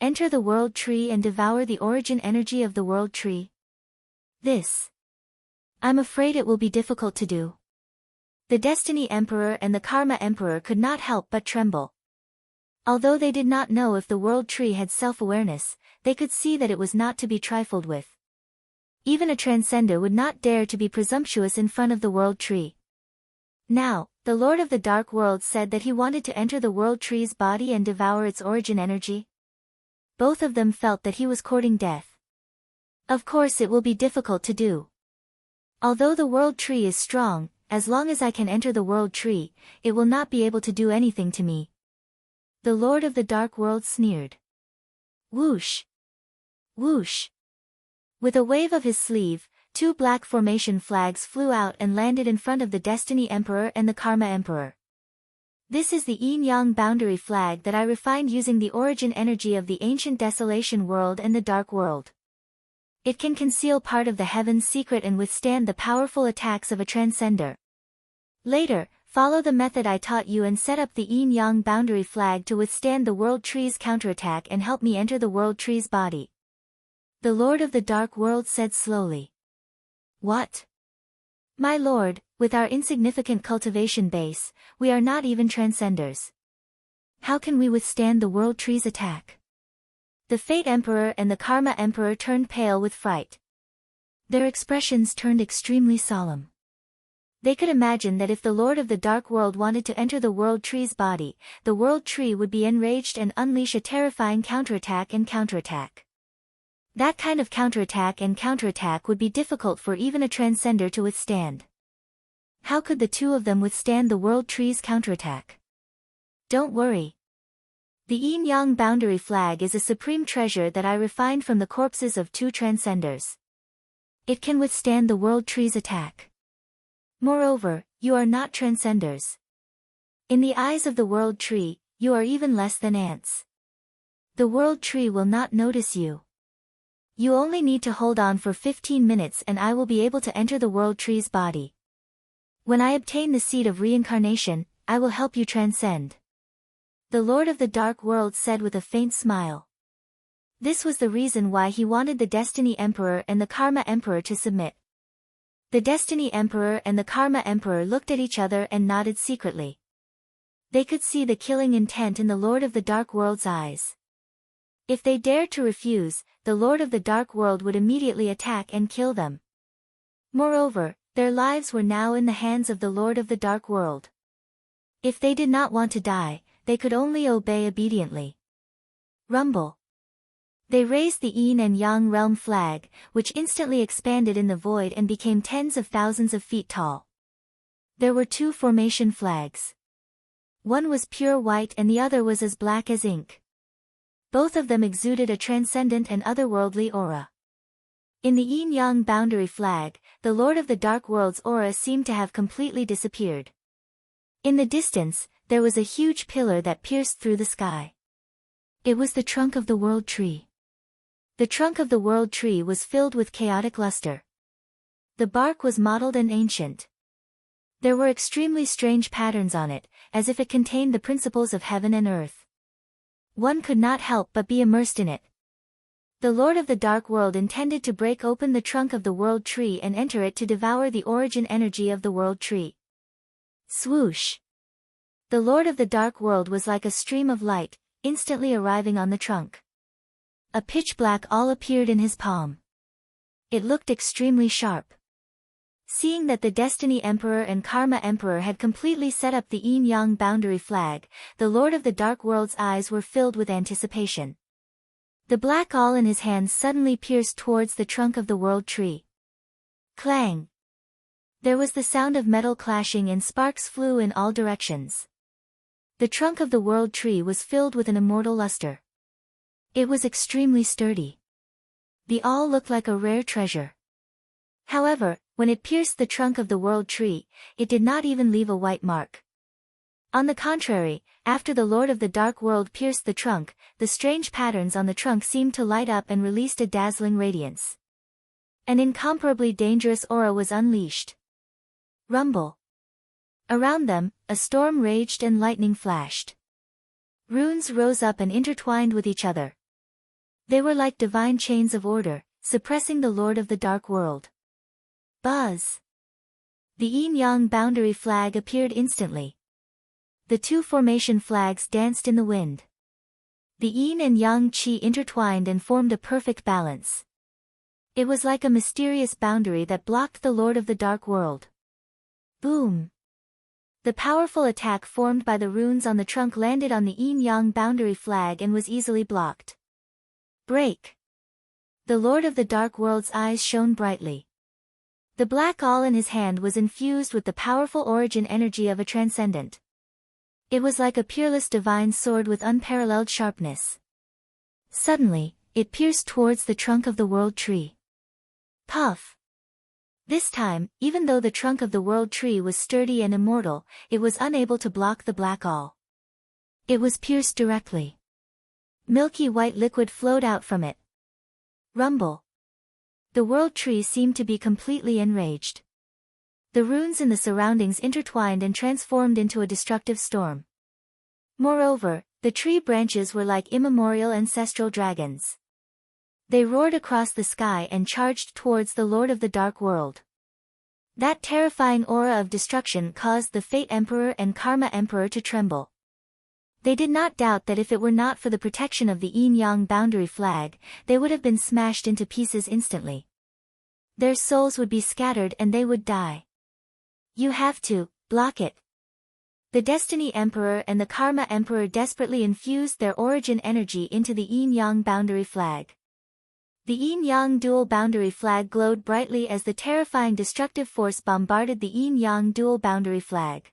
Enter the world tree and devour the origin energy of the world tree. I'm afraid it will be difficult to do. The Destiny Emperor and the Karma Emperor could not help but tremble. Although they did not know if the world tree had self-awareness, they could see that it was not to be trifled with. Even a transcender would not dare to be presumptuous in front of the world tree. Now, the Lord of the Dark World said that he wanted to enter the world tree's body and devour its origin energy. Both of them felt that he was courting death. Of course it will be difficult to do. Although the world tree is strong, as long as I can enter the world tree, it will not be able to do anything to me. The Lord of the Dark World sneered. Whoosh! Whoosh! With a wave of his sleeve, two black formation flags flew out and landed in front of the Destiny Emperor and the Karma Emperor. This is the yin-yang boundary flag that I refined using the origin energy of the ancient Desolation World and the Dark World. It can conceal part of the heaven's secret and withstand the powerful attacks of a transcender. Later, follow the method I taught you and set up the yin-yang boundary flag to withstand the world tree's counterattack and help me enter the world tree's body. The Lord of the Dark World said slowly. What? My lord, with our insignificant cultivation base, we are not even transcenders. How can we withstand the world tree's attack? The Fate Emperor and the Karma Emperor turned pale with fright. Their expressions turned extremely solemn. They could imagine that if the Lord of the Dark World wanted to enter the world tree's body, the world tree would be enraged and unleash a terrifying counterattack and counterattack. That kind of counterattack and counterattack would be difficult for even a transcender to withstand. How could the two of them withstand the world tree's counterattack? Don't worry. The yin-yang boundary flag is a supreme treasure that I refined from the corpses of two transcenders. It can withstand the world tree's attack. Moreover, you are not transcenders. In the eyes of the world tree, you are even less than ants. The world tree will not notice you. You only need to hold on for 15 minutes and I will be able to enter the world tree's body. When I obtain the seed of reincarnation, I will help you transcend. The Lord of the Dark World said with a faint smile. This was the reason why he wanted the Destiny Emperor and the Karma Emperor to submit. The Destiny Emperor and the Karma Emperor looked at each other and nodded secretly. They could see the killing intent in the Lord of the Dark World's eyes. If they dared to refuse, the Lord of the Dark World would immediately attack and kill them. Moreover, their lives were now in the hands of the Lord of the Dark World. If they did not want to die, they could only obey obediently. Rumble. They raised the yin and yang realm flag, which instantly expanded in the void and became tens of thousands of feet tall. There were two formation flags. One was pure white and the other was as black as ink. Both of them exuded a transcendent and otherworldly aura. In the yin-yang boundary flag, the Lord of the Dark World's aura seemed to have completely disappeared. In the distance, there was a huge pillar that pierced through the sky. It was the trunk of the world tree. The trunk of the world tree was filled with chaotic luster. The bark was mottled and ancient. There were extremely strange patterns on it, as if it contained the principles of heaven and earth. One could not help but be immersed in it. The Lord of the Dark World intended to break open the trunk of the World Tree and enter it to devour the origin energy of the World Tree. Swoosh! The Lord of the Dark World was like a stream of light, instantly arriving on the trunk. A pitch-black awl appeared in his palm. It looked extremely sharp. Seeing that the Destiny Emperor and Karma Emperor had completely set up the yin-yang boundary flag, the Lord of the Dark World's eyes were filled with anticipation. The black awl in his hand suddenly pierced towards the trunk of the World Tree. Clang! There was the sound of metal clashing and sparks flew in all directions. The trunk of the World Tree was filled with an immortal luster. It was extremely sturdy. The awl looked like a rare treasure. However, when it pierced the trunk of the World Tree, it did not even leave a white mark. On the contrary, after the Lord of the Dark World pierced the trunk, the strange patterns on the trunk seemed to light up and released a dazzling radiance. An incomparably dangerous aura was unleashed. Rumble! Around them, a storm raged and lightning flashed. Runes rose up and intertwined with each other. They were like divine chains of order, suppressing the Lord of the Dark World. Buzz! The yin-yang boundary flag appeared instantly. The two formation flags danced in the wind. The yin and yang qi intertwined and formed a perfect balance. It was like a mysterious boundary that blocked the Lord of the Dark World. Boom! The powerful attack formed by the runes on the trunk landed on the yin-yang boundary flag and was easily blocked. Break! The Lord of the Dark World's eyes shone brightly. The black awl in his hand was infused with the powerful origin energy of a transcendent. It was like a peerless divine sword with unparalleled sharpness. Suddenly, it pierced towards the trunk of the World Tree. Puff! This time, even though the trunk of the World Tree was sturdy and immortal, it was unable to block the black awl. It was pierced directly. Milky white liquid flowed out from it. Rumble! The World Tree seemed to be completely enraged. The runes in the surroundings intertwined and transformed into a destructive storm. Moreover, the tree branches were like immemorial ancestral dragons. They roared across the sky and charged towards the Lord of the Dark World. That terrifying aura of destruction caused the Fate Emperor and Karma Emperor to tremble. They did not doubt that if it were not for the protection of the yin-yang boundary flag, they would have been smashed into pieces instantly. Their souls would be scattered and they would die. You have to block it. The Destiny Emperor and the Karma Emperor desperately infused their origin energy into the yin-yang boundary flag. The yin-yang dual boundary flag glowed brightly as the terrifying destructive force bombarded the yin-yang dual boundary flag.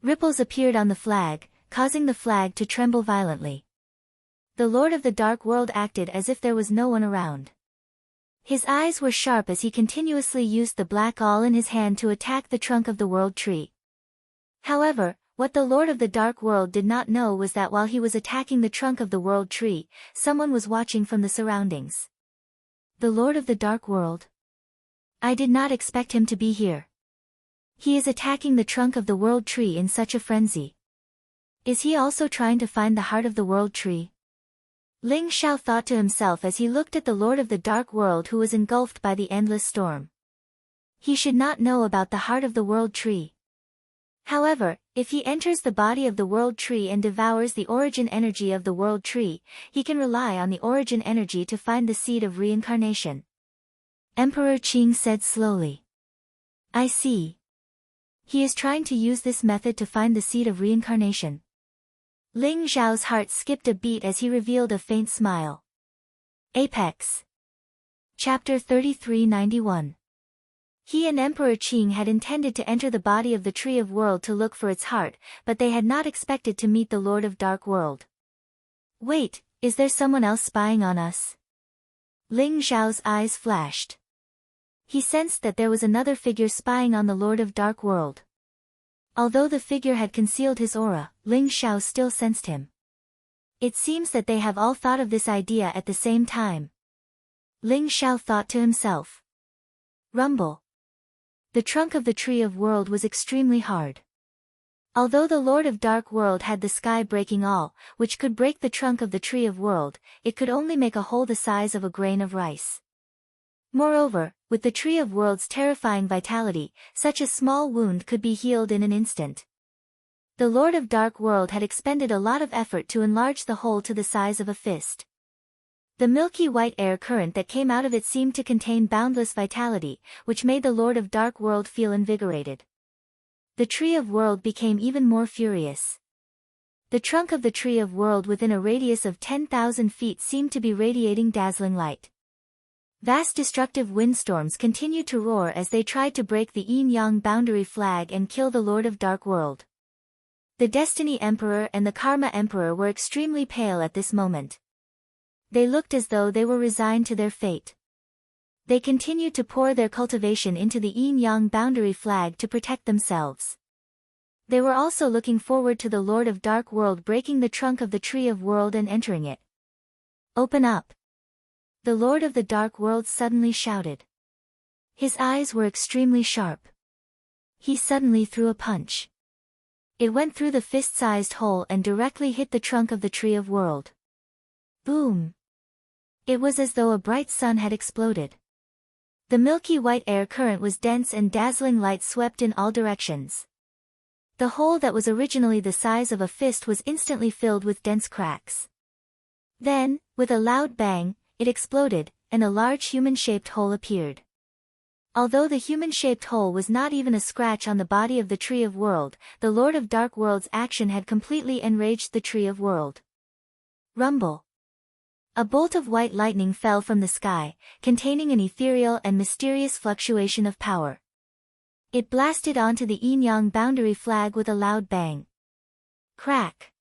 Ripples appeared on the flag, causing the flag to tremble violently. The Lord of the Dark World acted as if there was no one around. His eyes were sharp as he continuously used the black awl in his hand to attack the trunk of the World Tree. However, what the Lord of the Dark World did not know was that while he was attacking the trunk of the World Tree, someone was watching from the surroundings. The Lord of the Dark World? I did not expect him to be here. He is attacking the trunk of the World Tree in such a frenzy. Is he also trying to find the heart of the World Tree? Ling Xiao thought to himself as he looked at the Lord of the Dark World who was engulfed by the endless storm. He should not know about the heart of the World Tree. However, if he enters the body of the World Tree and devours the origin energy of the World Tree, he can rely on the origin energy to find the seed of reincarnation. Emperor Qing said slowly. I see. He is trying to use this method to find the seed of reincarnation. Ling Zhao's heart skipped a beat as he revealed a faint smile. Apex. Chapter 3391. He and Emperor Qing had intended to enter the body of the Tree of World to look for its heart, but they had not expected to meet the Lord of Dark World. Wait, is there someone else spying on us? Ling Zhao's eyes flashed. He sensed that there was another figure spying on the Lord of Dark World. Although the figure had concealed his aura, Ling Xiao still sensed him. It seems that they have all thought of this idea at the same time. Ling Xiao thought to himself. Rumble. the trunk of the Tree of World was extremely hard. Although the Lord of Dark World had the sky breaking all, which could break the trunk of the Tree of World, it could only make a hole the size of a grain of rice. Moreover, with the Tree of World's terrifying vitality, such a small wound could be healed in an instant. The Lord of Dark World had expended a lot of effort to enlarge the hole to the size of a fist. The milky white air current that came out of it seemed to contain boundless vitality, which made the Lord of Dark World feel invigorated. The Tree of World became even more furious. The trunk of the Tree of World within a radius of 10,000 feet seemed to be radiating dazzling light. Vast destructive windstorms continued to roar as they tried to break the yin-yang boundary flag and kill the Lord of Dark World. The Destiny Emperor and the Karma Emperor were extremely pale at this moment. They looked as though they were resigned to their fate. They continued to pour their cultivation into the yin-yang boundary flag to protect themselves. They were also looking forward to the Lord of Dark World breaking the trunk of the Tree of World and entering it. "Open up!" The Lord of the Dark World suddenly shouted. His eyes were extremely sharp. He suddenly threw a punch. It went through the fist-sized hole and directly hit the trunk of the Tree of World. Boom! It was as though a bright sun had exploded. The milky white air current was dense and dazzling light swept in all directions. The hole that was originally the size of a fist was instantly filled with dense cracks. Then, with a loud bang, it exploded, and a large human-shaped hole appeared. Although the human-shaped hole was not even a scratch on the body of the Tree of World, the Lord of Dark World's action had completely enraged the Tree of World. Rumble! A bolt of white lightning fell from the sky, containing an ethereal and mysterious fluctuation of power. It blasted onto the yin-yang boundary flag with a loud bang. Crack!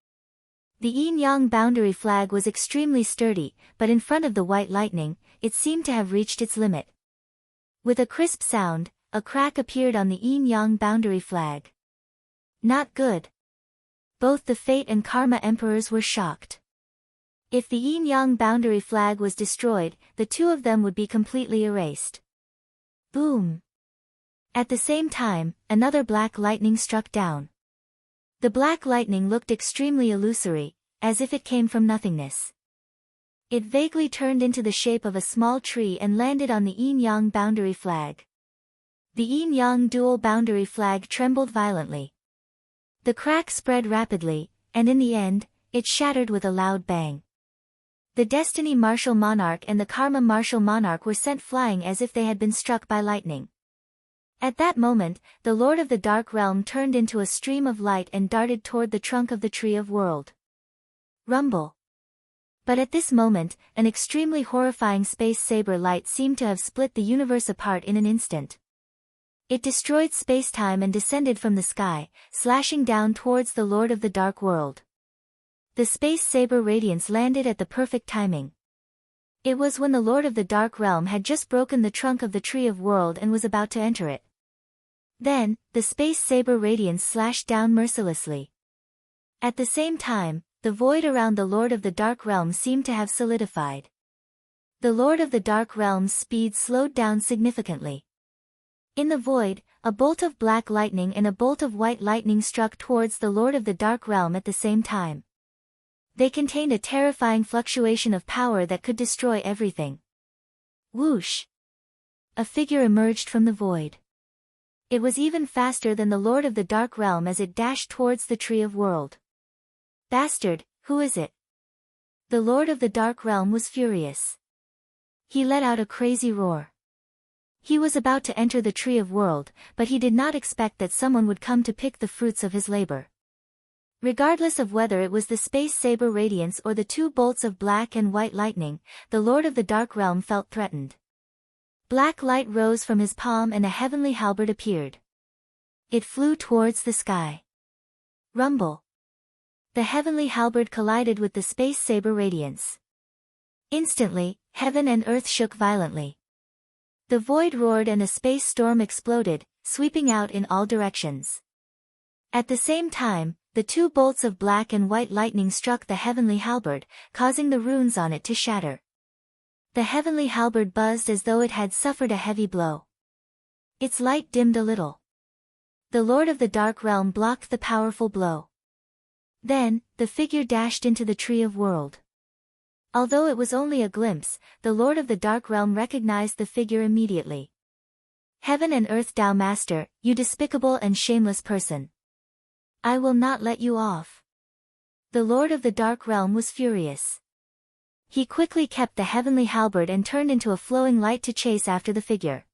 The yin-yang boundary flag was extremely sturdy, but in front of the white lightning, it seemed to have reached its limit. With a crisp sound, a crack appeared on the yin-yang boundary flag. Not good. Both the Fate and Karma Emperors were shocked. If the yin-yang boundary flag was destroyed, the two of them would be completely erased. Boom! At the same time, another black lightning struck down. The black lightning looked extremely illusory, as if it came from nothingness. It vaguely turned into the shape of a small tree and landed on the yin-yang boundary flag. The yin-yang dual boundary flag trembled violently. The crack spread rapidly, and in the end, it shattered with a loud bang. The Destiny Martial Monarch and the Karma Martial Monarch were sent flying as if they had been struck by lightning. At that moment, the Lord of the Dark Realm turned into a stream of light and darted toward the trunk of the Tree of World. Rumble! But at this moment, an extremely horrifying space saber light seemed to have split the universe apart in an instant. It destroyed space-time and descended from the sky, slashing down towards the Lord of the Dark World. The space saber radiance landed at the perfect timing. It was when the Lord of the Dark Realm had just broken the trunk of the Tree of World and was about to enter it. Then, the space saber radiance slashed down mercilessly. At the same time, the void around the Lord of the Dark Realm seemed to have solidified. The Lord of the Dark Realm's speed slowed down significantly. In the void, a bolt of black lightning and a bolt of white lightning struck towards the Lord of the Dark Realm at the same time. They contained a terrifying fluctuation of power that could destroy everything. Whoosh! A figure emerged from the void. It was even faster than the Lord of the Dark Realm as it dashed towards the Tree of World. Bastard, who is it? The Lord of the Dark Realm was furious. He let out a crazy roar. He was about to enter the Tree of World, but he did not expect that someone would come to pick the fruits of his labor. Regardless of whether it was the space saber radiance or the two bolts of black and white lightning, the Lord of the Dark Realm felt threatened. Black light rose from his palm and a heavenly halberd appeared. It flew towards the sky. Rumble! The heavenly halberd collided with the space saber radiance. Instantly, heaven and earth shook violently. The void roared and a space storm exploded, sweeping out in all directions. At the same time, the two bolts of black and white lightning struck the heavenly halberd, causing the runes on it to shatter. The heavenly halberd buzzed as though it had suffered a heavy blow. Its light dimmed a little. The Lord of the Dark Realm blocked the powerful blow. Then, the figure dashed into the Tree of World. Although it was only a glimpse, the Lord of the Dark Realm recognized the figure immediately. Heaven and earth Tao Master, you despicable and shameless person. I will not let you off. The Lord of the Dark Realm was furious. He quickly kept the heavenly halberd and turned into a flowing light to chase after the figure.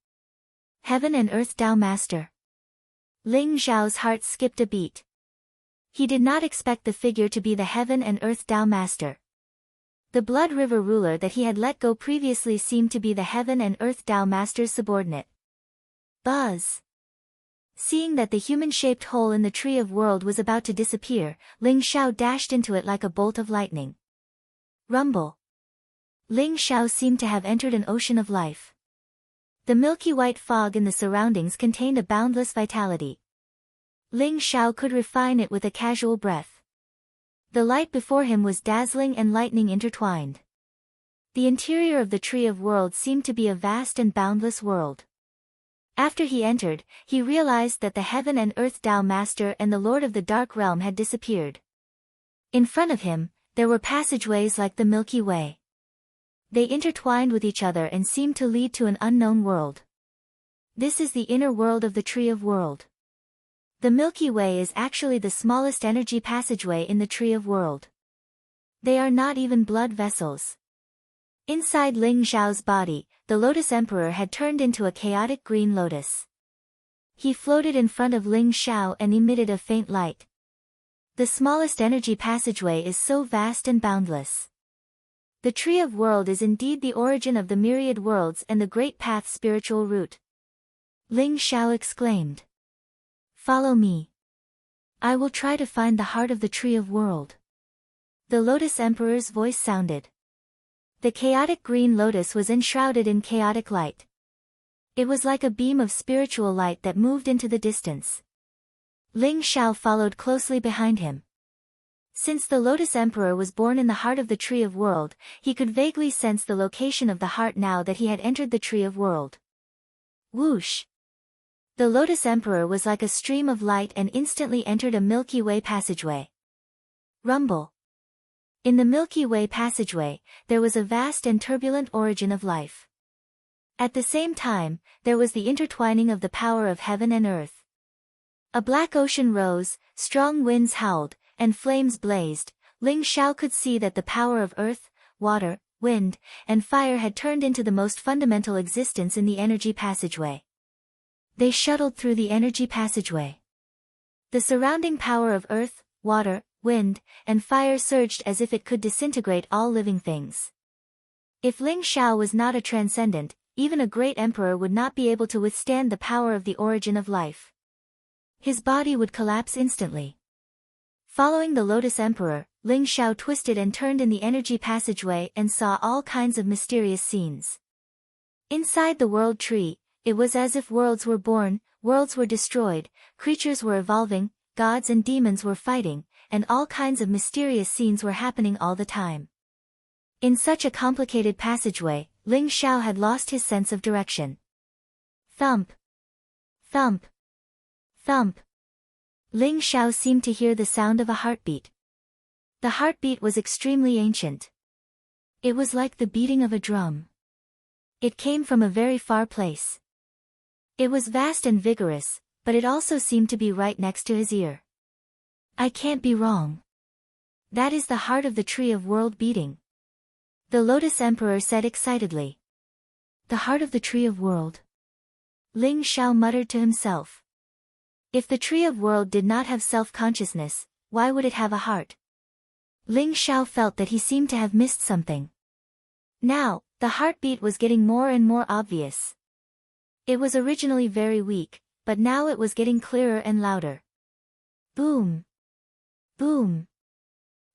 Heaven and earth Tao Master. Ling Xiao's heart skipped a beat. He did not expect the figure to be the Heaven and Earth Tao Master. The Blood River ruler that he had let go previously seemed to be the Heaven and Earth Tao Master's subordinate. Buzz! Seeing that the human-shaped hole in the Tree of World was about to disappear, Ling Xiao dashed into it like a bolt of lightning. Rumble! Ling Xiao seemed to have entered an ocean of life. The milky white fog in the surroundings contained a boundless vitality. Ling Xiao could refine it with a casual breath. The light before him was dazzling and lightning intertwined. The interior of the Tree of Worlds seemed to be a vast and boundless world. After he entered, he realized that the Heaven and Earth Tao Master and the Lord of the Dark Realm had disappeared. In front of him, there were passageways like the Milky Way. They intertwined with each other and seemed to lead to an unknown world. This is the inner world of the Tree of World. The Milky Way is actually the smallest energy passageway in the Tree of World. They are not even blood vessels. Inside Ling Xiao's body, the Lotus Emperor had turned into a chaotic green lotus. He floated in front of Ling Xiao and emitted a faint light. The smallest energy passageway is so vast and boundless. The Tree of World is indeed the origin of the myriad worlds and the Great Path's spiritual root. Ling Xiao exclaimed. Follow me. I will try to find the heart of the Tree of World. The Lotus Emperor's voice sounded. The chaotic green lotus was enshrouded in chaotic light. It was like a beam of spiritual light that moved into the distance. Ling Xiao followed closely behind him. Since the Lotus Emperor was born in the heart of the Tree of World, he could vaguely sense the location of the heart now that he had entered the Tree of World. Whoosh! The Lotus Emperor was like a stream of light and instantly entered a Milky Way passageway. Rumble! In the Milky Way passageway, there was a vast and turbulent origin of life. At the same time, there was the intertwining of the power of heaven and earth. A black ocean rose, strong winds howled, and flames blazed. Ling Xiao could see that the power of earth, water, wind, and fire had turned into the most fundamental existence in the energy passageway. They shuttled through the energy passageway. The surrounding power of earth, water, wind, and fire surged as if it could disintegrate all living things. If Ling Xiao was not a transcendent, even a great emperor would not be able to withstand the power of the origin of life. His body would collapse instantly. Following the Lotus Emperor, Ling Xiao twisted and turned in the energy passageway and saw all kinds of mysterious scenes. Inside the World Tree, it was as if worlds were born, worlds were destroyed, creatures were evolving, gods and demons were fighting, and all kinds of mysterious scenes were happening all the time. In such a complicated passageway, Ling Xiao had lost his sense of direction. Thump! Thump! Thump! Ling Xiao seemed to hear the sound of a heartbeat. The heartbeat was extremely ancient. It was like the beating of a drum. It came from a very far place. It was vast and vigorous, but it also seemed to be right next to his ear. I can't be wrong. That is the heart of the Tree of World beating. The Lotus Emperor said excitedly. The heart of the Tree of World. Ling Xiao muttered to himself. If the Tree of World did not have self-consciousness, why would it have a heart? Ling Xiao felt that he seemed to have missed something. Now, the heartbeat was getting more and more obvious. It was originally very weak, but now it was getting clearer and louder. Boom! Boom!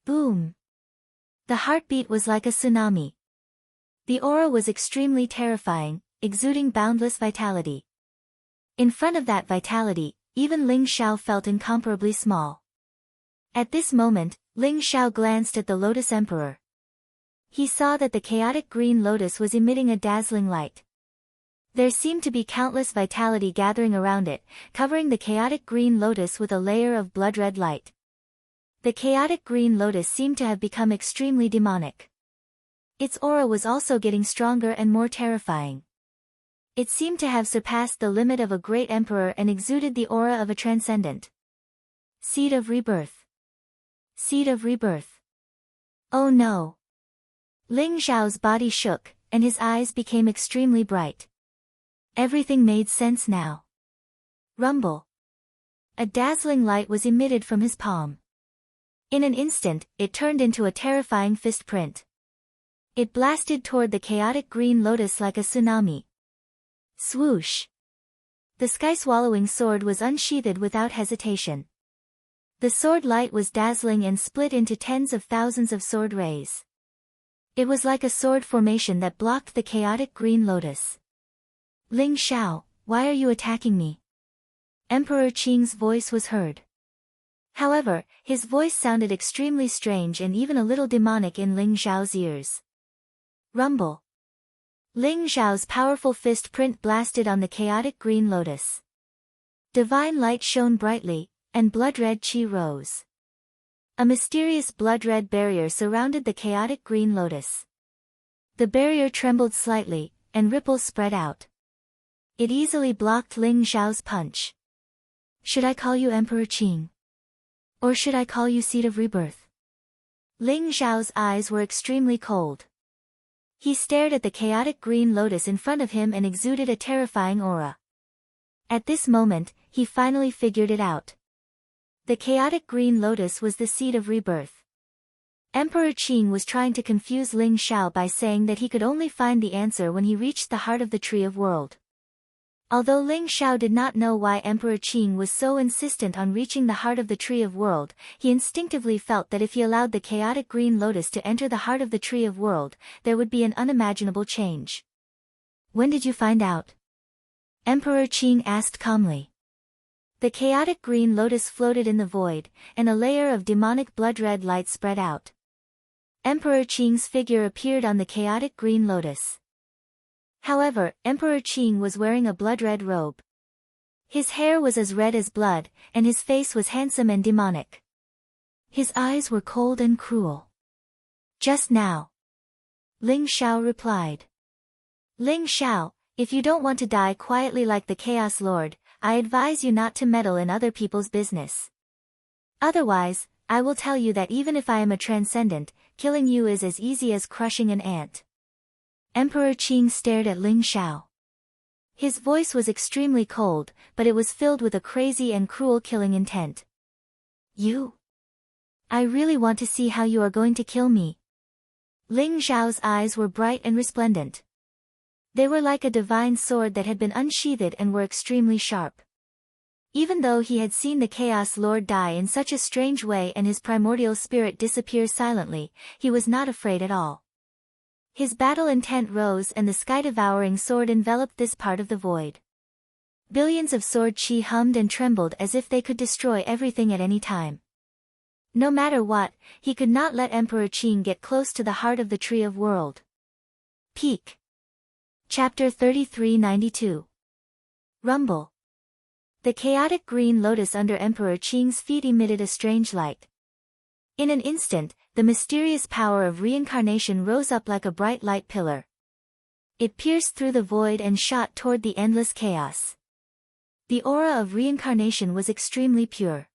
Boom! The heartbeat was like a tsunami. The aura was extremely terrifying, exuding boundless vitality. In front of that vitality, even Ling Xiao felt incomparably small. At this moment, Ling Xiao glanced at the Lotus Emperor. He saw that the chaotic green lotus was emitting a dazzling light. There seemed to be countless vitality gathering around it, covering the chaotic green lotus with a layer of blood-red light. The chaotic green lotus seemed to have become extremely demonic. Its aura was also getting stronger and more terrifying. It seemed to have surpassed the limit of a great emperor and exuded the aura of a transcendent. Seed of rebirth. Seed of rebirth. Oh no! Ling Xiao's body shook, and his eyes became extremely bright. Everything made sense now. Rumble. A dazzling light was emitted from his palm. In an instant, it turned into a terrifying fist print. It blasted toward the chaotic green lotus like a tsunami. Swoosh! The sky-swallowing sword was unsheathed without hesitation. The sword light was dazzling and split into tens of thousands of sword rays. It was like a sword formation that blocked the chaotic green lotus. Ling Xiao, why are you attacking me? Emperor Qing's voice was heard. However, his voice sounded extremely strange and even a little demonic in Ling Xiao's ears. Rumble. Ling Xiao's powerful fist print blasted on the chaotic green lotus. Divine light shone brightly, and blood-red qi rose. A mysterious blood-red barrier surrounded the chaotic green lotus. The barrier trembled slightly, and ripples spread out. It easily blocked Ling Xiao's punch. Should I call you Emperor Qing? Or should I call you Seed of Rebirth? Ling Xiao's eyes were extremely cold. He stared at the chaotic green lotus in front of him and exuded a terrifying aura. At this moment, he finally figured it out. The chaotic green lotus was the seed of rebirth. Emperor Qing was trying to confuse Ling Xiao by saying that he could only find the answer when he reached the heart of the Tree of World. Although Ling Xiao did not know why Emperor Qing was so insistent on reaching the heart of the Tree of World, he instinctively felt that if he allowed the chaotic green lotus to enter the heart of the Tree of World, there would be an unimaginable change. When did you find out? Emperor Qing asked calmly. The chaotic green lotus floated in the void, and a layer of demonic blood-red light spread out. Emperor Qing's figure appeared on the chaotic green lotus. However, Emperor Qing was wearing a blood-red robe. His hair was as red as blood, and his face was handsome and demonic. His eyes were cold and cruel. Just now. Ling Xiao replied. Ling Xiao, if you don't want to die quietly like the Chaos Lord, I advise you not to meddle in other people's business. Otherwise, I will tell you that even if I am a transcendent, killing you is as easy as crushing an ant. Emperor Qing stared at Ling Xiao. His voice was extremely cold, but it was filled with a crazy and cruel killing intent. You? I really want to see how you are going to kill me. Ling Xiao's eyes were bright and resplendent. They were like a divine sword that had been unsheathed and were extremely sharp. Even though he had seen the Chaos Lord die in such a strange way and his primordial spirit disappear silently, he was not afraid at all. His battle intent rose and the sky-devouring sword enveloped this part of the void. Billions of sword chi hummed and trembled as if they could destroy everything at any time. No matter what, he could not let Emperor Qing get close to the heart of the Tree of World. Peak. Chapter 3392. Rumble. The chaotic green lotus under Emperor Qing's feet emitted a strange light. In an instant, the mysterious power of reincarnation rose up like a bright light pillar. It pierced through the void and shot toward the endless chaos. The aura of reincarnation was extremely pure.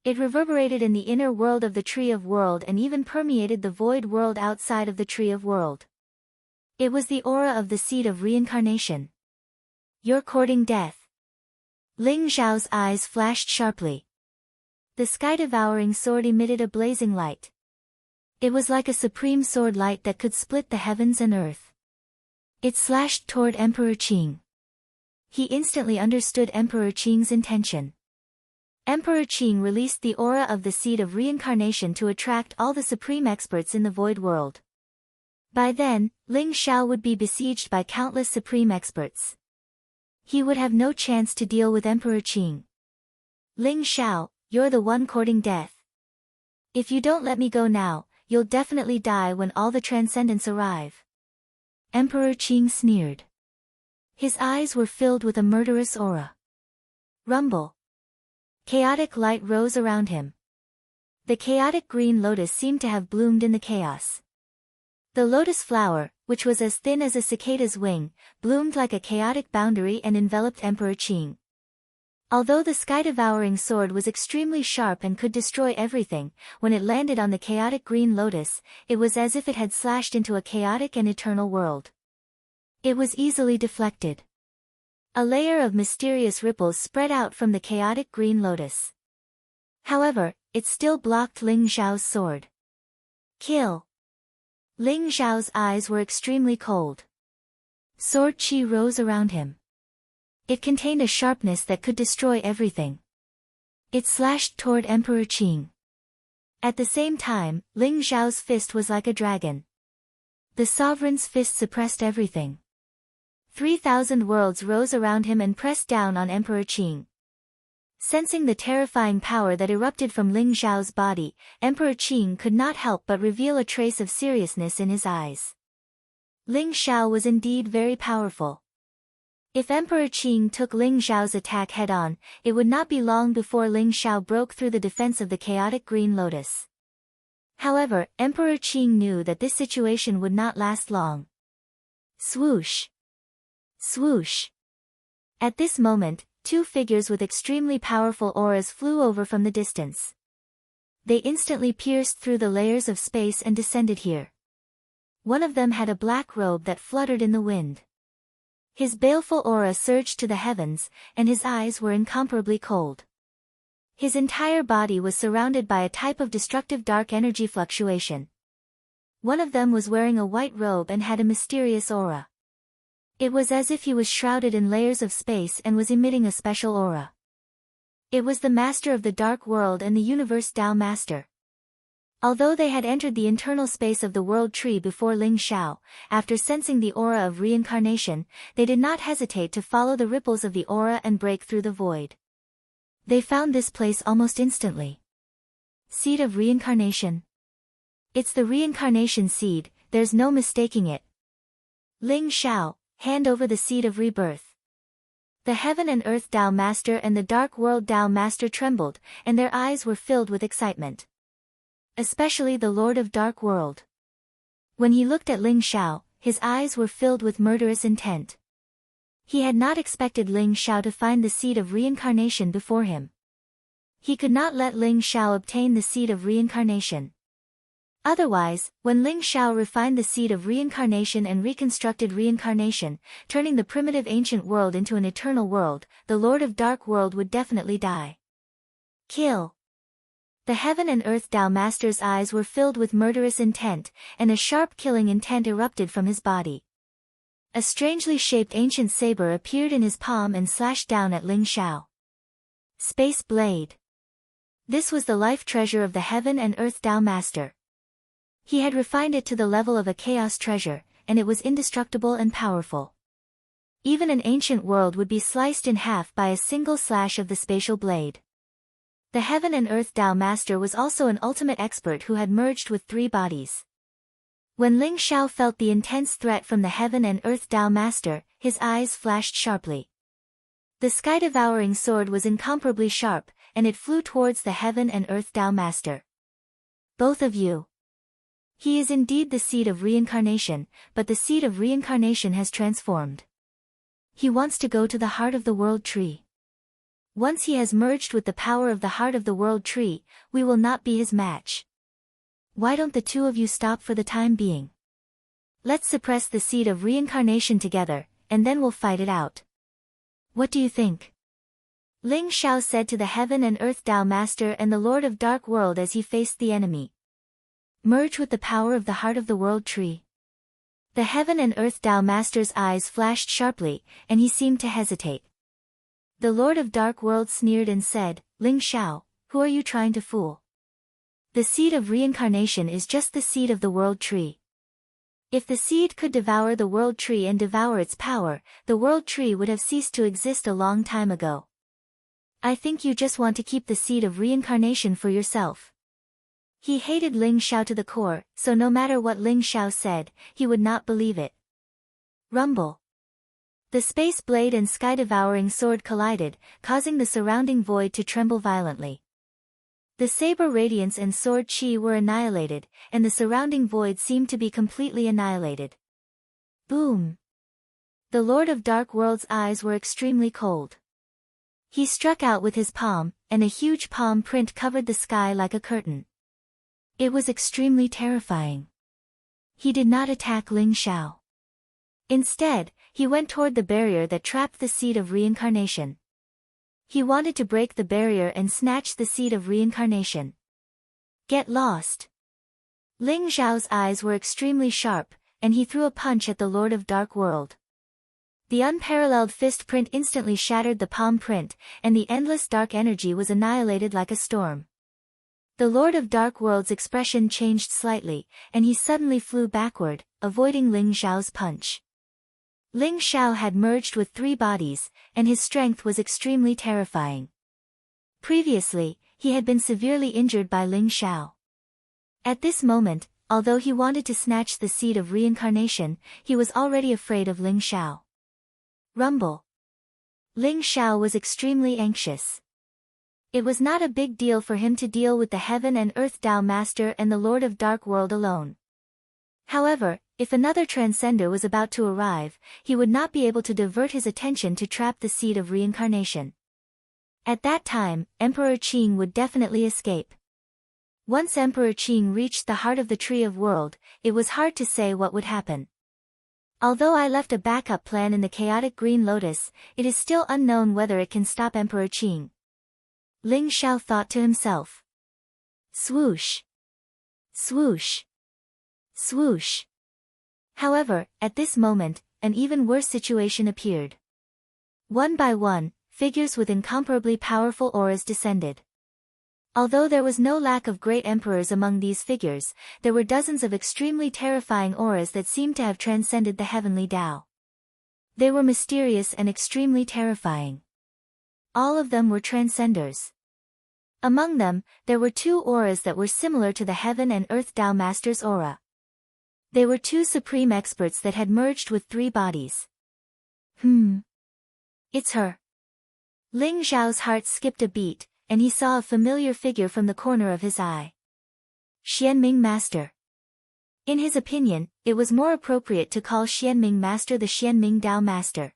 It reverberated in the inner world of the Tree of World and even permeated the void world outside of the Tree of World. It was the aura of the seed of reincarnation. You're courting death. Ling Xiao's eyes flashed sharply. The sky-devouring sword emitted a blazing light. It was like a supreme sword light that could split the heavens and earth. It slashed toward Emperor Qing. He instantly understood Emperor Qing's intention. Emperor Qing released the aura of the seed of reincarnation to attract all the supreme experts in the void world. By then, Ling Xiao would be besieged by countless supreme experts. He would have no chance to deal with Emperor Qing. Ling Xiao, you're the one courting death. If you don't let me go now, you'll definitely die when all the transcendents arrive. Emperor Qing sneered. His eyes were filled with a murderous aura. Rumble. Chaotic light rose around him. The chaotic green lotus seemed to have bloomed in the chaos. The lotus flower, which was as thin as a cicada's wing, bloomed like a chaotic boundary and enveloped Emperor Qing. Although the sky-devouring sword was extremely sharp and could destroy everything, when it landed on the chaotic green lotus, it was as if it had slashed into a chaotic and eternal world. It was easily deflected. A layer of mysterious ripples spread out from the chaotic green lotus. However, it still blocked Ling Xiao's sword. Kill. Ling Xiao's eyes were extremely cold. Sword chi rose around him. It contained a sharpness that could destroy everything. It slashed toward Emperor Qing. At the same time, Ling Xiao's fist was like a dragon. The sovereign's fist suppressed everything. 3,000 worlds rose around him and pressed down on Emperor Qing. Sensing the terrifying power that erupted from Ling Xiao's body, Emperor Qing could not help but reveal a trace of seriousness in his eyes. Ling Xiao was indeed very powerful. If Emperor Qing took Ling Xiao's attack head-on, it would not be long before Ling Xiao broke through the defense of the chaotic green lotus. However, Emperor Qing knew that this situation would not last long. Swoosh! Swoosh! At this moment, two figures with extremely powerful auras flew over from the distance. They instantly pierced through the layers of space and descended here. One of them had a black robe that fluttered in the wind. His baleful aura surged to the heavens, and his eyes were incomparably cold. His entire body was surrounded by a type of destructive dark energy fluctuation. One of them was wearing a white robe and had a mysterious aura. It was as if he was shrouded in layers of space and was emitting a special aura. It was the master of the dark world and the universe Tao Master. Although they had entered the internal space of the world tree before Ling Xiao, after sensing the aura of reincarnation, they did not hesitate to follow the ripples of the aura and break through the void. They found this place almost instantly. Seed of reincarnation. It's the reincarnation seed, there's no mistaking it. Ling Xiao, hand over the seed of rebirth. The heaven and earth Tao Master and the dark world Tao Master trembled, and their eyes were filled with excitement. Especially the Lord of Dark World. When he looked at Ling Xiao, his eyes were filled with murderous intent. He had not expected Ling Xiao to find the seed of reincarnation before him. He could not let Ling Xiao obtain the seed of reincarnation. Otherwise, when Ling Xiao refined the seed of reincarnation and reconstructed reincarnation, turning the primitive ancient world into an eternal world, the Lord of Dark World would definitely die. Kill. The heaven and earth Tao Master's eyes were filled with murderous intent, and a sharp killing intent erupted from his body. A strangely shaped ancient saber appeared in his palm and slashed down at Ling Xiao. Space Blade. This was the life treasure of the heaven and earth Tao Master. He had refined it to the level of a chaos treasure, and it was indestructible and powerful. Even an ancient world would be sliced in half by a single slash of the spatial blade. The heaven and earth Tao Master was also an ultimate expert who had merged with three bodies. When Ling Xiao felt the intense threat from the heaven and earth Tao Master, his eyes flashed sharply. The sky-devouring sword was incomparably sharp, and it flew towards the heaven and earth Tao Master. Both of you. He is indeed the seed of reincarnation, but the seed of reincarnation has transformed. He wants to go to the heart of the world tree. Once he has merged with the power of the heart of the world tree, we will not be his match. Why don't the two of you stop for the time being? Let's suppress the seed of reincarnation together, and then we'll fight it out. What do you think? Ling Xiao said to the heaven and earth Tao Master and the Lord of Dark World as he faced the enemy. Merge with the power of the heart of the world tree. The heaven and earth Tao Master's eyes flashed sharply, and he seemed to hesitate. The Lord of Dark World sneered and said, Ling Xiao, who are you trying to fool? The seed of reincarnation is just the seed of the world tree. If the seed could devour the world tree and devour its power, the world tree would have ceased to exist a long time ago. I think you just want to keep the seed of reincarnation for yourself. He hated Ling Xiao to the core, so no matter what Ling Xiao said, he would not believe it. Rumble. The space blade and sky-devouring sword collided, causing the surrounding void to tremble violently. The saber radiance and sword chi were annihilated, and the surrounding void seemed to be completely annihilated. Boom! The Lord of Dark World's eyes were extremely cold. He struck out with his palm, and a huge palm print covered the sky like a curtain. It was extremely terrifying. He did not attack Ling Xiao. Instead, he went toward the barrier that trapped the seed of reincarnation. He wanted to break the barrier and snatch the seed of reincarnation. Get lost! Ling Xiao's eyes were extremely sharp, and he threw a punch at the Lord of Dark World. The unparalleled fist print instantly shattered the palm print, and the endless dark energy was annihilated like a storm. The Lord of Dark World's expression changed slightly, and he suddenly flew backward, avoiding Ling Xiao's punch. Ling Xiao had merged with 3 bodies, and his strength was extremely terrifying. Previously, he had been severely injured by Ling Xiao. At this moment, although he wanted to snatch the seed of reincarnation, he was already afraid of Ling Xiao. Rumble. Ling Xiao was extremely anxious. It was not a big deal for him to deal with the Heaven and Earth Tao Master and the Lord of Dark World alone. However, if another transcender was about to arrive, he would not be able to divert his attention to trap the seed of reincarnation. At that time, Emperor Qing would definitely escape. Once Emperor Qing reached the heart of the Tree of World, it was hard to say what would happen. Although I left a backup plan in the chaotic Green Lotus, it is still unknown whether it can stop Emperor Qing. Ling Xiao thought to himself. Swoosh! Swoosh! Swoosh! However, at this moment, an even worse situation appeared. One by one, figures with incomparably powerful auras descended. Although there was no lack of great emperors among these figures, there were dozens of extremely terrifying auras that seemed to have transcended the heavenly Tao. They were mysterious and extremely terrifying. All of them were transcenders. Among them, there were 2 auras that were similar to the Heaven and Earth Tao Master's aura. They were 2 supreme experts that had merged with 3 bodies. It's her. Ling Xiao's heart skipped a beat, and he saw a familiar figure from the corner of his eye. Xianming Master. In his opinion, it was more appropriate to call Xianming Master the Xianming Tao Master.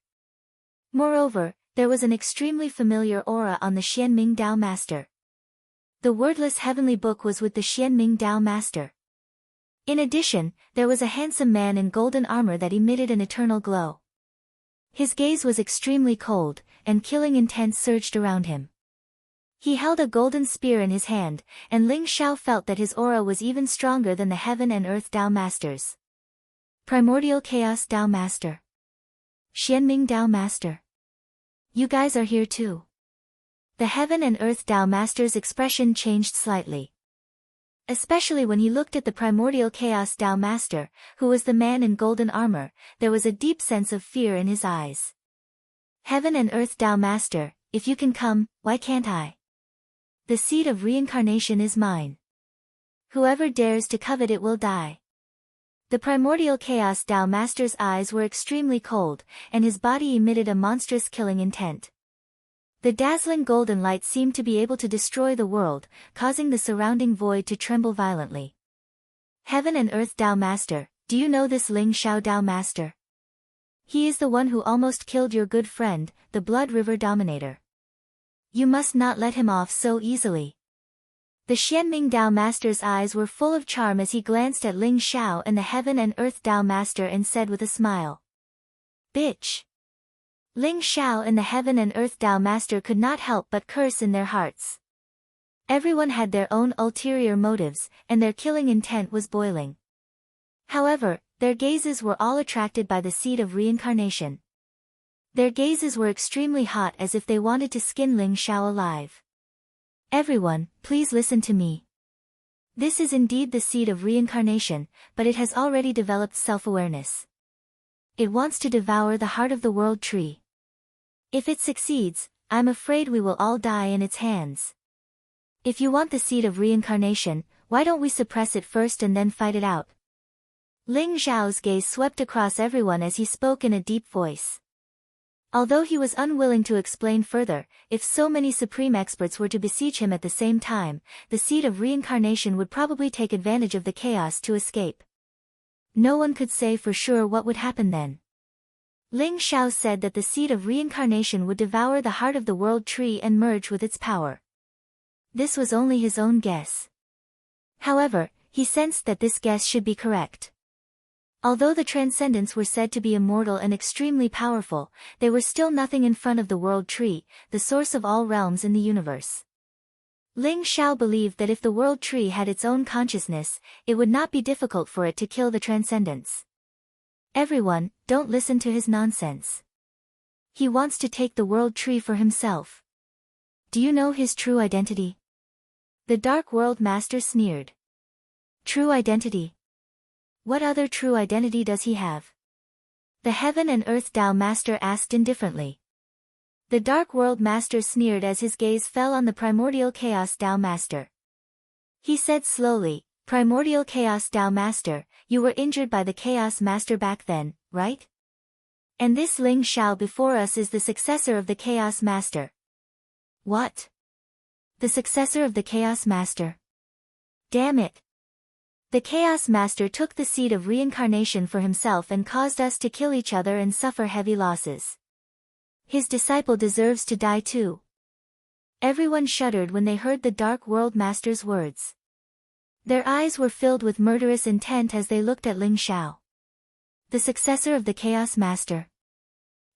Moreover, there was an extremely familiar aura on the Xianming Tao Master. The wordless heavenly book was with the Xianming Tao Master. In addition, there was a handsome man in golden armor that emitted an eternal glow. His gaze was extremely cold, and killing intent surged around him. He held a golden spear in his hand, and Ling Xiao felt that his aura was even stronger than the Heaven and Earth Tao Masters. Primordial Chaos Tao Master. Xianming Tao Master. You guys are here too. The Heaven and Earth Tao Master's expression changed slightly. Especially when he looked at the Primordial Chaos Tao Master, who was the man in golden armor, there was a deep sense of fear in his eyes. Heaven and Earth Tao Master, if you can come, why can't I? The seed of reincarnation is mine. Whoever dares to covet it will die. The Primordial Chaos Tao Master's eyes were extremely cold, and his body emitted a monstrous killing intent. The dazzling golden light seemed to be able to destroy the world, causing the surrounding void to tremble violently. Heaven and Earth Tao Master, do you know this Ling Xiao Tao Master? He is the one who almost killed your good friend, the Blood River Dominator. You must not let him off so easily. The Xianming Tao Master's eyes were full of charm as he glanced at Ling Xiao and the Heaven and Earth Tao Master and said with a smile. Bitch! Ling Xiao and the Heaven and Earth Tao Master could not help but curse in their hearts. Everyone had their own ulterior motives, and their killing intent was boiling. However, their gazes were all attracted by the seed of reincarnation. Their gazes were extremely hot as if they wanted to skin Ling Xiao alive. Everyone, please listen to me. This is indeed the seed of reincarnation, but it has already developed self-awareness. It wants to devour the heart of the world tree. If it succeeds, I'm afraid we will all die in its hands. If you want the seed of reincarnation, why don't we suppress it first and then fight it out? Ling Xiao's gaze swept across everyone as he spoke in a deep voice. Although he was unwilling to explain further, if so many supreme experts were to besiege him at the same time, the seed of reincarnation would probably take advantage of the chaos to escape. No one could say for sure what would happen then. Ling Xiao said that the seed of reincarnation would devour the heart of the world tree and merge with its power. This was only his own guess. However, he sensed that this guess should be correct. Although the Transcendents were said to be immortal and extremely powerful, they were still nothing in front of the world tree, the source of all realms in the universe. Ling Xiao believed that if the world tree had its own consciousness, it would not be difficult for it to kill the Transcendents. Everyone, don't listen to his nonsense. He wants to take the world tree for himself. Do you know his true identity? The Dark World Master sneered. True identity? What other true identity does he have? The Heaven and Earth Tao Master asked indifferently. The Dark World Master sneered as his gaze fell on the Primordial Chaos Tao Master. He said slowly, Primordial Chaos Tao Master, you were injured by the Chaos Master back then, right? And this Ling Xiao before us is the successor of the Chaos Master. What? The successor of the Chaos Master? Damn it! The Chaos Master took the seed of reincarnation for himself and caused us to kill each other and suffer heavy losses. His disciple deserves to die too. Everyone shuddered when they heard the Dark World Master's words. Their eyes were filled with murderous intent as they looked at Ling Xiao. The successor of the Chaos Master.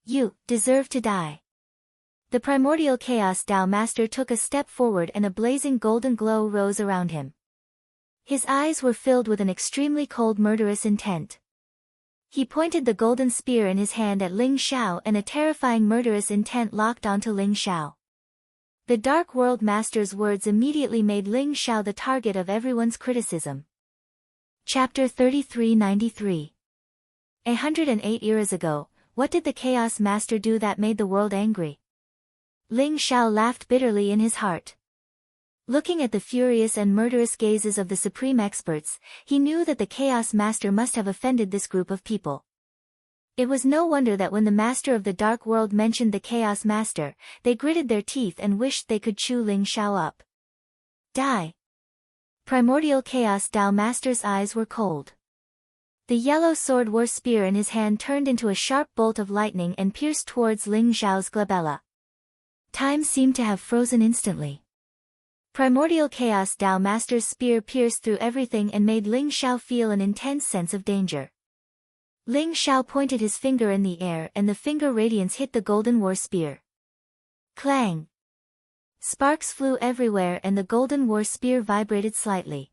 You deserve to die. The Primordial Chaos Tao Master took a step forward and a blazing golden glow rose around him. His eyes were filled with an extremely cold murderous intent. He pointed the golden spear in his hand at Ling Xiao and a terrifying murderous intent locked onto Ling Xiao. The Dark World Master's words immediately made Ling Xiao the target of everyone's criticism. Chapter 3393. 108 eras ago, what did the Chaos Master do that made the world angry? Ling Xiao laughed bitterly in his heart. Looking at the furious and murderous gazes of the supreme experts, he knew that the Chaos Master must have offended this group of people. It was no wonder that when the Master of the Dark World mentioned the Chaos Master, they gritted their teeth and wished they could chew Ling Xiao up. Die! Primordial Chaos Tao Master's eyes were cold. The yellow sword war spear in his hand turned into a sharp bolt of lightning and pierced towards Ling Xiao's glabella. Time seemed to have frozen instantly. Primordial Chaos Tao Master's spear pierced through everything and made Ling Xiao feel an intense sense of danger. Ling Xiao pointed his finger in the air and the finger radiance hit the golden war spear. Clang! Sparks flew everywhere and the golden war spear vibrated slightly.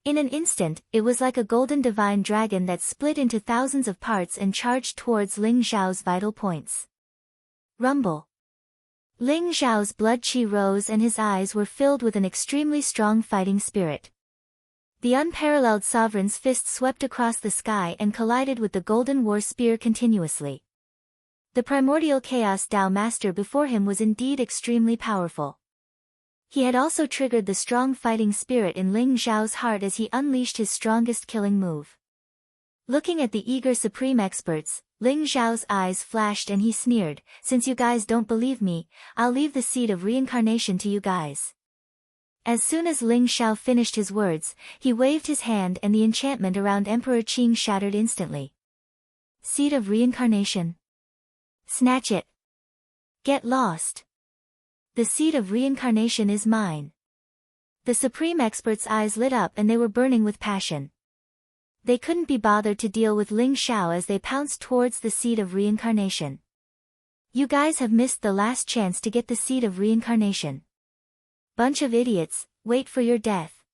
In an instant, it was like a golden divine dragon that split into thousands of parts and charged towards Ling Xiao's vital points. Rumble! Ling Xiao's blood qi rose and his eyes were filled with an extremely strong fighting spirit. The unparalleled sovereign's fist swept across the sky and collided with the golden war spear continuously. The Primordial Chaos Tao Master before him was indeed extremely powerful. He had also triggered the strong fighting spirit in Ling Xiao's heart as he unleashed his strongest killing move. Looking at the eager supreme experts, Ling Xiao's eyes flashed and he sneered, since you guys don't believe me, I'll leave the seed of reincarnation to you guys. As soon as Ling Xiao finished his words, he waved his hand and the enchantment around Emperor Qing shattered instantly. Seed of reincarnation. Snatch it. Get lost. The seed of reincarnation is mine. The supreme expert's eyes lit up and they were burning with passion. They couldn't be bothered to deal with Ling Xiao as they pounced towards the seed of reincarnation. You guys have missed the last chance to get the seed of reincarnation. Bunch of idiots, wait for your death.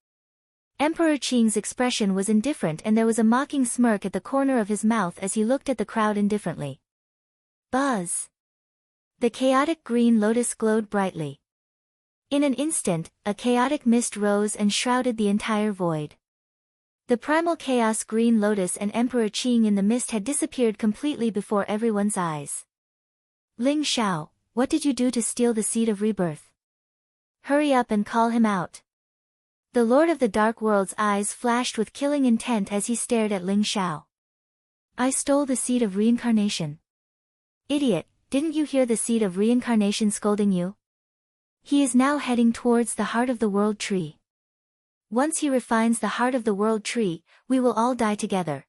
Emperor Qing's expression was indifferent and there was a mocking smirk at the corner of his mouth as he looked at the crowd indifferently. Buzz! The chaotic green lotus glowed brightly. In an instant, a chaotic mist rose and shrouded the entire void. The primal chaos green lotus and Emperor Qing in the mist had disappeared completely before everyone's eyes. Ling Xiao, what did you do to steal the seed of rebirth? Hurry up and call him out. The Lord of the Dark World's eyes flashed with killing intent as he stared at Ling Xiao. I stole the seed of reincarnation. Idiot, didn't you hear the seed of reincarnation scolding you? He is now heading towards the heart of the world tree. Once he refines the heart of the world tree, we will all die together.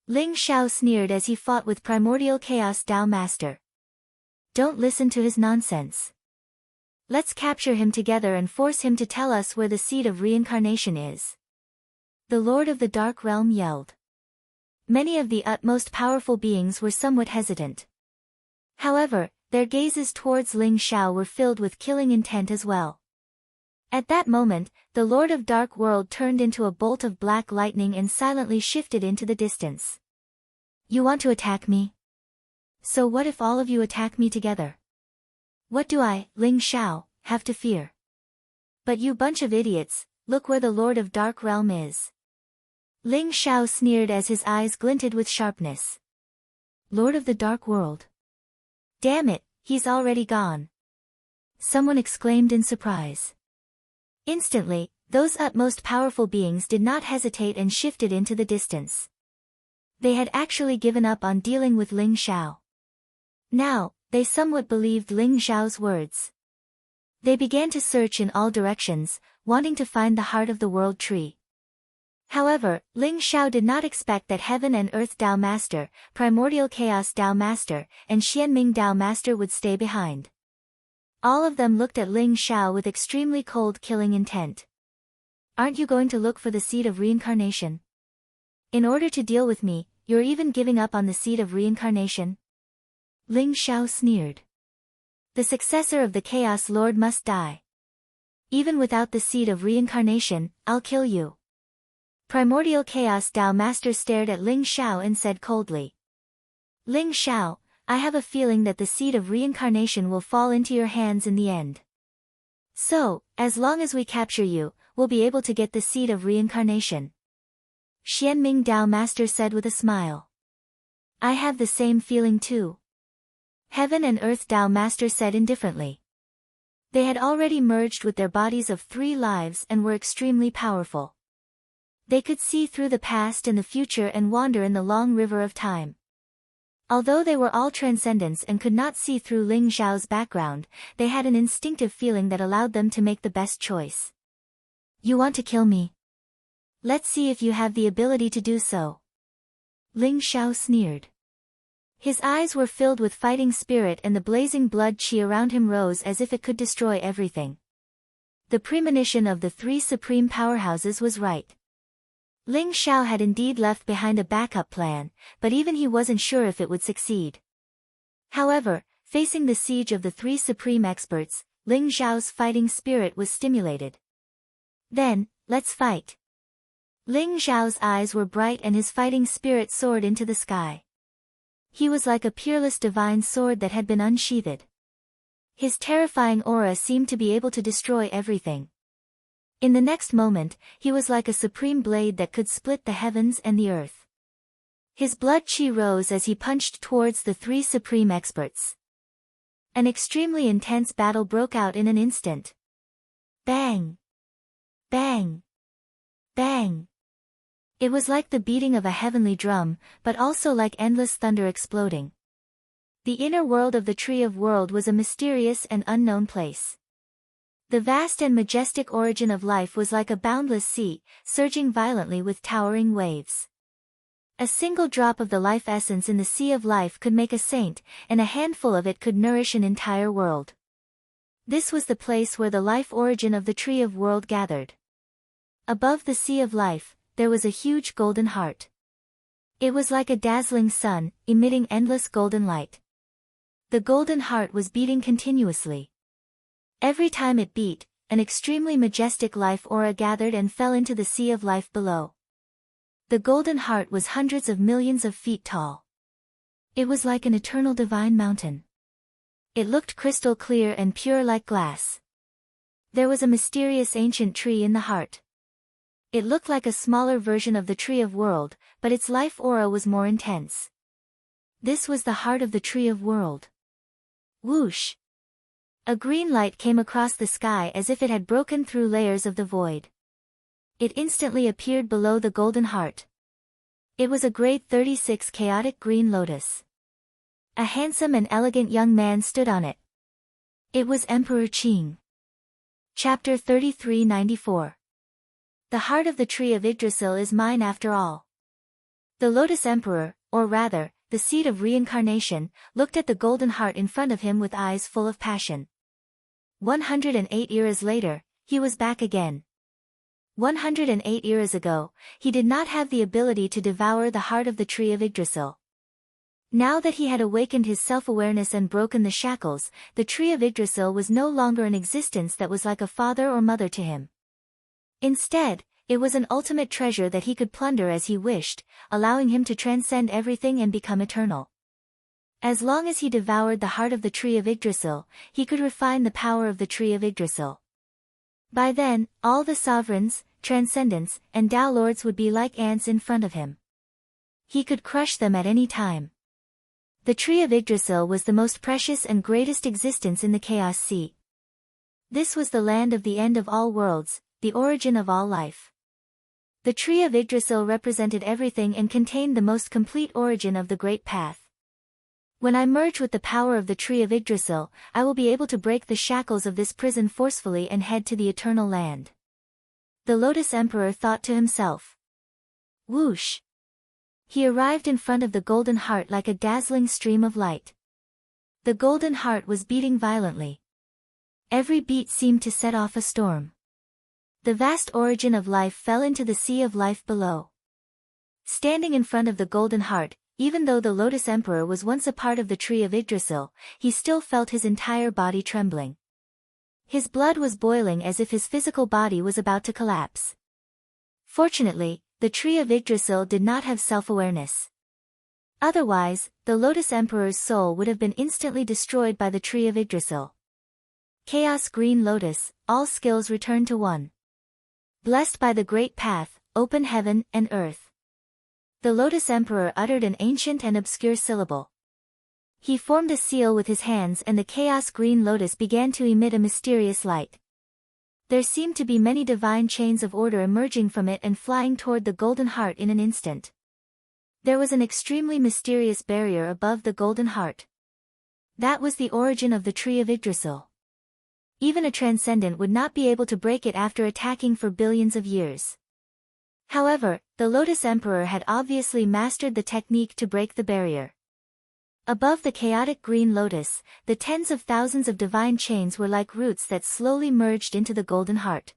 Ling Xiao sneered as he fought with Primordial Chaos Tao Master. Don't listen to his nonsense. Let's capture him together and force him to tell us where the seed of reincarnation is. The Lord of the Dark Realm yelled. Many of the utmost powerful beings were somewhat hesitant. However, their gazes towards Ling Xiao were filled with killing intent as well. At that moment, the Lord of Dark World turned into a bolt of black lightning and silently shifted into the distance. You want to attack me? So what if all of you attack me together? What do I, Ling Xiao, have to fear? But you bunch of idiots, look where the Lord of Dark Realm is. Ling Xiao sneered as his eyes glinted with sharpness. Lord of the Dark World. Damn it, he's already gone. Someone exclaimed in surprise. Instantly, those utmost powerful beings did not hesitate and shifted into the distance. They had actually given up on dealing with Ling Xiao. Now, they somewhat believed Ling Xiao's words. They began to search in all directions, wanting to find the heart of the world tree. However, Ling Xiao did not expect that Heaven and Earth Tao Master, Primordial Chaos Tao Master, and Xianming Tao Master would stay behind. All of them looked at Ling Xiao with extremely cold killing intent. Aren't you going to look for the seed of reincarnation? In order to deal with me, you're even giving up on the seed of reincarnation? Ling Xiao sneered. The successor of the Chaos Lord must die. Even without the seed of reincarnation, I'll kill you. Primordial Chaos Tao Master stared at Ling Xiao and said coldly. Ling Xiao, I have a feeling that the seed of reincarnation will fall into your hands in the end. So, as long as we capture you, we'll be able to get the seed of reincarnation. Xianming Tao Master said with a smile. I have the same feeling too. Heaven and Earth Tao Master said indifferently. They had already merged with their bodies of 3 lives and were extremely powerful. They could see through the past and the future and wander in the long river of time. Although they were all transcendents and could not see through Ling Xiao's background, they had an instinctive feeling that allowed them to make the best choice. You want to kill me? Let's see if you have the ability to do so. Ling Xiao sneered. His eyes were filled with fighting spirit and the blazing blood qi around him rose as if it could destroy everything. The premonition of the 3 supreme powerhouses was right. Ling Xiao had indeed left behind a backup plan, but even he wasn't sure if it would succeed. However, facing the siege of the 3 supreme experts, Ling Xiao's fighting spirit was stimulated. Then, let's fight. Ling Xiao's eyes were bright and his fighting spirit soared into the sky. He was like a peerless divine sword that had been unsheathed. His terrifying aura seemed to be able to destroy everything. In the next moment, he was like a supreme blade that could split the heavens and the earth. His blood qi rose as he punched towards the 3 supreme experts. An extremely intense battle broke out in an instant. Bang! Bang! Bang! It was like the beating of a heavenly drum, but also like endless thunder exploding. The inner world of the Tree of World was a mysterious and unknown place. The vast and majestic origin of life was like a boundless sea, surging violently with towering waves. A single drop of the life essence in the sea of life could make a saint, and a handful of it could nourish an entire world. This was the place where the life origin of the Tree of World gathered. Above the sea of life, there was a huge golden heart. It was like a dazzling sun, emitting endless golden light. The golden heart was beating continuously. Every time it beat, an extremely majestic life aura gathered and fell into the sea of life below. The golden heart was hundreds of millions of feet tall. It was like an eternal divine mountain. It looked crystal clear and pure like glass. There was a mysterious ancient tree in the heart. It looked like a smaller version of the Tree of World, but its life aura was more intense. This was the heart of the Tree of World. Whoosh! A green light came across the sky as if it had broken through layers of the void. It instantly appeared below the golden heart. It was a grade 36 chaotic green lotus. A handsome and elegant young man stood on it. It was Emperor Qing. Chapter 3394. The heart of the tree of Yggdrasil is mine after all. The Lotus Emperor, or rather, the seed of reincarnation, looked at the golden heart in front of him with eyes full of passion. 108 eras later, he was back again. 108 eras ago, he did not have the ability to devour the heart of the tree of Yggdrasil. Now that he had awakened his self-awareness and broken the shackles, the tree of Yggdrasil was no longer an existence that was like a father or mother to him. Instead, it was an ultimate treasure that he could plunder as he wished, allowing him to transcend everything and become eternal. As long as he devoured the heart of the tree of Yggdrasil, he could refine the power of the tree of Yggdrasil. By then, all the sovereigns, transcendents, and Tao lords would be like ants in front of him. He could crush them at any time. The tree of Yggdrasil was the most precious and greatest existence in the Chaos Sea. This was the land of the end of all worlds, the origin of all life. The tree of Yggdrasil represented everything and contained the most complete origin of the Great Path. When I merge with the power of the tree of Yggdrasil, I will be able to break the shackles of this prison forcefully and head to the eternal land. The Lotus Emperor thought to himself. Whoosh! He arrived in front of the golden heart like a dazzling stream of light. The golden heart was beating violently. Every beat seemed to set off a storm. The vast origin of life fell into the sea of life below. Standing in front of the golden heart, even though the Lotus Emperor was once a part of the tree of Yggdrasil, he still felt his entire body trembling. His blood was boiling as if his physical body was about to collapse. Fortunately, the tree of Yggdrasil did not have self-awareness. Otherwise, the Lotus Emperor's soul would have been instantly destroyed by the tree of Yggdrasil. Chaos Green Lotus, all skills return to one. Blessed by the Great Path, open heaven and earth. The Lotus Emperor uttered an ancient and obscure syllable. He formed a seal with his hands and the Chaos Green Lotus began to emit a mysterious light. There seemed to be many divine chains of order emerging from it and flying toward the golden heart in an instant. There was an extremely mysterious barrier above the golden heart. That was the origin of the tree of Yggdrasil. Even a transcendent would not be able to break it after attacking for billions of years. However, the Lotus Emperor had obviously mastered the technique to break the barrier. Above the chaotic green lotus, the tens of thousands of divine chains were like roots that slowly merged into the golden heart.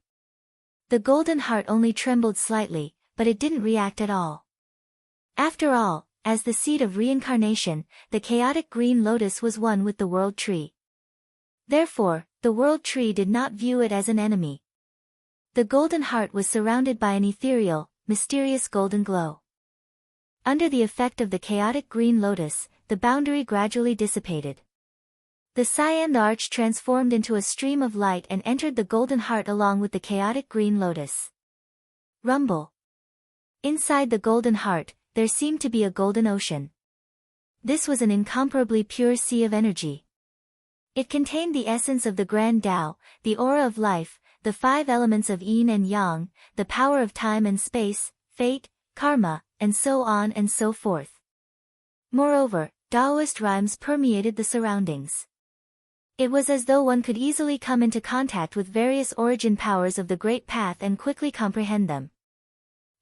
The golden heart only trembled slightly, but it didn't react at all. After all, as the seed of reincarnation, the chaotic green lotus was one with the world tree. Therefore, the world tree did not view it as an enemy. The golden heart was surrounded by an ethereal, mysterious golden glow. Under the effect of the chaotic green lotus, the boundary gradually dissipated. The cyan arch transformed into a stream of light and entered the golden heart along with the chaotic green lotus. Rumble. Inside the golden heart, there seemed to be a golden ocean. This was an incomparably pure sea of energy. It contained the essence of the Grand Tao, the aura of life, the 5 elements of yin and yang, the power of time and space, fate, karma, and so on and so forth. Moreover, Taoist rhymes permeated the surroundings. It was as though one could easily come into contact with various origin powers of the Great Path and quickly comprehend them.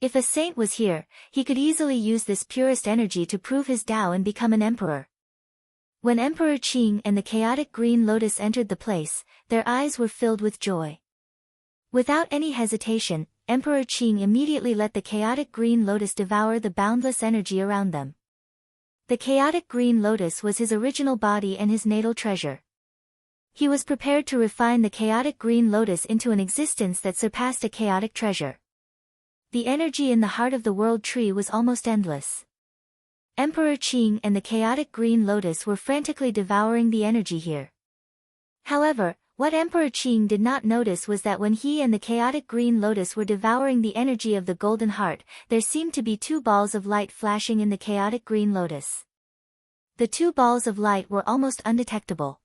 If a saint was here, he could easily use this purest energy to prove his Tao and become an emperor. When Emperor Qing and the chaotic green lotus entered the place, their eyes were filled with joy. Without any hesitation, Emperor Qing immediately let the chaotic green lotus devour the boundless energy around them. The chaotic green lotus was his original body and his natal treasure. He was prepared to refine the chaotic green lotus into an existence that surpassed a chaotic treasure. The energy in the heart of the world tree was almost endless. Emperor Qing and the chaotic green lotus were frantically devouring the energy here. However, what Emperor Qing did not notice was that when he and the chaotic green lotus were devouring the energy of the golden heart, there seemed to be 2 balls of light flashing in the chaotic green lotus. The 2 balls of light were almost undetectable.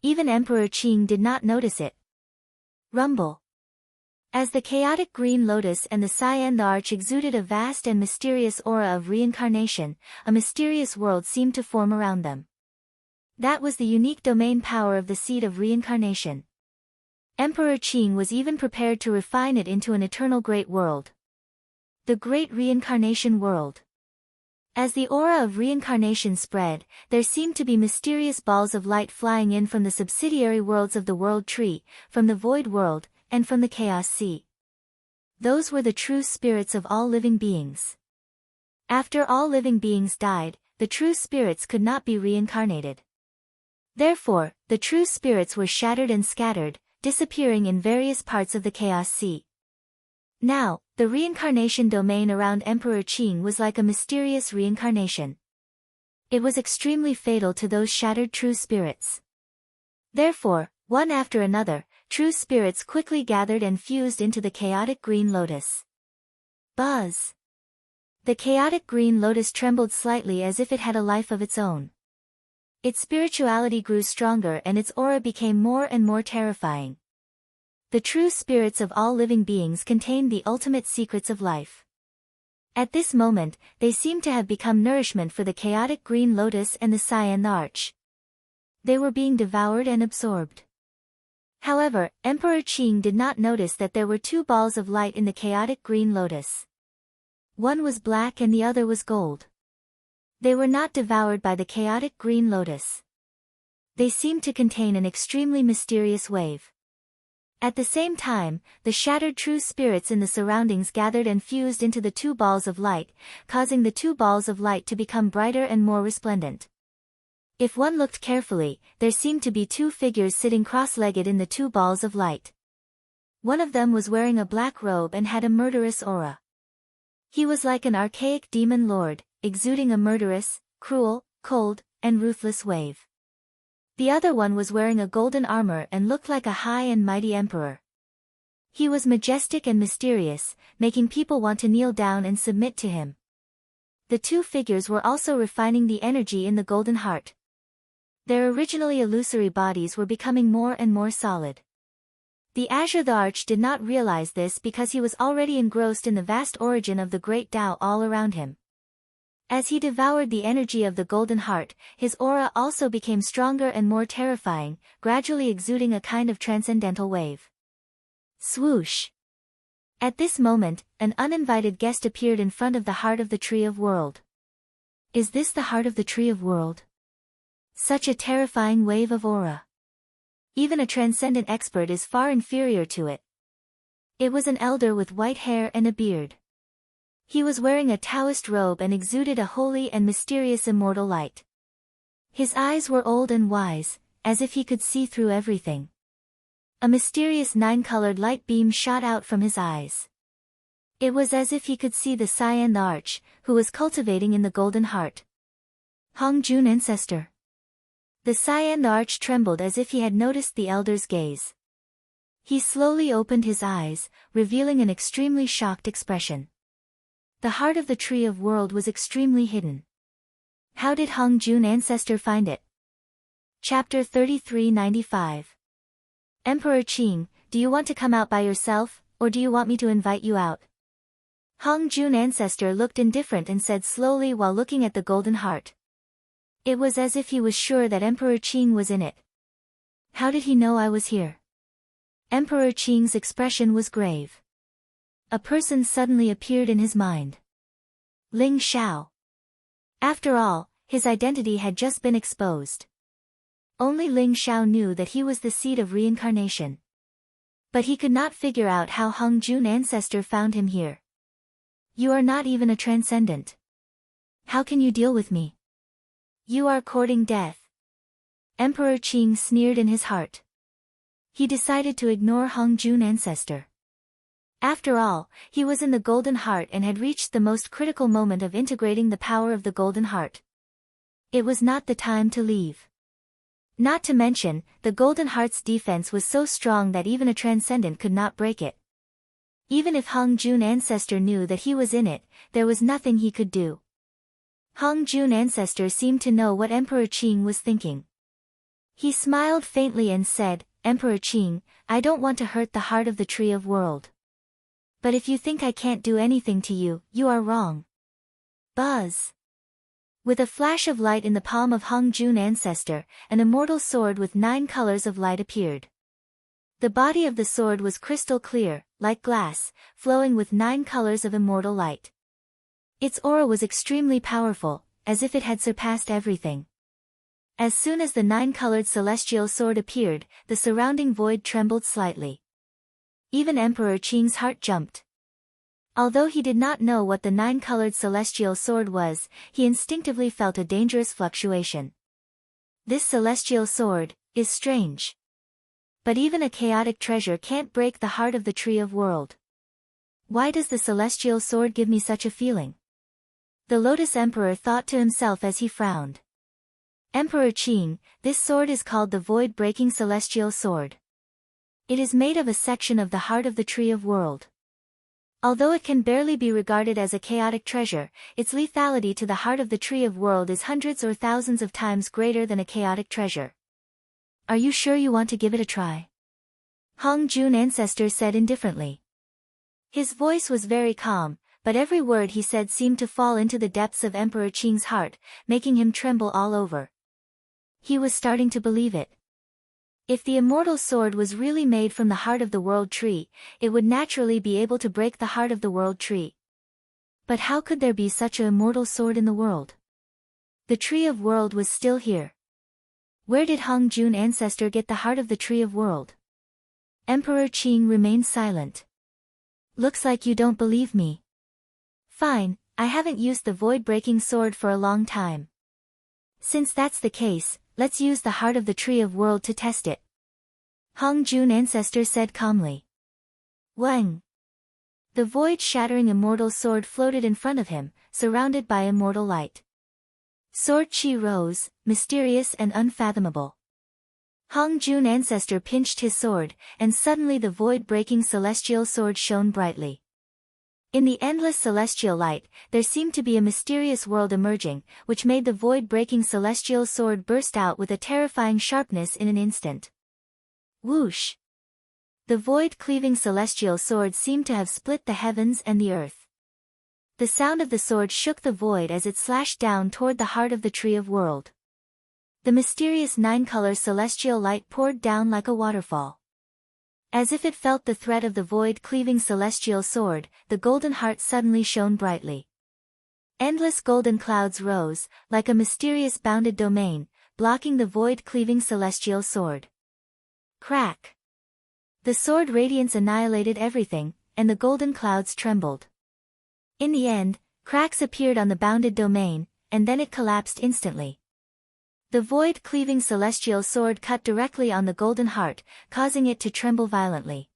Even Emperor Qing did not notice it. Rumble. As the chaotic green lotus and the cyan the arch exuded a vast and mysterious aura of reincarnation, a mysterious world seemed to form around them. That was the unique domain power of the seed of reincarnation. Emperor Qing was even prepared to refine it into an eternal great world. The Great Reincarnation World. As the aura of reincarnation spread, there seemed to be mysterious balls of light flying in from the subsidiary worlds of the World Tree, from the Void World, and from the Chaos Sea. Those were the true spirits of all living beings. After all living beings died, the true spirits could not be reincarnated. Therefore, the true spirits were shattered and scattered, disappearing in various parts of the Chaos Sea. Now, the reincarnation domain around Emperor Qing was like a mysterious reincarnation. It was extremely fatal to those shattered true spirits. Therefore, one after another, true spirits quickly gathered and fused into the chaotic green lotus. Buzz! The chaotic green lotus trembled slightly as if it had a life of its own. Its spirituality grew stronger and its aura became more and more terrifying. The true spirits of all living beings contained the ultimate secrets of life. At this moment, they seemed to have become nourishment for the chaotic green lotus and the cyan arch. They were being devoured and absorbed. However, Emperor Qing did not notice that there were two balls of light in the chaotic green lotus. One was black and the other was gold. They were not devoured by the chaotic green lotus. They seemed to contain an extremely mysterious wave. At the same time, the shattered true spirits in the surroundings gathered and fused into the two balls of light, causing the two balls of light to become brighter and more resplendent. If one looked carefully, there seemed to be two figures sitting cross-legged in the two balls of light. One of them was wearing a black robe and had a murderous aura. He was like an archaic demon lord, exuding a murderous, cruel, cold, and ruthless wave. The other one was wearing a golden armor and looked like a high and mighty emperor. He was majestic and mysterious, making people want to kneel down and submit to him. The two figures were also refining the energy in the golden heart. Their originally illusory bodies were becoming more and more solid. The Azure the Arch did not realize this because he was already engrossed in the vast origin of the great Tao all around him. As he devoured the energy of the golden heart, his aura also became stronger and more terrifying, gradually exuding a kind of transcendental wave. Swoosh! At this moment, an uninvited guest appeared in front of the heart of the Tree of World. Is this the heart of the Tree of World? Such a terrifying wave of aura. Even a transcendent expert is far inferior to it. It was an elder with white hair and a beard. He was wearing a Taoist robe and exuded a holy and mysterious immortal light. His eyes were old and wise, as if he could see through everything. A mysterious nine-colored light beam shot out from his eyes. It was as if he could see the cyan the arch, who was cultivating in the golden heart. Hong Jun ancestor. The cyan the arch trembled as if he had noticed the elder's gaze. He slowly opened his eyes, revealing an extremely shocked expression. The heart of the Tree of World was extremely hidden. How did Hong Jun ancestor find it? Chapter 3395. Emperor Qing, do you want to come out by yourself, or do you want me to invite you out? Hong Jun ancestor looked indifferent and said slowly while looking at the golden heart. It was as if he was sure that Emperor Qing was in it. How did he know I was here? Emperor Qing's expression was grave. A person suddenly appeared in his mind. Ling Xiao. After all, his identity had just been exposed. Only Ling Xiao knew that he was the seed of reincarnation. But he could not figure out how Hong Jun ancestor found him here. You are not even a transcendent. How can you deal with me? You are courting death. Emperor Qing sneered in his heart. He decided to ignore Hong Jun ancestor. After all, he was in the Golden Heart and had reached the most critical moment of integrating the power of the Golden Heart. It was not the time to leave. Not to mention, the Golden Heart's defense was so strong that even a transcendent could not break it. Even if Hong Jun ancestor knew that he was in it, there was nothing he could do. Hong Jun ancestor seemed to know what Emperor Qing was thinking. He smiled faintly and said, Emperor Qing, I don't want to hurt the heart of the Tree of World. But if you think I can't do anything to you, you are wrong. Buzz. With a flash of light in the palm of Hung Jun Ancestor, an immortal sword with 9 colors of light appeared. The body of the sword was crystal clear, like glass, flowing with 9 colors of immortal light. Its aura was extremely powerful, as if it had surpassed everything. As soon as the 9-colored celestial sword appeared, the surrounding void trembled slightly. Even Emperor Qing's heart jumped. Although he did not know what the 9-colored celestial sword was, he instinctively felt a dangerous fluctuation. This celestial sword is strange. But even a chaotic treasure can't break the heart of the Tree of World. Why does the celestial sword give me such a feeling? The Lotus Emperor thought to himself as he frowned. Emperor Qing, this sword is called the Void-Breaking Celestial Sword. It is made of a section of the heart of the Tree of World. Although it can barely be regarded as a chaotic treasure, its lethality to the heart of the Tree of World is hundreds or thousands of times greater than a chaotic treasure. Are you sure you want to give it a try? Hung Jun Ancestor said indifferently. His voice was very calm, but every word he said seemed to fall into the depths of Emperor Qing's heart, making him tremble all over. He was starting to believe it. If the immortal sword was really made from the heart of the World Tree, it would naturally be able to break the heart of the World Tree. But how could there be such an immortal sword in the world? The Tree of World was still here. Where did Hung Jun Ancestor get the heart of the Tree of World? Emperor Qing remained silent. Looks like you don't believe me. Fine, I haven't used the void-breaking sword for a long time. Since that's the case, let's use the heart of the Tree of World to test it. Hung Jun Ancestor said calmly. Wang. The void-shattering immortal sword floated in front of him, surrounded by immortal light. Sword chi rose, mysterious and unfathomable. Hung Jun Ancestor pinched his sword, and suddenly the void-breaking celestial sword shone brightly. In the endless celestial light, there seemed to be a mysterious world emerging, which made the void-breaking celestial sword burst out with a terrifying sharpness in an instant. Whoosh! The void-cleaving celestial sword seemed to have split the heavens and the earth. The sound of the sword shook the void as it slashed down toward the heart of the Tree of World. The mysterious 9-color celestial light poured down like a waterfall. As if it felt the threat of the void-cleaving celestial sword, the golden heart suddenly shone brightly. Endless golden clouds rose, like a mysterious bounded domain, blocking the void-cleaving celestial sword. Crack! The sword radiance annihilated everything, and the golden clouds trembled. In the end, cracks appeared on the bounded domain, and then it collapsed instantly. The void-cleaving celestial sword cut directly on the golden heart, causing it to tremble violently.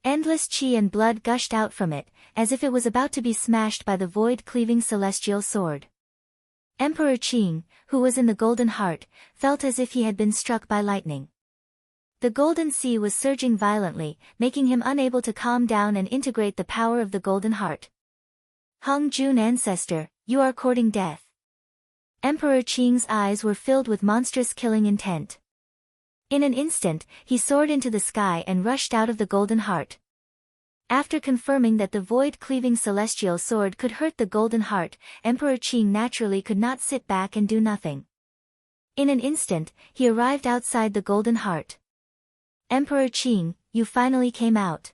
Endless chi and blood gushed out from it, as if it was about to be smashed by the void-cleaving celestial sword. Emperor Qing, who was in the golden heart, felt as if he had been struck by lightning. The golden sea was surging violently, making him unable to calm down and integrate the power of the golden heart. Hung Jun Ancestor, you are courting death. Emperor Qing's eyes were filled with monstrous killing intent. In an instant, he soared into the sky and rushed out of the golden heart. After confirming that the void-cleaving celestial sword could hurt the golden heart, Emperor Qing naturally could not sit back and do nothing. In an instant, he arrived outside the golden heart. Emperor Qing, you finally came out.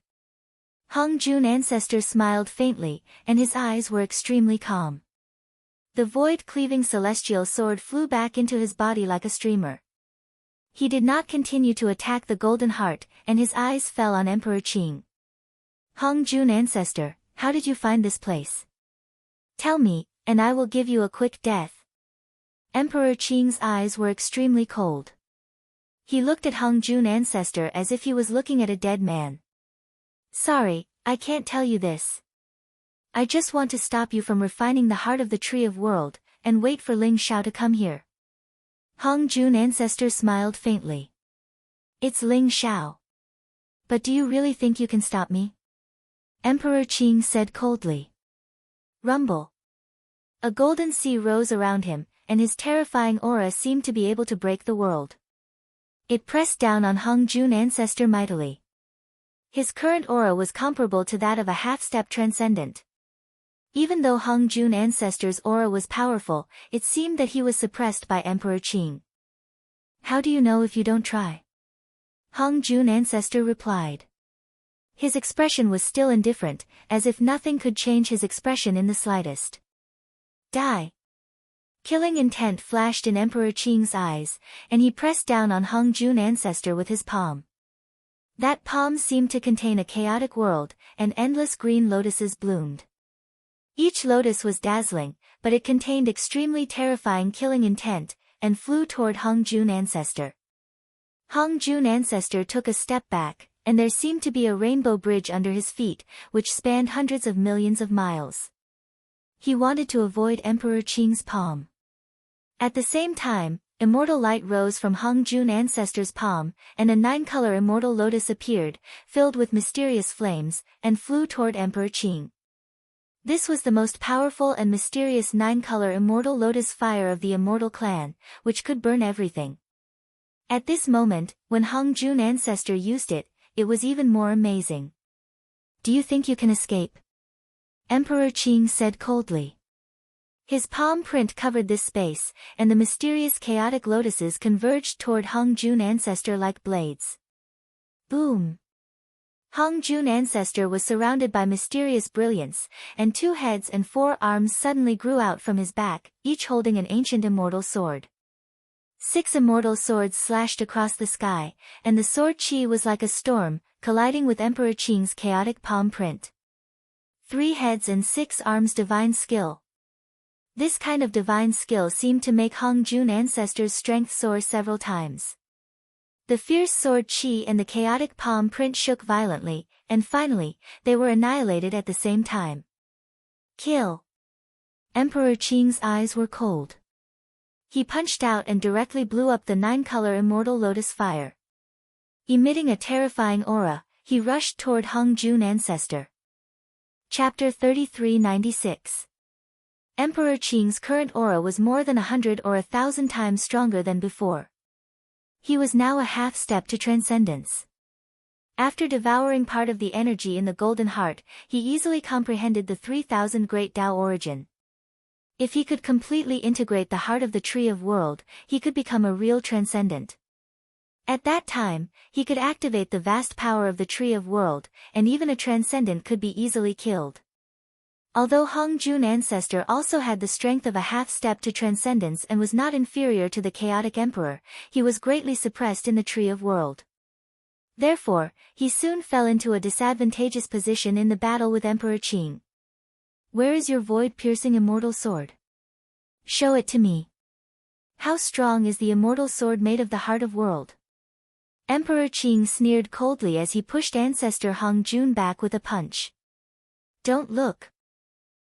Hung Jun Ancestor smiled faintly, and his eyes were extremely calm. The void-cleaving celestial sword flew back into his body like a streamer. He did not continue to attack the golden heart, and his eyes fell on Emperor Qing. Hung Jun Ancestor, how did you find this place? Tell me, and I will give you a quick death. Emperor Qing's eyes were extremely cold. He looked at Hung Jun Ancestor as if he was looking at a dead man. Sorry, I can't tell you this. I just want to stop you from refining the heart of the Tree of World, and wait for Ling Xiao to come here. Hung Jun Ancestor smiled faintly. It's Ling Xiao. But do you really think you can stop me? Emperor Qing said coldly. Rumble. A golden sea rose around him, and his terrifying aura seemed to be able to break the world. It pressed down on Hung Jun Ancestor mightily. His current aura was comparable to that of a half-step transcendent. Even though Hung Jun Ancestor's aura was powerful, it seemed that he was suppressed by Emperor Qing. How do you know if you don't try? Hung Jun Ancestor replied. His expression was still indifferent, as if nothing could change his expression in the slightest. Die! Killing intent flashed in Emperor Qing's eyes, and he pressed down on Hung Jun Ancestor with his palm. That palm seemed to contain a chaotic world, and endless green lotuses bloomed. Each lotus was dazzling, but it contained extremely terrifying killing intent, and flew toward Hung Jun Ancestor. Hung Jun Ancestor took a step back, and there seemed to be a rainbow bridge under his feet, which spanned hundreds of millions of miles. He wanted to avoid Emperor Qing's palm. At the same time, immortal light rose from Hung Jun Ancestor's palm, and a 9-color immortal lotus appeared, filled with mysterious flames, and flew toward Emperor Qing. This was the most powerful and mysterious 9-color immortal lotus fire of the immortal clan, which could burn everything. At this moment, when Hung Jun Ancestor used it, it was even more amazing. Do you think you can escape? Emperor Qing said coldly. His palm print covered this space, and the mysterious chaotic lotuses converged toward Hung Jun Ancestor like blades. Boom! Hung Jun Ancestor was surrounded by mysterious brilliance, and 2 heads and 4 arms suddenly grew out from his back, each holding an ancient immortal sword. 6 immortal swords slashed across the sky, and the sword chi was like a storm, colliding with Emperor Qing's chaotic palm print. 3 heads and 6 arms divine skill. This kind of divine skill seemed to make Hung Jun Ancestor's strength soar several times. The fierce sword chi and the chaotic palm print shook violently, and finally, they were annihilated at the same time. Kill! Emperor Qing's eyes were cold. He punched out and directly blew up the 9-color immortal lotus fire. Emitting a terrifying aura, he rushed toward Hung Jun Ancestor. Chapter 3396. Emperor Qing's current aura was more than 100 or 1,000 times stronger than before. He was now a half-step to transcendence. After devouring part of the energy in the Golden Heart, he easily comprehended the 3,000 Great Tao origin. If he could completely integrate the heart of the Tree of World, he could become a real transcendent. At that time, he could activate the vast power of the Tree of World, and even a transcendent could be easily killed. Although Hung Jun Ancestor also had the strength of a half-step to transcendence and was not inferior to the chaotic emperor, he was greatly suppressed in the Tree of World. Therefore, he soon fell into a disadvantageous position in the battle with Emperor Qing. Where is your void-piercing immortal sword? Show it to me. How strong is the immortal sword made of the heart of world? Emperor Qing sneered coldly as he pushed Ancestor Hung Jun back with a punch. Don't look.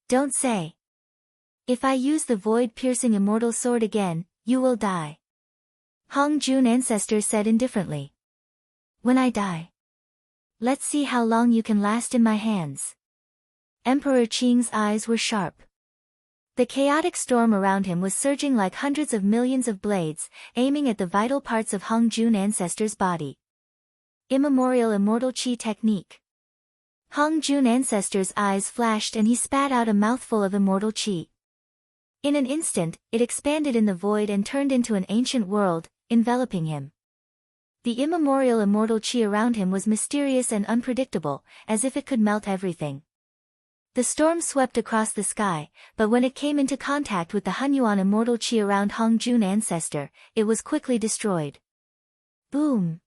Don't say. If I use the void-piercing immortal sword again, you will die. Hung Jun Ancestor said indifferently. When I die? Let's see how long you can last in my hands. Emperor Qing's eyes were sharp. The chaotic storm around him was surging like hundreds of millions of blades, aiming at the vital parts of Hung Jun Ancestor's body. Immemorial Immortal Qi Technique. Hung Jun Ancestor's eyes flashed and he spat out a mouthful of immortal qi. In an instant, it expanded in the void and turned into an ancient world, enveloping him. The immemorial immortal qi around him was mysterious and unpredictable, as if it could melt everything. The storm swept across the sky, but when it came into contact with the Hunyuan immortal qi around Hung Jun Ancestor, it was quickly destroyed. Boom!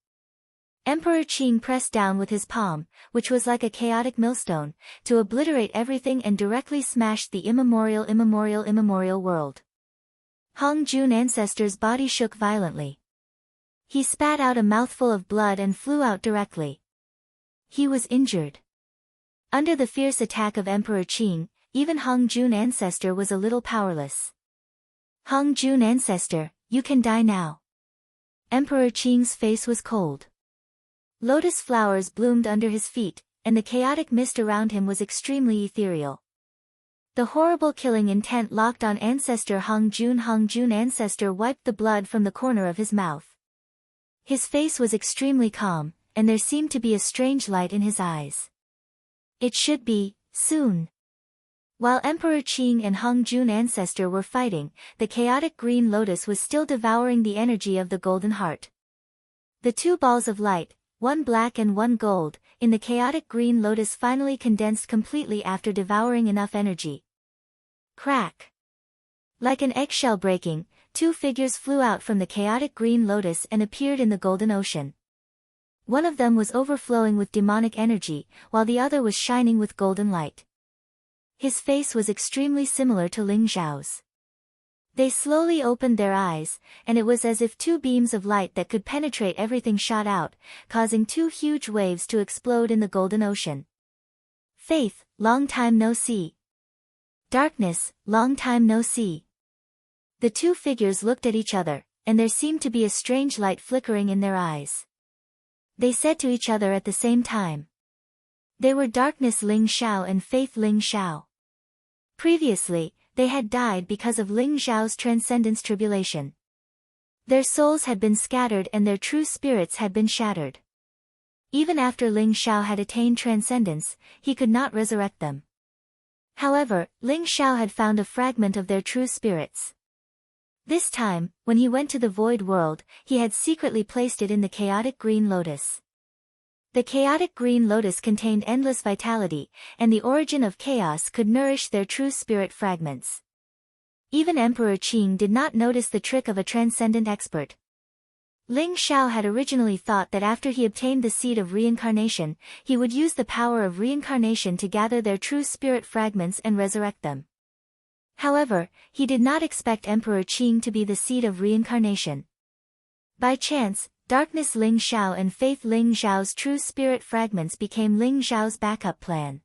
Emperor Qing pressed down with his palm, which was like a chaotic millstone, to obliterate everything and directly smashed the immemorial world. Hung Jun Ancestor's body shook violently. He spat out a mouthful of blood and flew out directly. He was injured. Under the fierce attack of Emperor Qing, even Hung Jun Ancestor was a little powerless. Hung Jun Ancestor, you can die now. Emperor Qing's face was cold. Lotus flowers bloomed under his feet, and the chaotic mist around him was extremely ethereal. The horrible killing intent locked on Ancestor Hung Jun. Hung Jun Ancestor wiped the blood from the corner of his mouth. His face was extremely calm, and there seemed to be a strange light in his eyes. It should be, soon. While Emperor Qing and Hong Jun ancestor were fighting, the chaotic green lotus was still devouring the energy of the golden heart. The two balls of light, one black and one gold, in the chaotic green lotus finally condensed completely after devouring enough energy. Crack! Like an eggshell breaking, two figures flew out from the chaotic green lotus and appeared in the golden ocean. One of them was overflowing with demonic energy, while the other was shining with golden light. His face was extremely similar to Ling Xiao's. They slowly opened their eyes, and it was as if two beams of light that could penetrate everything shot out, causing two huge waves to explode in the golden ocean. Faith, long time no see. Darkness, long time no see. The two figures looked at each other, and there seemed to be a strange light flickering in their eyes. They said to each other at the same time. They were Darkness Ling Xiao and Faith Ling Xiao. Previously, they had died because of Ling Xiao's transcendence tribulation. Their souls had been scattered and their true spirits had been shattered. Even after Ling Xiao had attained transcendence, he could not resurrect them. However, Ling Xiao had found a fragment of their true spirits. This time, when he went to the void world, he had secretly placed it in the chaotic green lotus. The chaotic green lotus contained endless vitality, and the origin of chaos could nourish their true spirit fragments. Even Emperor Qing did not notice the trick of a transcendent expert. Ling Xiao had originally thought that after he obtained the seed of reincarnation, he would use the power of reincarnation to gather their true spirit fragments and resurrect them. However, he did not expect Emperor Qing to be the seed of reincarnation. By chance, Darkness Ling Xiao and Faith Ling Xiao's true spirit fragments became Ling Xiao's backup plan.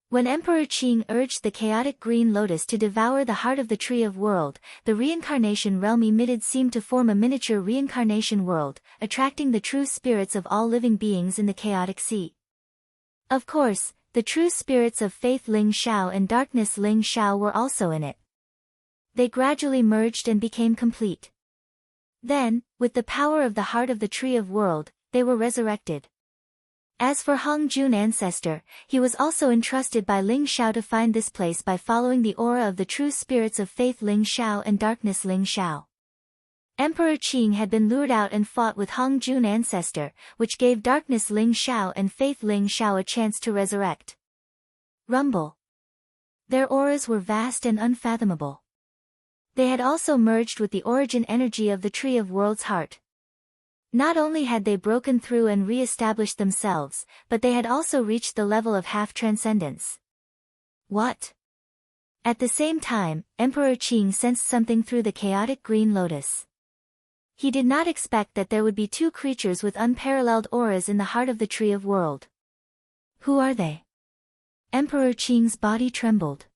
When Emperor Qing urged the chaotic green lotus to devour the heart of the tree of world, the reincarnation realm emitted seemed to form a miniature reincarnation world, attracting the true spirits of all living beings in the chaotic sea. Of course, the true spirits of Faith Ling Xiao and Darkness Ling Xiao were also in it. They gradually merged and became complete. Then, with the power of the heart of the tree of world, they were resurrected. As for Hong Jun ancestor, he was also entrusted by Ling Xiao to find this place by following the aura of the true spirits of Faith Ling Xiao and Darkness Ling Xiao. Emperor Qing had been lured out and fought with Hong Jun ancestor, which gave Darkness Ling Xiao and Faith Ling Xiao a chance to resurrect. Rumble. Their auras were vast and unfathomable. They had also merged with the origin energy of the Tree of World's heart. Not only had they broken through and re-established themselves, but they had also reached the level of half-transcendence. What? At the same time, Emperor Qing sensed something through the chaotic green lotus. He did not expect that there would be two creatures with unparalleled auras in the heart of the Tree of World. Who are they? Emperor Qing's body trembled.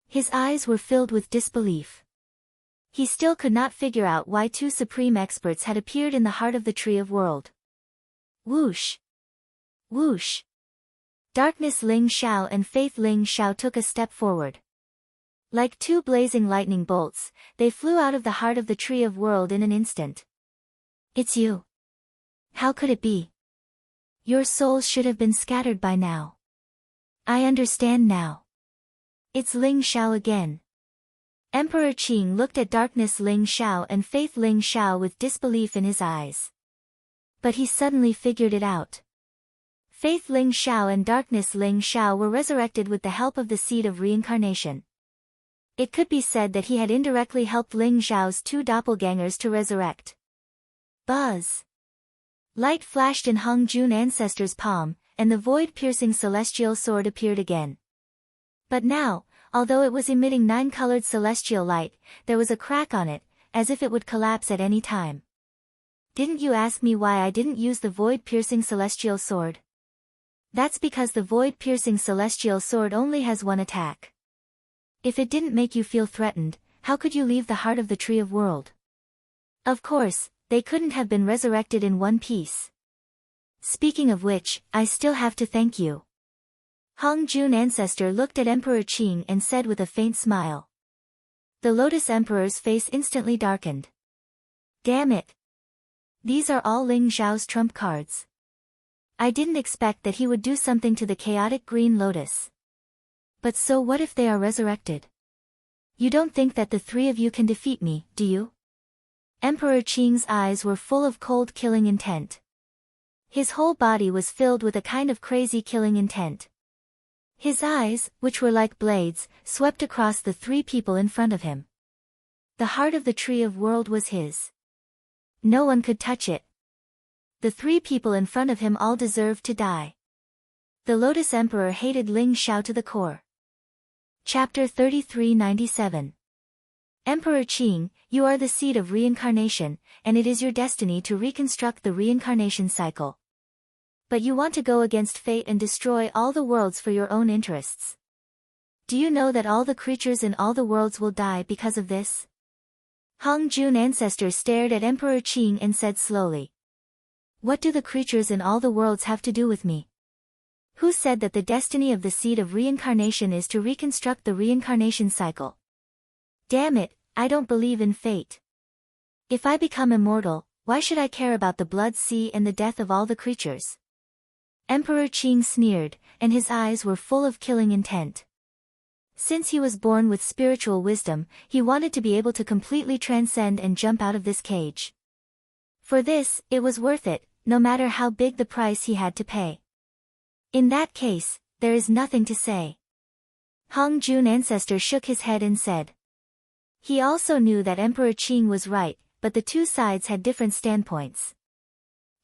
His eyes were filled with disbelief. He still could not figure out why two supreme experts had appeared in the heart of the Tree of World. Whoosh! Whoosh! Darkness Ling Xiao and Faith Ling Xiao took a step forward. Like two blazing lightning bolts, they flew out of the heart of the Tree of World in an instant. It's you. How could it be? Your souls should have been scattered by now. I understand now. It's Ling Xiao again. Emperor Qing looked at Darkness Ling Xiao and Faith Ling Xiao with disbelief in his eyes. But he suddenly figured it out. Faith Ling Xiao and Darkness Ling Xiao were resurrected with the help of the seed of reincarnation. It could be said that he had indirectly helped Ling Xiao's two doppelgangers to resurrect. Buzz! Light flashed in Hong Jun ancestor's palm, and the void-piercing celestial sword appeared again. But now, although it was emitting 9-colored celestial light, there was a crack on it, as if it would collapse at any time. Didn't you ask me why I didn't use the void-piercing celestial sword? That's because the void-piercing celestial sword only has one attack. If it didn't make you feel threatened, how could you leave the heart of the Tree of World? Of course, they couldn't have been resurrected in one piece. Speaking of which, I still have to thank you. Hong Jun ancestor looked at Emperor Qing and said with a faint smile. The Lotus Emperor's face instantly darkened. Damn it! These are all Ling Xiao's trump cards. I didn't expect that he would do something to the chaotic green lotus. But so what if they are resurrected? You don't think that the three of you can defeat me, do you? Emperor Qing's eyes were full of cold killing intent. His whole body was filled with a kind of crazy killing intent. His eyes, which were like blades, swept across the three people in front of him. The heart of the tree of world was his. No one could touch it. The three people in front of him all deserved to die. The Lotus Emperor hated Ling Xiao to the core. Chapter 3397. Emperor Qing, you are the seed of reincarnation, and it is your destiny to reconstruct the reincarnation cycle. But you want to go against fate and destroy all the worlds for your own interests. Do you know that all the creatures in all the worlds will die because of this? Hong Jun ancestor stared at Emperor Qing and said slowly. What do the creatures in all the worlds have to do with me? Who said that the destiny of the seed of reincarnation is to reconstruct the reincarnation cycle? Damn it, I don't believe in fate. If I become immortal, why should I care about the blood sea and the death of all the creatures? Emperor Qing sneered, and his eyes were full of killing intent. Since he was born with spiritual wisdom, he wanted to be able to completely transcend and jump out of this cage. For this, it was worth it, no matter how big the price he had to pay. In that case, there is nothing to say. Hong Jun ancestor shook his head and said. He also knew that Emperor Qing was right, but the two sides had different standpoints.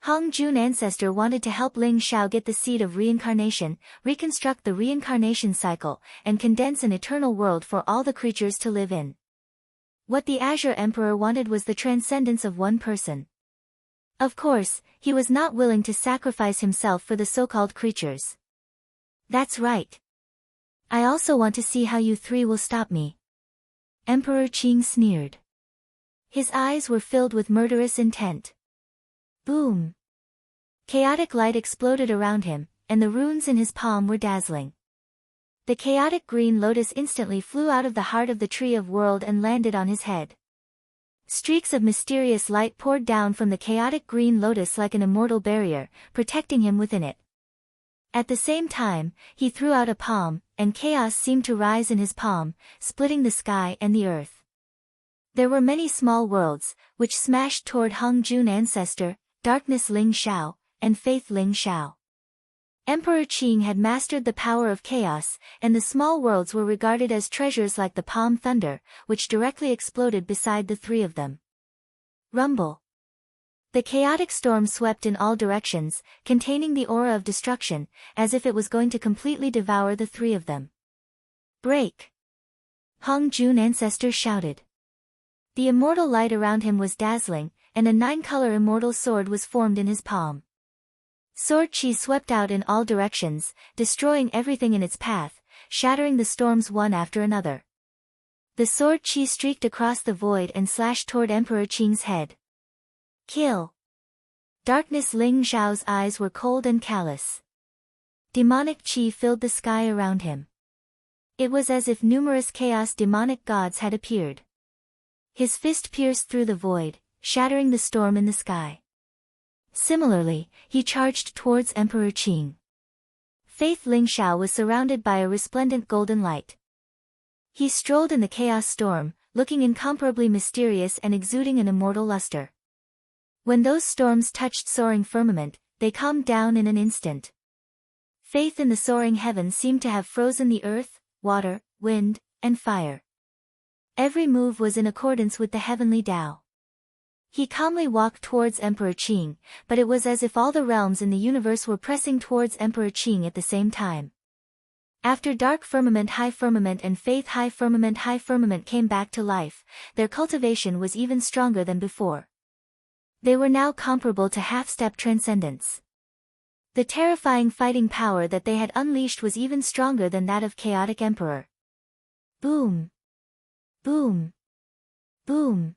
Hong Jun ancestor wanted to help Ling Xiao get the seed of reincarnation, reconstruct the reincarnation cycle, and condense an eternal world for all the creatures to live in. What the Azure Emperor wanted was the transcendence of one person. Of course, he was not willing to sacrifice himself for the so-called creatures. That's right. I also want to see how you three will stop me. Emperor Qing sneered. His eyes were filled with murderous intent. Boom! Chaotic light exploded around him, and the runes in his palm were dazzling. The chaotic green lotus instantly flew out of the heart of the tree of world and landed on his head. Streaks of mysterious light poured down from the chaotic green lotus like an immortal barrier, protecting him within it. At the same time, he threw out a palm, and chaos seemed to rise in his palm, splitting the sky and the earth. There were many small worlds, which smashed toward Hong Jun ancestor, Darkness Ling Xiao, and Faith Ling Xiao. Emperor Qing had mastered the power of chaos, and the small worlds were regarded as treasures like the palm thunder, which directly exploded beside the three of them. Rumble. The chaotic storm swept in all directions, containing the aura of destruction, as if it was going to completely devour the three of them. Break! Hong Jun ancestor shouted. The immortal light around him was dazzling, and a 9-color immortal sword was formed in his palm. Sword chi swept out in all directions, destroying everything in its path, shattering the storms one after another. The sword chi streaked across the void and slashed toward Emperor Qing's head. Kill! Darkness Ling Xiao's eyes were cold and callous. Demonic chi filled the sky around him. It was as if numerous chaos demonic gods had appeared. His fist pierced through the void, shattering the storm in the sky. Similarly, he charged towards Emperor Qing. Faith Ling Xiao was surrounded by a resplendent golden light. He strolled in the chaos storm, looking incomparably mysterious and exuding an immortal luster. When those storms touched soaring firmament, they calmed down in an instant. Faith in the soaring heaven seemed to have frozen the earth, water, wind, and fire. Every move was in accordance with the heavenly Tao. He calmly walked towards Emperor Qing, but it was as if all the realms in the universe were pressing towards Emperor Qing at the same time. After dark firmament and faith high firmament came back to life, their cultivation was even stronger than before. They were now comparable to half-step transcendence. The terrifying fighting power that they had unleashed was even stronger than that of Chaotic Emperor. Boom! Boom! Boom!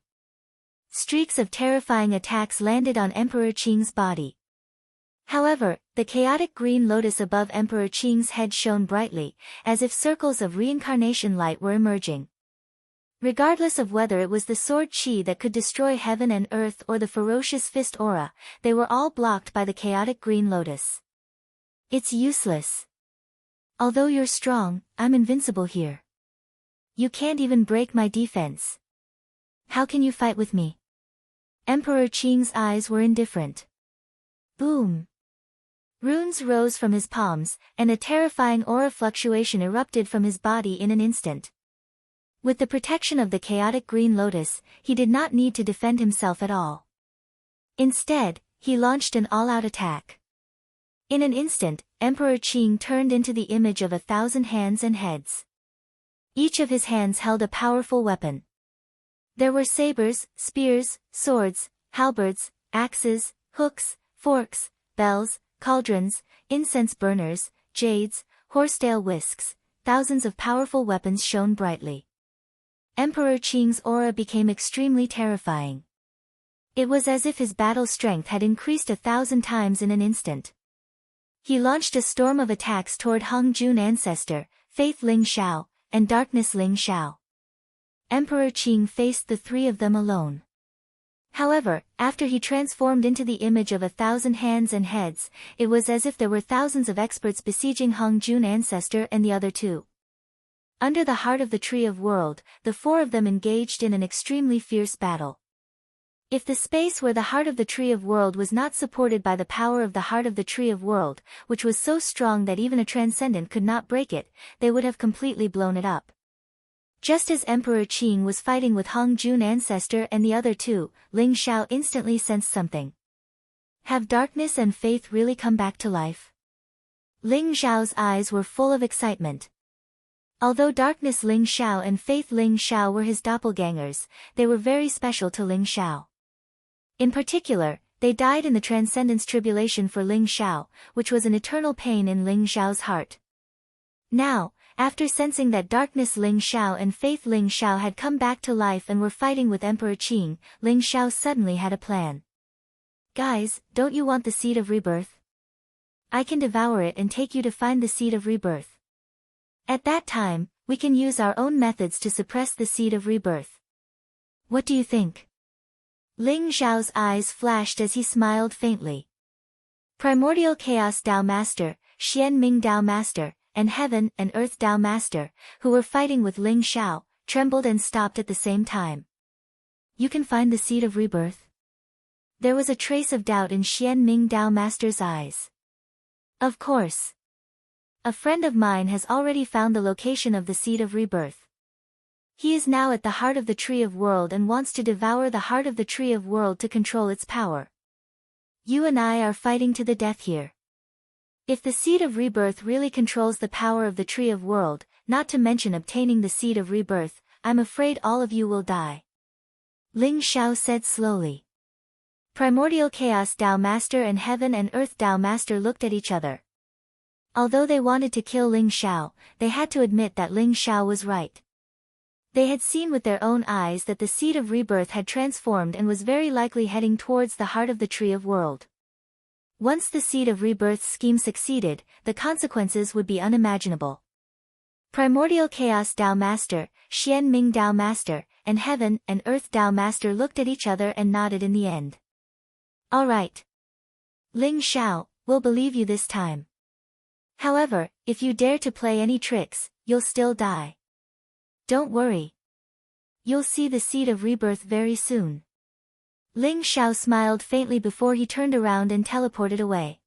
Streaks of terrifying attacks landed on Emperor Qing's body. However, the chaotic green lotus above Emperor Qing's head shone brightly, as if circles of reincarnation light were emerging. Regardless of whether it was the sword chi that could destroy heaven and earth or the ferocious fist aura, they were all blocked by the chaotic green lotus. It's useless. Although you're strong, I'm invincible here. You can't even break my defense. How can you fight with me? Emperor Qing's eyes were indifferent. Boom! Runes rose from his palms, and a terrifying aura fluctuation erupted from his body in an instant. With the protection of the chaotic green lotus, he did not need to defend himself at all. Instead, he launched an all-out attack. In an instant, Emperor Qing turned into the image of 1,000 hands and heads. Each of his hands held a powerful weapon. There were sabers, spears, swords, halberds, axes, hooks, forks, bells, cauldrons, incense burners, jades, horsetail whisks. Thousands of powerful weapons shone brightly. Emperor Qing's aura became extremely terrifying. It was as if his battle strength had increased 1,000 times in an instant. He launched a storm of attacks toward Hung Jun Ancestor, Faith Ling Xiao, and Darkness Ling Xiao. Emperor Qing faced the three of them alone. However, after he transformed into the image of 1,000 hands and heads, it was as if there were thousands of experts besieging Hung Jun Ancestor and the other two. Under the heart of the Tree of World, the four of them engaged in an extremely fierce battle. If the space where the heart of the Tree of World was not supported by the power of the heart of the Tree of World, which was so strong that even a transcendent could not break it, they would have completely blown it up. Just as Emperor Qing was fighting with Hung Jun Ancestor and the other two, Ling Xiao instantly sensed something. Have darkness and faith really come back to life? Ling Xiao's eyes were full of excitement. Although Darkness Ling Xiao and Faith Ling Xiao were his doppelgangers, they were very special to Ling Xiao. In particular, they died in the Transcendence Tribulation for Ling Xiao, which was an eternal pain in Ling Xiao's heart. Now, after sensing that Darkness Ling Xiao and Faith Ling Xiao had come back to life and were fighting with Emperor Qing, Ling Xiao suddenly had a plan. Guys, don't you want the Seed of Rebirth? I can devour it and take you to find the Seed of Rebirth. At that time, we can use our own methods to suppress the Seed of Rebirth. What do you think? Ling Xiao's eyes flashed as he smiled faintly. Primordial Chaos Dao Master, Xian Ming Dao Master, and Heaven and Earth Dao Master, who were fighting with Ling Xiao, trembled and stopped at the same time. You can find the Seed of Rebirth? There was a trace of doubt in Xian Ming Dao Master's eyes. Of course. A friend of mine has already found the location of the Seed of Rebirth. He is now at the heart of the Tree of World and wants to devour the heart of the Tree of World to control its power. You and I are fighting to the death here. If the Seed of Rebirth really controls the power of the Tree of World, not to mention obtaining the Seed of Rebirth, I'm afraid all of you will die. Ling Xiao said slowly. Primordial Chaos Dao Master and Heaven and Earth Dao Master looked at each other. Although they wanted to kill Ling Xiao, they had to admit that Ling Xiao was right. They had seen with their own eyes that the Seed of Rebirth had transformed and was very likely heading towards the heart of the Tree of World. Once the Seed of Rebirth's scheme succeeded, the consequences would be unimaginable. Primordial Chaos Dao Master, Xian Ming Dao Master, and Heaven and Earth Dao Master looked at each other and nodded in the end. All right. Ling Xiao, we'll believe you this time. However, if you dare to play any tricks, you'll still die. Don't worry. You'll see the Seed of Rebirth very soon. Ling Xiao smiled faintly before he turned around and teleported away.